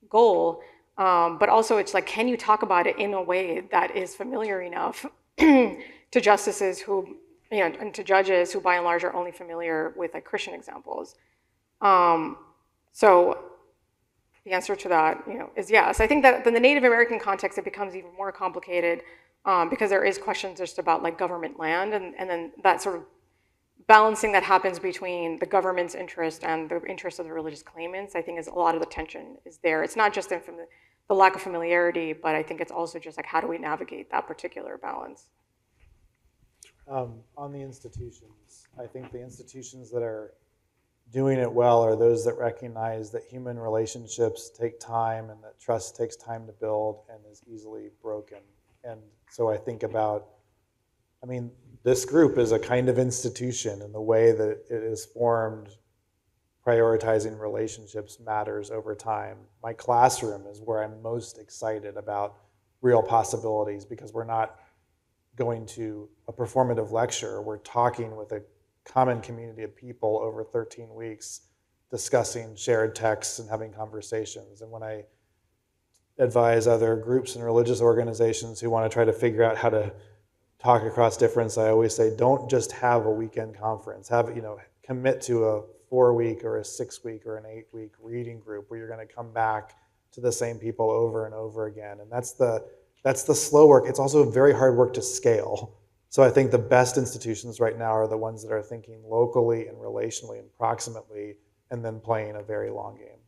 S3: goal? But also it's like, can you talk about it in a way that is familiar enough to justices who, and to judges who by and large are only familiar with like Christian examples. So the answer to that, is yes. I think that in the Native American context, it becomes even more complicated because there is questions just about like government land and then that sort of balancing that happens between the government's interest and the interest of the religious claimants. I think is a lot of the tension is there. It's not just the lack of familiarity, but I think it's also just like, how do we navigate that particular balance?
S2: On the institutions, I think the institutions that are doing it well are those that recognize that human relationships take time and that trust takes time to build and is easily broken. And so I think about, this group is a kind of institution in the way that it is formed. Prioritizing relationships matters over time. My classroom is where I'm most excited about real possibilities because we're not going to a performative lecture. We're talking with a common community of people over 13 weeks, discussing shared texts and having conversations. And when I advise other groups and religious organizations who want to try to figure out how to talk across difference, I always say, don't just have a weekend conference. Commit to a 4-week or a 6-week or an 8-week reading group where you're going to come back to the same people over and over again. And that's the slow work. It's also very hard work to scale. So I think the best institutions right now are the ones that are thinking locally and relationally and proximately and then playing a very long game.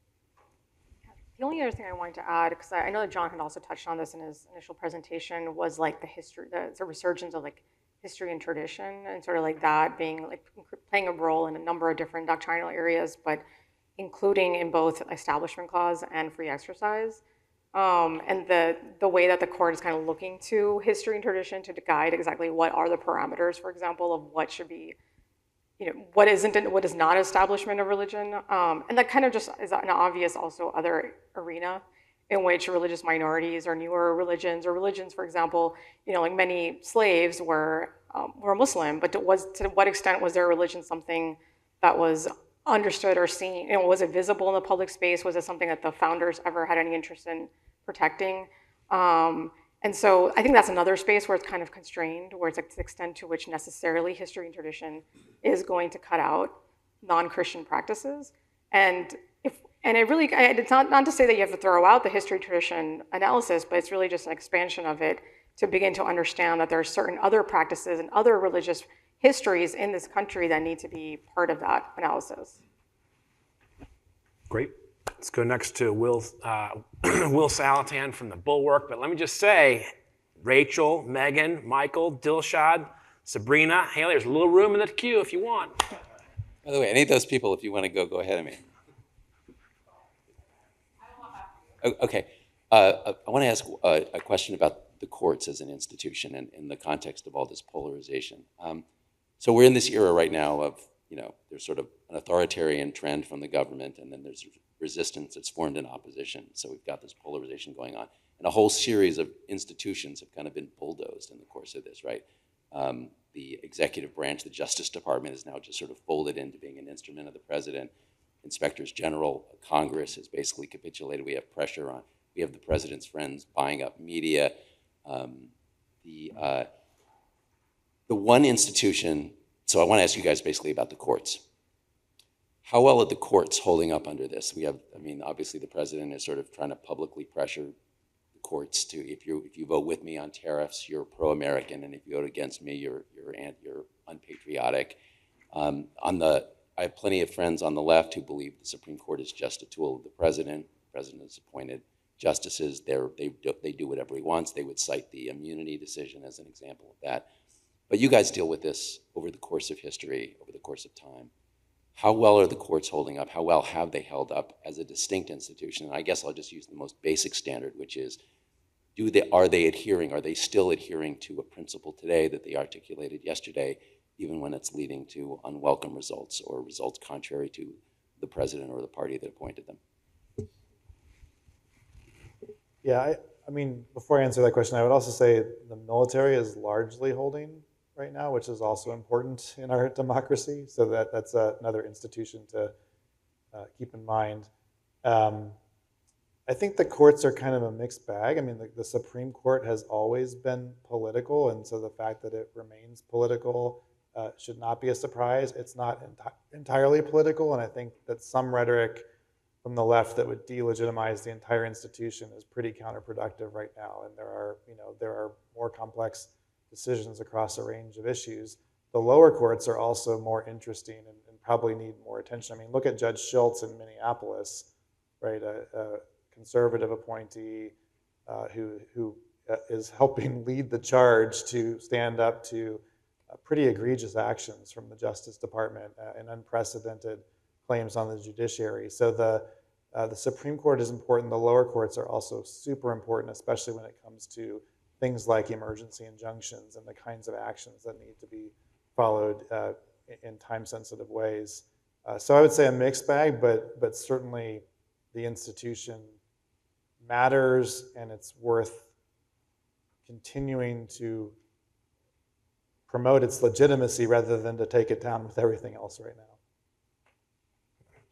S3: The only other thing I wanted to add, because I know that John had also touched on this in his initial presentation, was like the resurgence of like history and tradition and sort of like that being like playing a role in a number of different doctrinal areas, but including in both establishment clause and free exercise. And the way that the court is kind of looking to history and tradition to guide exactly what are the parameters, for example, of what should be, what is not establishment of religion. And that kind of just is an obvious also other arena in which religious minorities or newer religions or religions, for example, like many slaves were Muslim, but to what extent was their religion something that was understood or seen? Was it visible in the public space? Was it something that the founders ever had any interest in protecting? And so I think that's another space where it's kind of constrained, where it's like the extent to which necessarily history and tradition is going to cut out non-Christian practices. And it's not to say that you have to throw out the history tradition analysis, but it's really just an expansion of it to begin to understand that there are certain other practices and other religious histories in this country that need to be part of that analysis.
S1: Great. Let's go next to Will Salatan from the Bulwark. But let me just say, Rachel, Megan, Michael, Dilshad, Sabrina, Haley, there's a little room in the queue if you want.
S5: By the way, any of those people, if you want to go ahead of me. Okay. I want to ask a question about the courts as an institution and in the context of all this polarization. So we're in this era right now of, there's sort of an authoritarian trend from the government, and then there's resistance that's formed in opposition. So we've got this polarization going on. And a whole series of institutions have kind of been bulldozed in the course of this, right? The executive branch, the Justice Department, is now just sort of folded into being an instrument of the president. Inspectors General, Congress has basically capitulated. We have pressure on, we have the president's friends buying up media. The one institution, so I want to ask you guys basically about the courts. How well are the courts holding up under this? We have, obviously the president is sort of trying to publicly pressure the courts to, if you vote with me on tariffs, you're pro-American, and if you vote against me, you're unpatriotic. I have plenty of friends on the left who believe the Supreme Court is just a tool of the president. The president has appointed justices. They do whatever he wants. They would cite the immunity decision as an example of that. But you guys deal with this over the course of history, over the course of time. How well are the courts holding up? How well have they held up as a distinct institution? And I guess I'll just use the most basic standard, which is, are they still adhering to a principle today that they articulated yesterday, even when it's leading to unwelcome results or results contrary to the president or the party that appointed them?
S2: Yeah, before I answer that question, I would also say the military is largely holding right now, which is also important in our democracy. So that's another institution to keep in mind. I think the courts are kind of a mixed bag. The Supreme Court has always been political, and so the fact that it remains political should not be a surprise. It's not entirely political, and I think that some rhetoric from the left that would delegitimize the entire institution is pretty counterproductive right now. And there are more complex decisions across a range of issues. The lower courts are also more interesting and probably need more attention. Look at Judge Schultz in Minneapolis, right? A conservative appointee who is helping lead the charge to stand up to pretty egregious actions from the Justice Department and unprecedented claims on the judiciary. So the Supreme Court is important. The lower courts are also super important, especially when it comes to things like emergency injunctions and the kinds of actions that need to be followed in time-sensitive ways. So I would say a mixed bag, but certainly the institution matters, and it's worth continuing to promote its legitimacy rather than to take it down with everything else right now.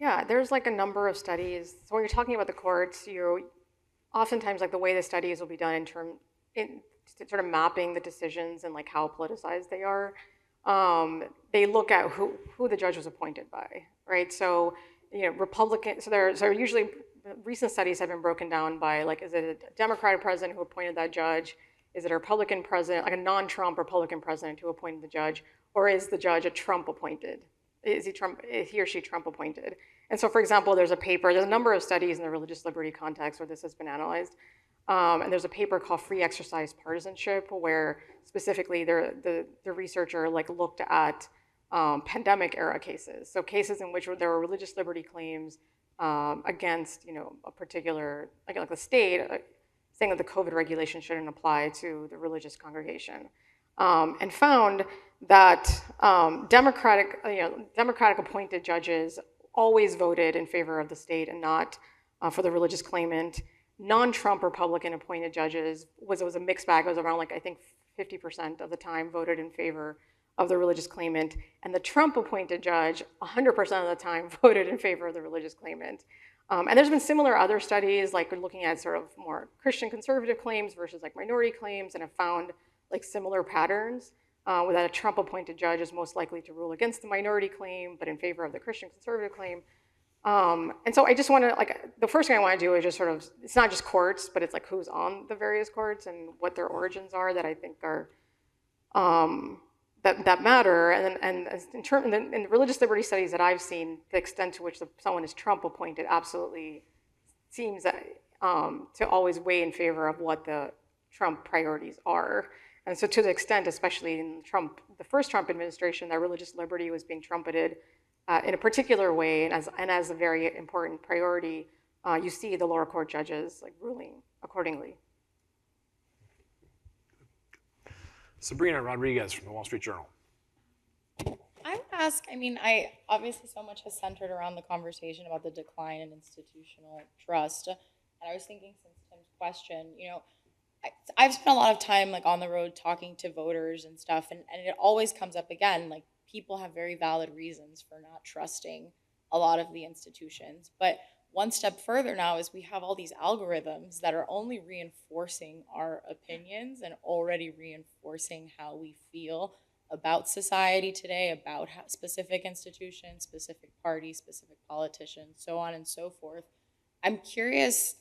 S3: Yeah, there's like a number of studies. So when you're talking about the courts, oftentimes like the way the studies will be done in sort of mapping the decisions and like how politicized they are. They look at who the judge was appointed by, right? So Republican. So usually recent studies have been broken down by like, is it a Democratic president who appointed that judge? Is it a Republican president, like a non-Trump Republican president who appointed the judge, or is the judge a Trump appointed? Is he or she Trump appointed? And so, for example, there's a number of studies in the religious liberty context where this has been analyzed. And there's a paper called Free Exercise Partisanship, where specifically the researcher looked at pandemic era cases. So cases in which there were religious liberty claims against a particular, like the state, saying that the COVID regulation shouldn't apply to the religious congregation. And found that Democratic appointed judges always voted in favor of the state and not for the religious claimant. Non-Trump Republican appointed judges was a mixed bag. It was around I think 50% of the time voted in favor of the religious claimant, and the Trump-appointed judge 100% of the time voted in favor of the religious claimant. And there's been similar other studies, like looking at sort of more Christian conservative claims versus like minority claims, and have found like similar patterns, that a Trump-appointed judge is most likely to rule against the minority claim, but in favor of the Christian conservative claim. And so I just want to, like, the first thing I want to do is just sort of, it's not just courts, but it's like who's on the various courts and what their origins are that I think are, that matter. And in the religious liberty studies that I've seen, the extent to which someone is Trump appointed absolutely seems to always weigh in favor of what the Trump priorities are. And so to the extent, especially in the first Trump administration, that religious liberty was being trumpeted in a particular way and as a very important priority, you see the lower court judges like ruling accordingly.
S1: Sabrina Rodriguez from the Wall Street Journal.
S14: I would ask, I obviously so much has centered around the conversation about the decline in institutional trust. And I was thinking since Tim's question, I've spent a lot of time like on the road talking to voters and stuff, and it always comes up again, like people have very valid reasons for not trusting a lot of the institutions. But one step further now is we have all these algorithms that are only reinforcing our opinions and already reinforcing how we feel about society today, about specific institutions, specific parties, specific politicians, so on and so forth. I'm curious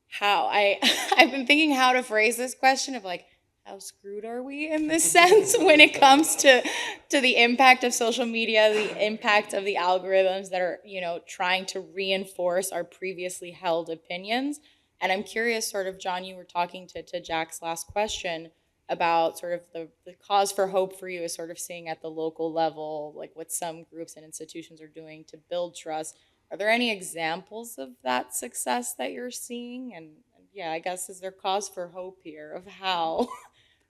S14: how I've been thinking how to phrase this question of like, how screwed are we in this sense when it comes to the impact of social media, the impact of the algorithms that are, trying to reinforce our previously held opinions. And I'm curious, sort of, John, you were talking to Jack's last question about sort of the cause for hope for you is sort of seeing at the local level, like what some groups and institutions are doing to build trust. Are there any examples of that success that you're seeing? And yeah, I guess, is there cause for hope here of how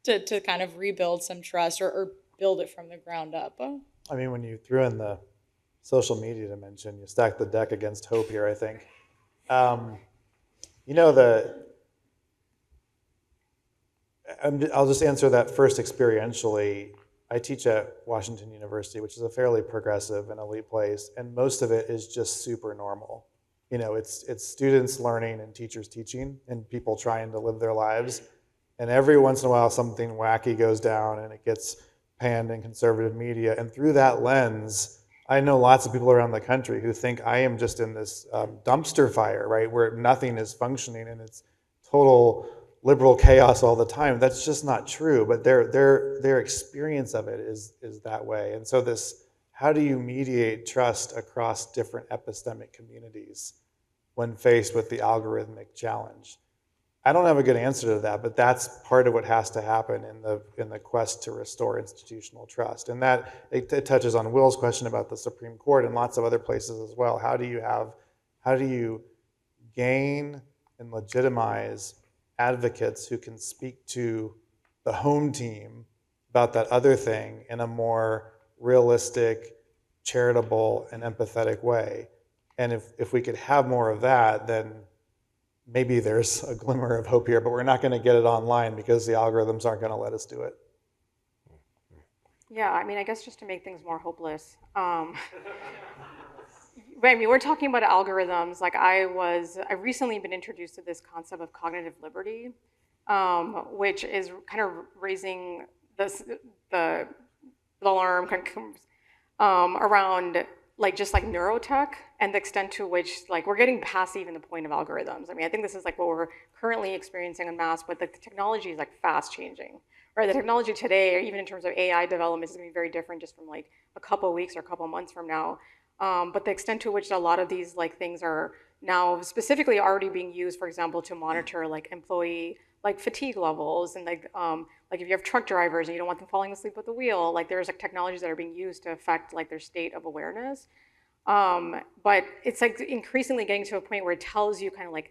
S14: to kind of rebuild some trust or build it from the ground up?
S2: When you threw in the social media dimension, you stacked the deck against hope here, I think. I'll just answer that first experientially. I teach at Washington University, which is a fairly progressive and elite place, and most of it is just super normal. It's students learning and teachers teaching and people trying to live their lives. And every once in a while, something wacky goes down and it gets panned in conservative media. And through that lens, I know lots of people around the country who think I am just in this dumpster fire, right, where nothing is functioning and it's total liberal chaos all the time. That's just not true, but their experience of it is that way. And so how do you mediate trust across different epistemic communities when faced with the algorithmic challenge? I don't have a good answer to that, but that's part of what has to happen in the quest to restore institutional trust. And that it touches on Will's question about the Supreme Court and lots of other places as well. How do you gain and legitimize advocates who can speak to the home team about that other thing in a more realistic, charitable, and empathetic way? And if we could have more of that, then maybe there's a glimmer of hope here, but we're not going to get it online because the algorithms aren't going to let us do it.
S3: Yeah, I guess just to make things more hopeless. We're talking about algorithms. Like I've recently been introduced to this concept of cognitive liberty, which is kind of raising the alarm around just neurotech and the extent to which we're getting past even the point of algorithms. I think this is what we're currently experiencing en masse, but the technology is fast changing. Right, the technology today, even in terms of AI development, is going to be very different just from a couple of weeks or a couple of months from now. But the extent to which a lot of these things are now specifically already being used, for example, to monitor employee fatigue levels, and if you have truck drivers and you don't want them falling asleep at the wheel, there's technologies that are being used to affect their state of awareness. But it's increasingly getting to a point where it tells you kind of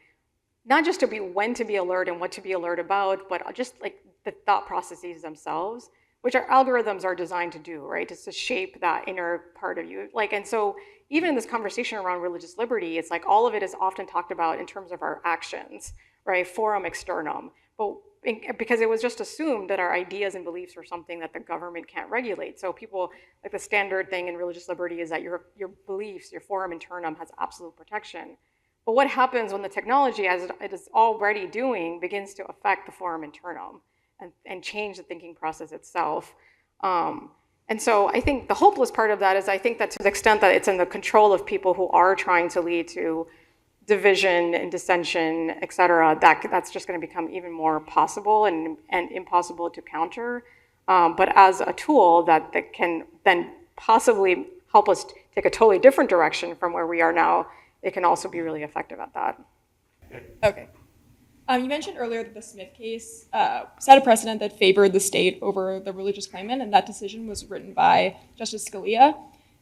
S3: not just to be when to be alert and what to be alert about, but just the thought processes themselves, which our algorithms are designed to do, right? It's to shape that inner part of you. And so even in this conversation around religious liberty, it's all of it is often talked about in terms of our actions, right? Forum externum. But because it was just assumed that our ideas and beliefs were something that the government can't regulate. So people, like the standard thing in religious liberty is that your beliefs, your forum internum has absolute protection. But what happens when the technology, as it is already doing, begins to affect the forum internum and change the thinking process itself? And so I think the hopeless part of that is I think that to the extent that it's in the control of people who are trying to lead to division and dissension, et cetera, that's just going to become even more possible and impossible to counter. But as a tool that can then possibly help us take a totally different direction from where we are now, it can also be really effective at that.
S15: Okay. You mentioned earlier that the Smith case set a precedent that favored the state over the religious claimant, and that decision was written by Justice Scalia.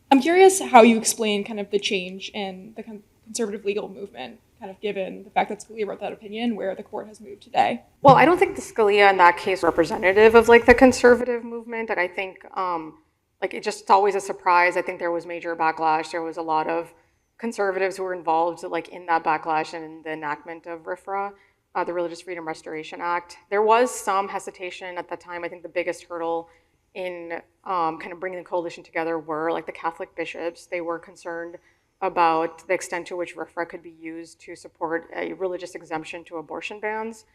S15: I'm curious how you explain kind of the change in the conservative legal movement, kind of given the fact that Scalia wrote that opinion, where the court has moved today.
S3: Well, I don't think the Scalia in that case representative of like the conservative movement. Like I think like it's always a surprise. I think there was major backlash. There was a lot of conservatives who were involved like in that backlash and in the enactment of RFRA, the Religious Freedom Restoration Act. There was some hesitation at the time. I think the biggest hurdle in kind of bringing the coalition together were like the Catholic bishops. They were concerned about the extent to which RFRA could be used to support a religious exemption to abortion bans.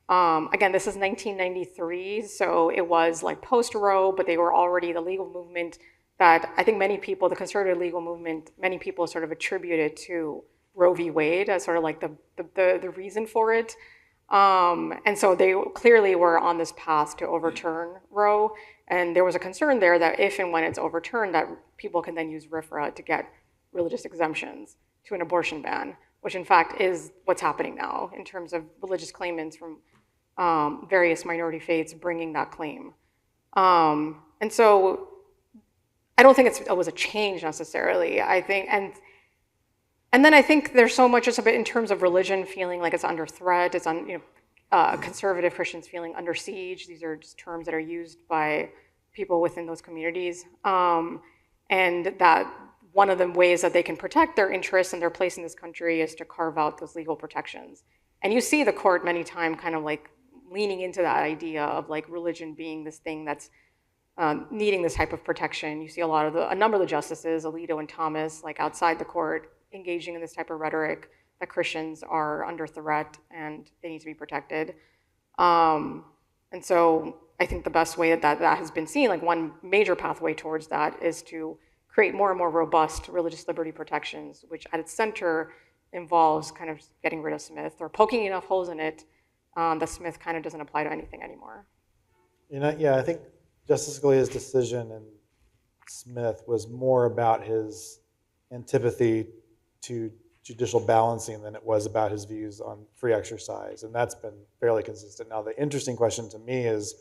S3: Again, this is 1993, so it was like post-Roe, but they were already the legal movement that I think many people, the conservative legal movement, many people sort of attributed to Roe v. Wade as sort of like the reason for it. And so they clearly were on this path to overturn Roe. And there was a concern there that if and when it's overturned, that people can then use RFRA to get religious exemptions to an abortion ban, which in fact is what's happening now in terms of religious claimants from various minority faiths bringing that claim. And so I don't think it was a change necessarily. I think, and then I think there's so much just a bit in terms of religion feeling like it's under threat. It's on, conservative Christians feeling under siege. These are just terms that are used by people within those communities. And that one of the ways that they can protect their interests and their place in this country is to carve out those legal protections. And you see the court many times kind of like leaning into that idea of like religion being this thing that's needing this type of protection. You see a number of the justices, Alito and Thomas, like outside the court, engaging in this type of rhetoric that Christians are under threat and they need to be protected. And so I think the best way that has been seen, like one major pathway towards that is to create more and more robust religious liberty protections, which at its center involves kind of getting rid of Smith or poking enough holes in it that Smith kind of doesn't apply to anything anymore.
S2: Yeah, I think Justice Scalia's decision in Smith was more about his antipathy to judicial balancing than it was about his views on free exercise, and that's been fairly consistent. Now, the interesting question to me is,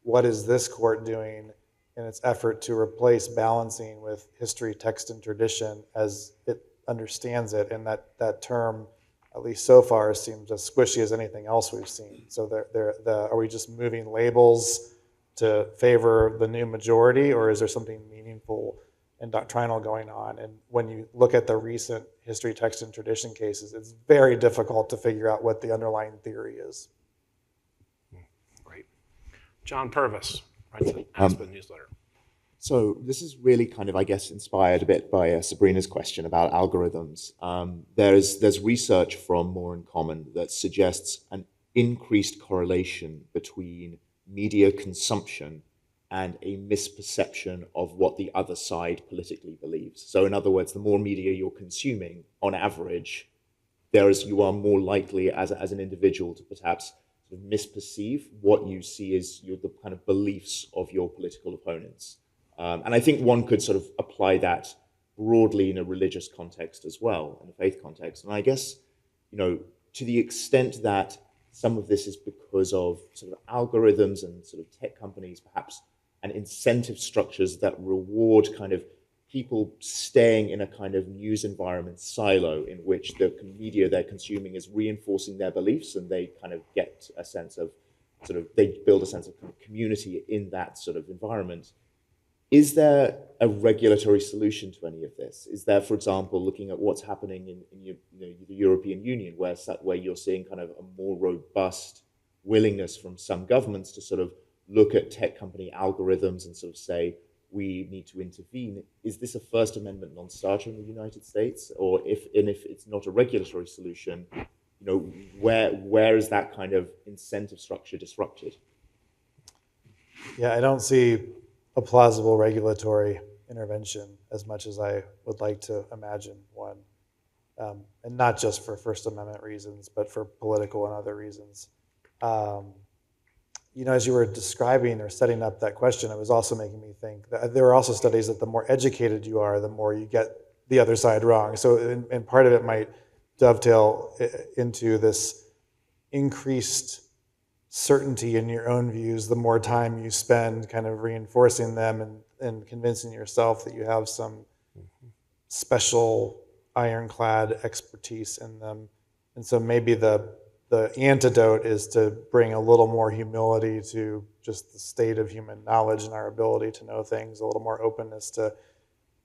S2: what is this court doing in its effort to replace balancing with history, text, and tradition as it understands it? And that term, at least so far, seems as squishy as anything else we've seen. So are we just moving labels to favor the new majority, or is there something meaningful and doctrinal going on? And when you look at the recent history, text, and tradition cases, it's very difficult to figure out what the underlying theory is.
S1: Great. John Purvis writes an Asma newsletter.
S16: So this is really kind of, I guess, inspired a bit by Sabrina's question about algorithms. There's research from More in Common that suggests an increased correlation between media consumption and a misperception of what the other side politically believes. So in other words, the more media you're consuming, on average, you are more likely as an individual to perhaps sort of misperceive what you see as the kind of beliefs of your political opponents. And I think one could sort of apply that broadly in a religious context as well, in a faith context. And I guess, to the extent that some of this is because of sort of algorithms and sort of tech companies, perhaps, and incentive structures that reward kind of people staying in a kind of news environment silo in which the media they're consuming is reinforcing their beliefs, and they kind of get a sense of they build a sense of kind of community in that sort of environment. Is there a regulatory solution to any of this? Is there, for example, looking at what's happening in the European Union, where you're seeing kind of a more robust willingness from some governments to sort of look at tech company algorithms and sort of say, we need to intervene. Is this a First Amendment non-starter in the United States? Or if it's not a regulatory solution, where is that kind of incentive structure disrupted?
S2: Yeah, I don't see a plausible regulatory intervention as much as I would like to imagine one. And not just for First Amendment reasons, but for political and other reasons. As you were describing or setting up that question, it was also making me think that there are also studies that the more educated you are, the more you get the other side wrong. So, and part of it might dovetail into this increased certainty in your own views, the more time you spend kind of reinforcing them and convincing yourself that you have some special ironclad expertise in them. And so maybe the antidote is to bring a little more humility to just the state of human knowledge and our ability to know things, a little more openness to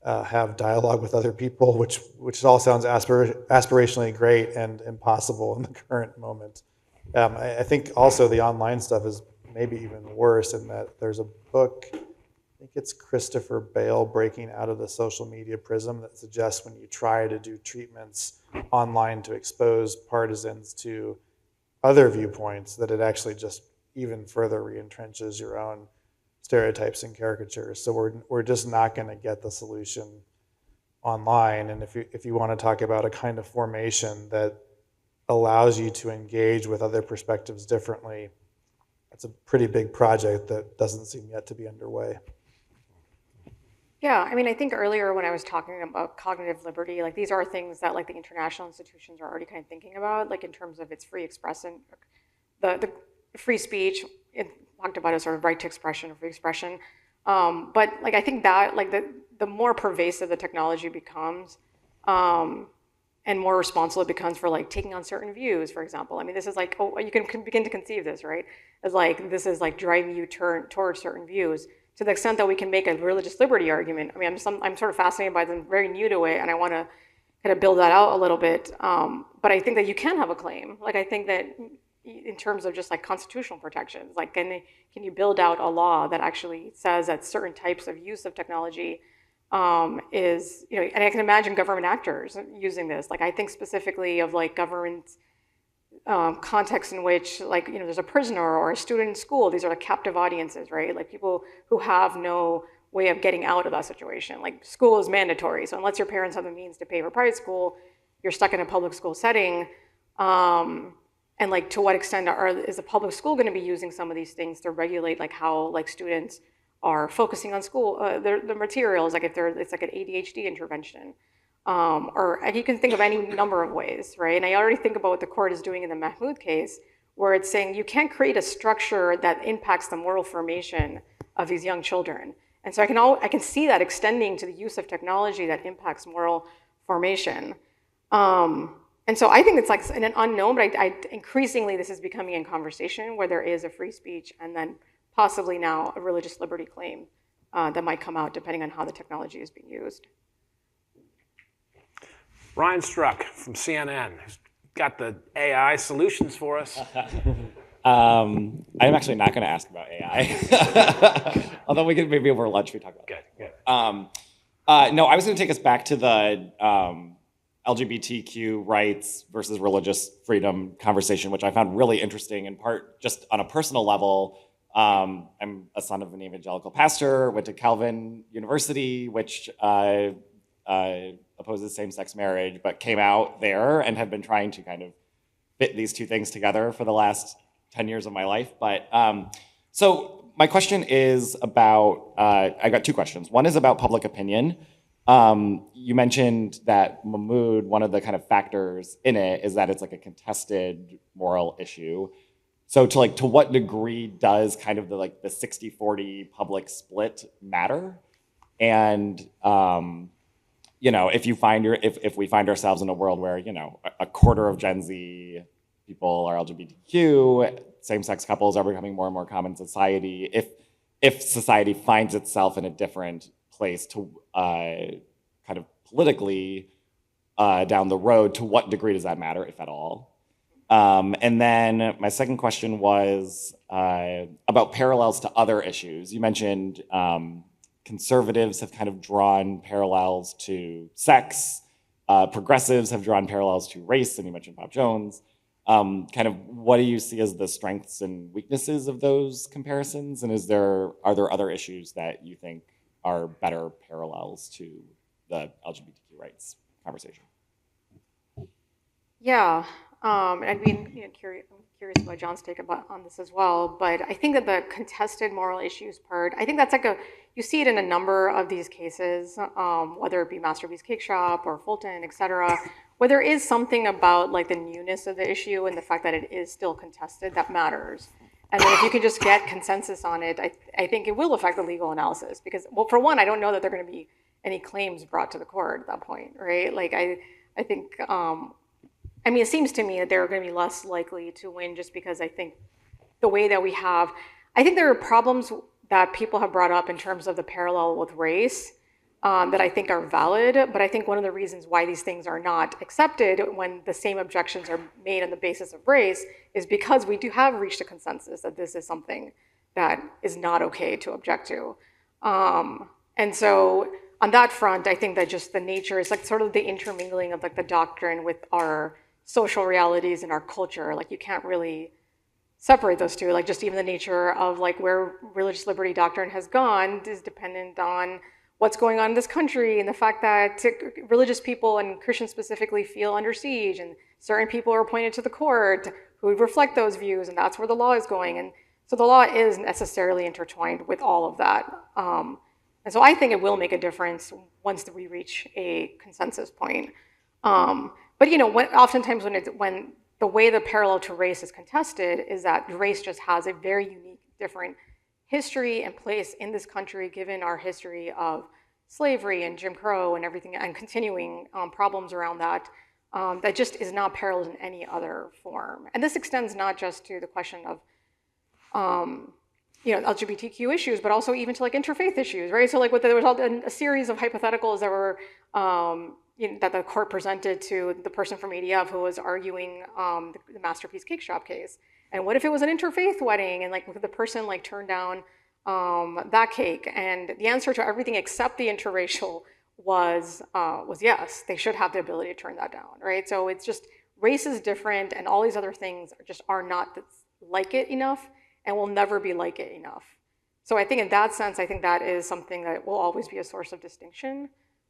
S2: have dialogue with other people, which all sounds aspirationally great and impossible in the current moment. I think also the online stuff is maybe even worse in that there's a book, I think it's Christopher Bale, Breaking Out of the Social Media Prism, that suggests when you try to do treatments online to expose partisans to other viewpoints, that it actually just even further reentrenches your own stereotypes and caricatures. So we're just not going to get the solution online. And if you want to talk about a kind of formation that allows you to engage with other perspectives differently, it's a pretty big project that doesn't seem yet to be underway.
S3: Yeah, I mean, I think earlier when I was talking about cognitive liberty, like these are things that like the international institutions are already kind of thinking about, like in terms of its free expression, the free speech. It talked about a sort of right to expression or free expression. But like I think that like the more pervasive the technology becomes, and more responsible it becomes for like taking on certain views, for example. I mean, this is like, you can begin to conceive this, right? As like, this is like driving you towards certain views. To the extent that we can make a religious liberty argument. I mean, I'm sort of fascinated by them, very new to it, and I want to kind of build that out a little bit. But I think that you can have a claim. Like, I think that in terms of just like constitutional protections, like can you build out a law that actually says that certain types of use of technology is, and I can imagine government actors using this. Like, I think specifically of like government context in which, like, there's a prisoner or a student in school. These are like captive audiences, right? Like people who have no way of getting out of that situation. Like school is mandatory. So unless your parents have the means to pay for private school, you're stuck in a public school setting. And like, to what extent is the public school going to be using some of these things to regulate like how like students are focusing on school, the materials, like it's like an ADHD intervention. Or you can think of any number of ways, right? And I already think about what the court is doing in the Mahmoud case, where it's saying you can't create a structure that impacts the moral formation of these young children. And so I can see that extending to the use of technology that impacts moral formation. And so I think it's like an unknown, but increasingly this is becoming in conversation where there is a free speech and then possibly now a religious liberty claim that might come out depending on how the technology is being used.
S1: Ryan Struck from CNN, who's got the AI solutions for us.
S17: I'm actually not going to ask about AI. Although we could maybe over lunch we talk about it.
S1: Good.
S17: No, I was going to take us back to the LGBTQ rights versus religious freedom conversation, which I found really interesting, in part just on a personal level. I'm a son of an evangelical pastor, went to Calvin University, which opposes same-sex marriage, but came out there and have been trying to kind of fit these two things together for the last 10 years of my life. But so my question is about, I got two questions. One is about public opinion. You mentioned that Mahmoud, one of the kind of factors in it is that it's like a contested moral issue. So to what degree does kind of the 60-40 public split matter? And if we find ourselves in a world where a quarter of Gen Z people are LGBTQ, same-sex couples are becoming more and more common in society. If society finds itself in a different place to kind of politically down the road, to what degree does that matter, if at all? And then my second question was about parallels to other issues. You mentioned conservatives have kind of drawn parallels to sex. Progressives have drawn parallels to race, and you mentioned Bob Jones. Kind of what do you see as the strengths and weaknesses of those comparisons? And are there other issues that you think are better parallels to the LGBTQ rights conversation?
S3: Yeah, I mean, I'm curious about John's take on this as well. But I think that the contested moral issues part, I think that's like you see it in a number of these cases, whether it be Masterpiece Cake Shop or Fulton, et cetera, where there is something about like the newness of the issue and the fact that it is still contested that matters. And then if you can just get consensus on it, I think it will affect the legal analysis because, well, for one, I don't know that there are going to be any claims brought to the court at that point, right? Like I think, I mean, it seems to me that they're going to be less likely to win just because I think the way that I think there are problems that people have brought up in terms of the parallel with race that I think are valid, but I think one of the reasons why these things are not accepted when the same objections are made on the basis of race is because we do have reached a consensus that this is something that is not okay to object to. And so on that front, I think that just the nature is like sort of the intermingling of like the doctrine with our social realities and our culture. Like you can't really separate those two. Like just even the nature of like where religious liberty doctrine has gone is dependent on what's going on in this country and the fact that religious people and Christians specifically feel under siege and certain people are appointed to the court who would reflect those views and that's where the law is going. And so the law is necessarily intertwined with all of that. And so I think it will make a difference once we reach a consensus point. But you know, oftentimes when the way the parallel to race is contested is that race just has a very unique, different history and place in this country, given our history of slavery and Jim Crow and everything, and continuing problems around that, that just is not paralleled in any other form. And this extends not just to the question of LGBTQ issues, but also even to like interfaith issues, right? So like there was a series of hypotheticals that were that the court presented to the person from ADF who was arguing the Masterpiece Cake Shop case. And what if it was an interfaith wedding and like the person like turned down that cake? And the answer to everything except the interracial was yes, they should have the ability to turn that down, right? So it's just race is different and all these other things just are not like it enough and will never be like it enough. So I think in that sense, I think that is something that will always be a source of distinction.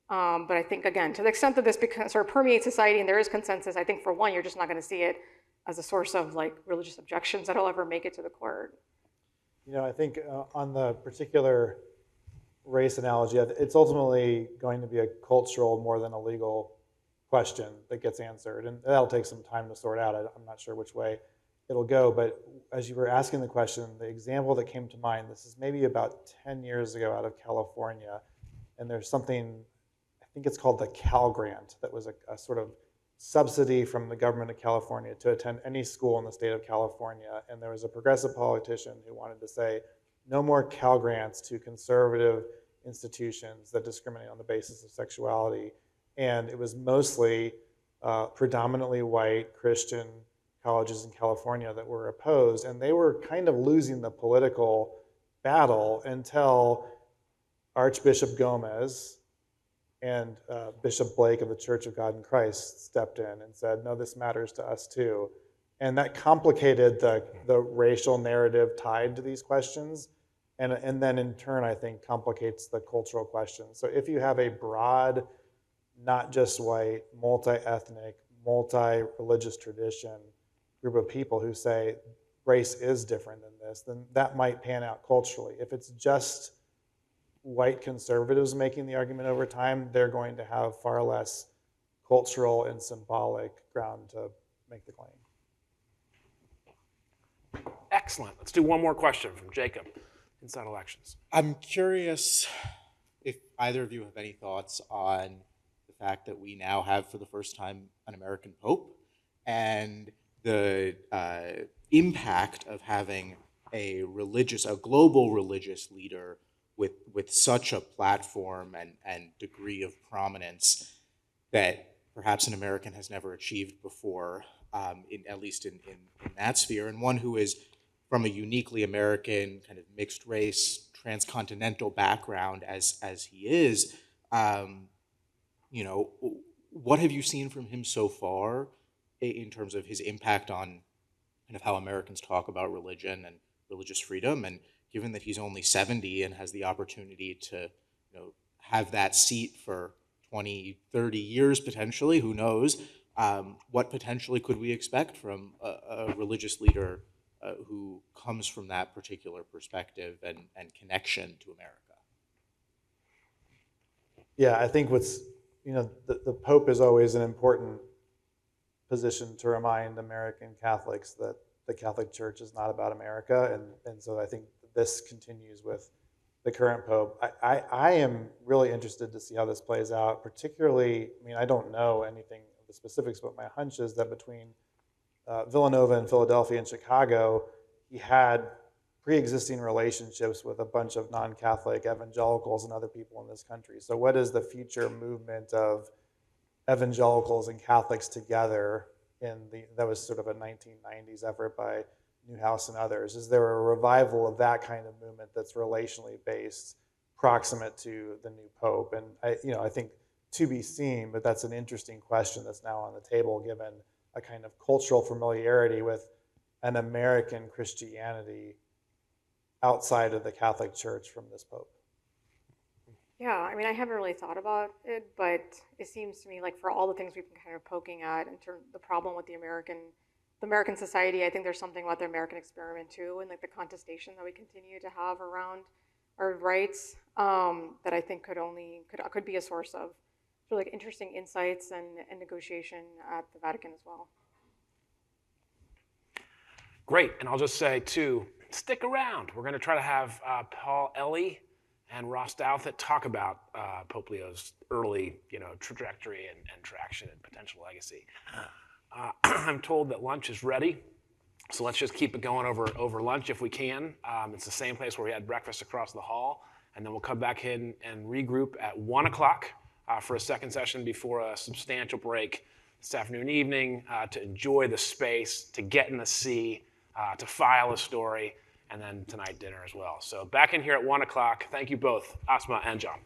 S3: But I think, again, to the extent that this sort of permeates society and there is consensus, I think for one, you're just not going to see it as a source of like religious objections that'll ever make it to the court.
S2: You know, I think on the particular race analogy, it's ultimately going to be a cultural more than a legal question that gets answered. And that'll take some time to sort out. I'm not sure which way it'll go. But as you were asking the question, the example that came to mind, this is maybe about 10 years ago out of California. And there's something, I think it's called the Cal Grant, that was a sort of subsidy from the government of California to attend any school in the state of California. And there was a progressive politician who wanted to say, no more Cal Grants to conservative institutions that discriminate on the basis of sexuality. And it was mostly predominantly white Christian colleges in California that were opposed. And they were kind of losing the political battle until Archbishop Gomez and Bishop Blake of the Church of God in Christ stepped in and said, no, this matters to us too. And that complicated the racial narrative tied to these questions. And then in turn, I think, complicates the cultural questions. So if you have a broad, not just white, multi-ethnic, multi-religious tradition group of people who say race is different than this, then that might pan out culturally. If it's just white conservatives making the argument over time, they're going to have far less cultural and symbolic ground to make the claim.
S1: Excellent. Let's do one more question from Jacob, Inside Elections.
S8: I'm curious if either of you have any thoughts on the fact that we now have, for the first time, an American Pope, and the impact of having a global religious leader with such a platform and degree of prominence that perhaps an American has never achieved before. at least in that sphere, and one who is from a uniquely American kind of mixed race, transcontinental background as he is. What have you seen from him so far in terms of his impact on kind of how Americans talk about religion and religious freedom? And given that he's only 70 and has the opportunity to have that seat for 20, 30 years potentially, who knows, what potentially could we expect from a religious leader who comes from that particular perspective and connection to America?
S2: Yeah, I think the Pope is always an important position to remind American Catholics that the Catholic Church is not about America, and so I think this continues with the current Pope. I am really interested to see how this plays out, particularly, I don't know anything of the specifics, but my hunch is that between Villanova and Philadelphia and Chicago, he had pre-existing relationships with a bunch of non-Catholic evangelicals and other people in this country. So what is the future movement of evangelicals and Catholics together that was sort of a 1990s effort by Newhouse and others? Is there a revival of that kind of movement that's relationally based, proximate to the new Pope? And I think to be seen, but that's an interesting question that's now on the table given a kind of cultural familiarity with an American Christianity outside of the Catholic Church from this Pope.
S3: Yeah, I haven't really thought about it, but it seems to me like for all the things we've been kind of poking at in terms of the problem with the American society, I think there's something about the American experiment too, and like the contestation that we continue to have around our rights that I think could be a source of really interesting insights and negotiation at the Vatican as well.
S1: Great, and I'll just say too, stick around. We're going to try to have Paul Ellie and Ross Douthit talk about Pope Leo's early, trajectory and traction and potential legacy. I'm told that lunch is ready, so let's just keep it going over lunch if we can. It's the same place where we had breakfast across the hall, and then we'll come back in and regroup at 1 o'clock for a second session before a substantial break this afternoon, evening, to enjoy the space, to get in the sea, to file a story, and then tonight dinner as well. So back in here at 1 o'clock. Thank you both, Asma and John.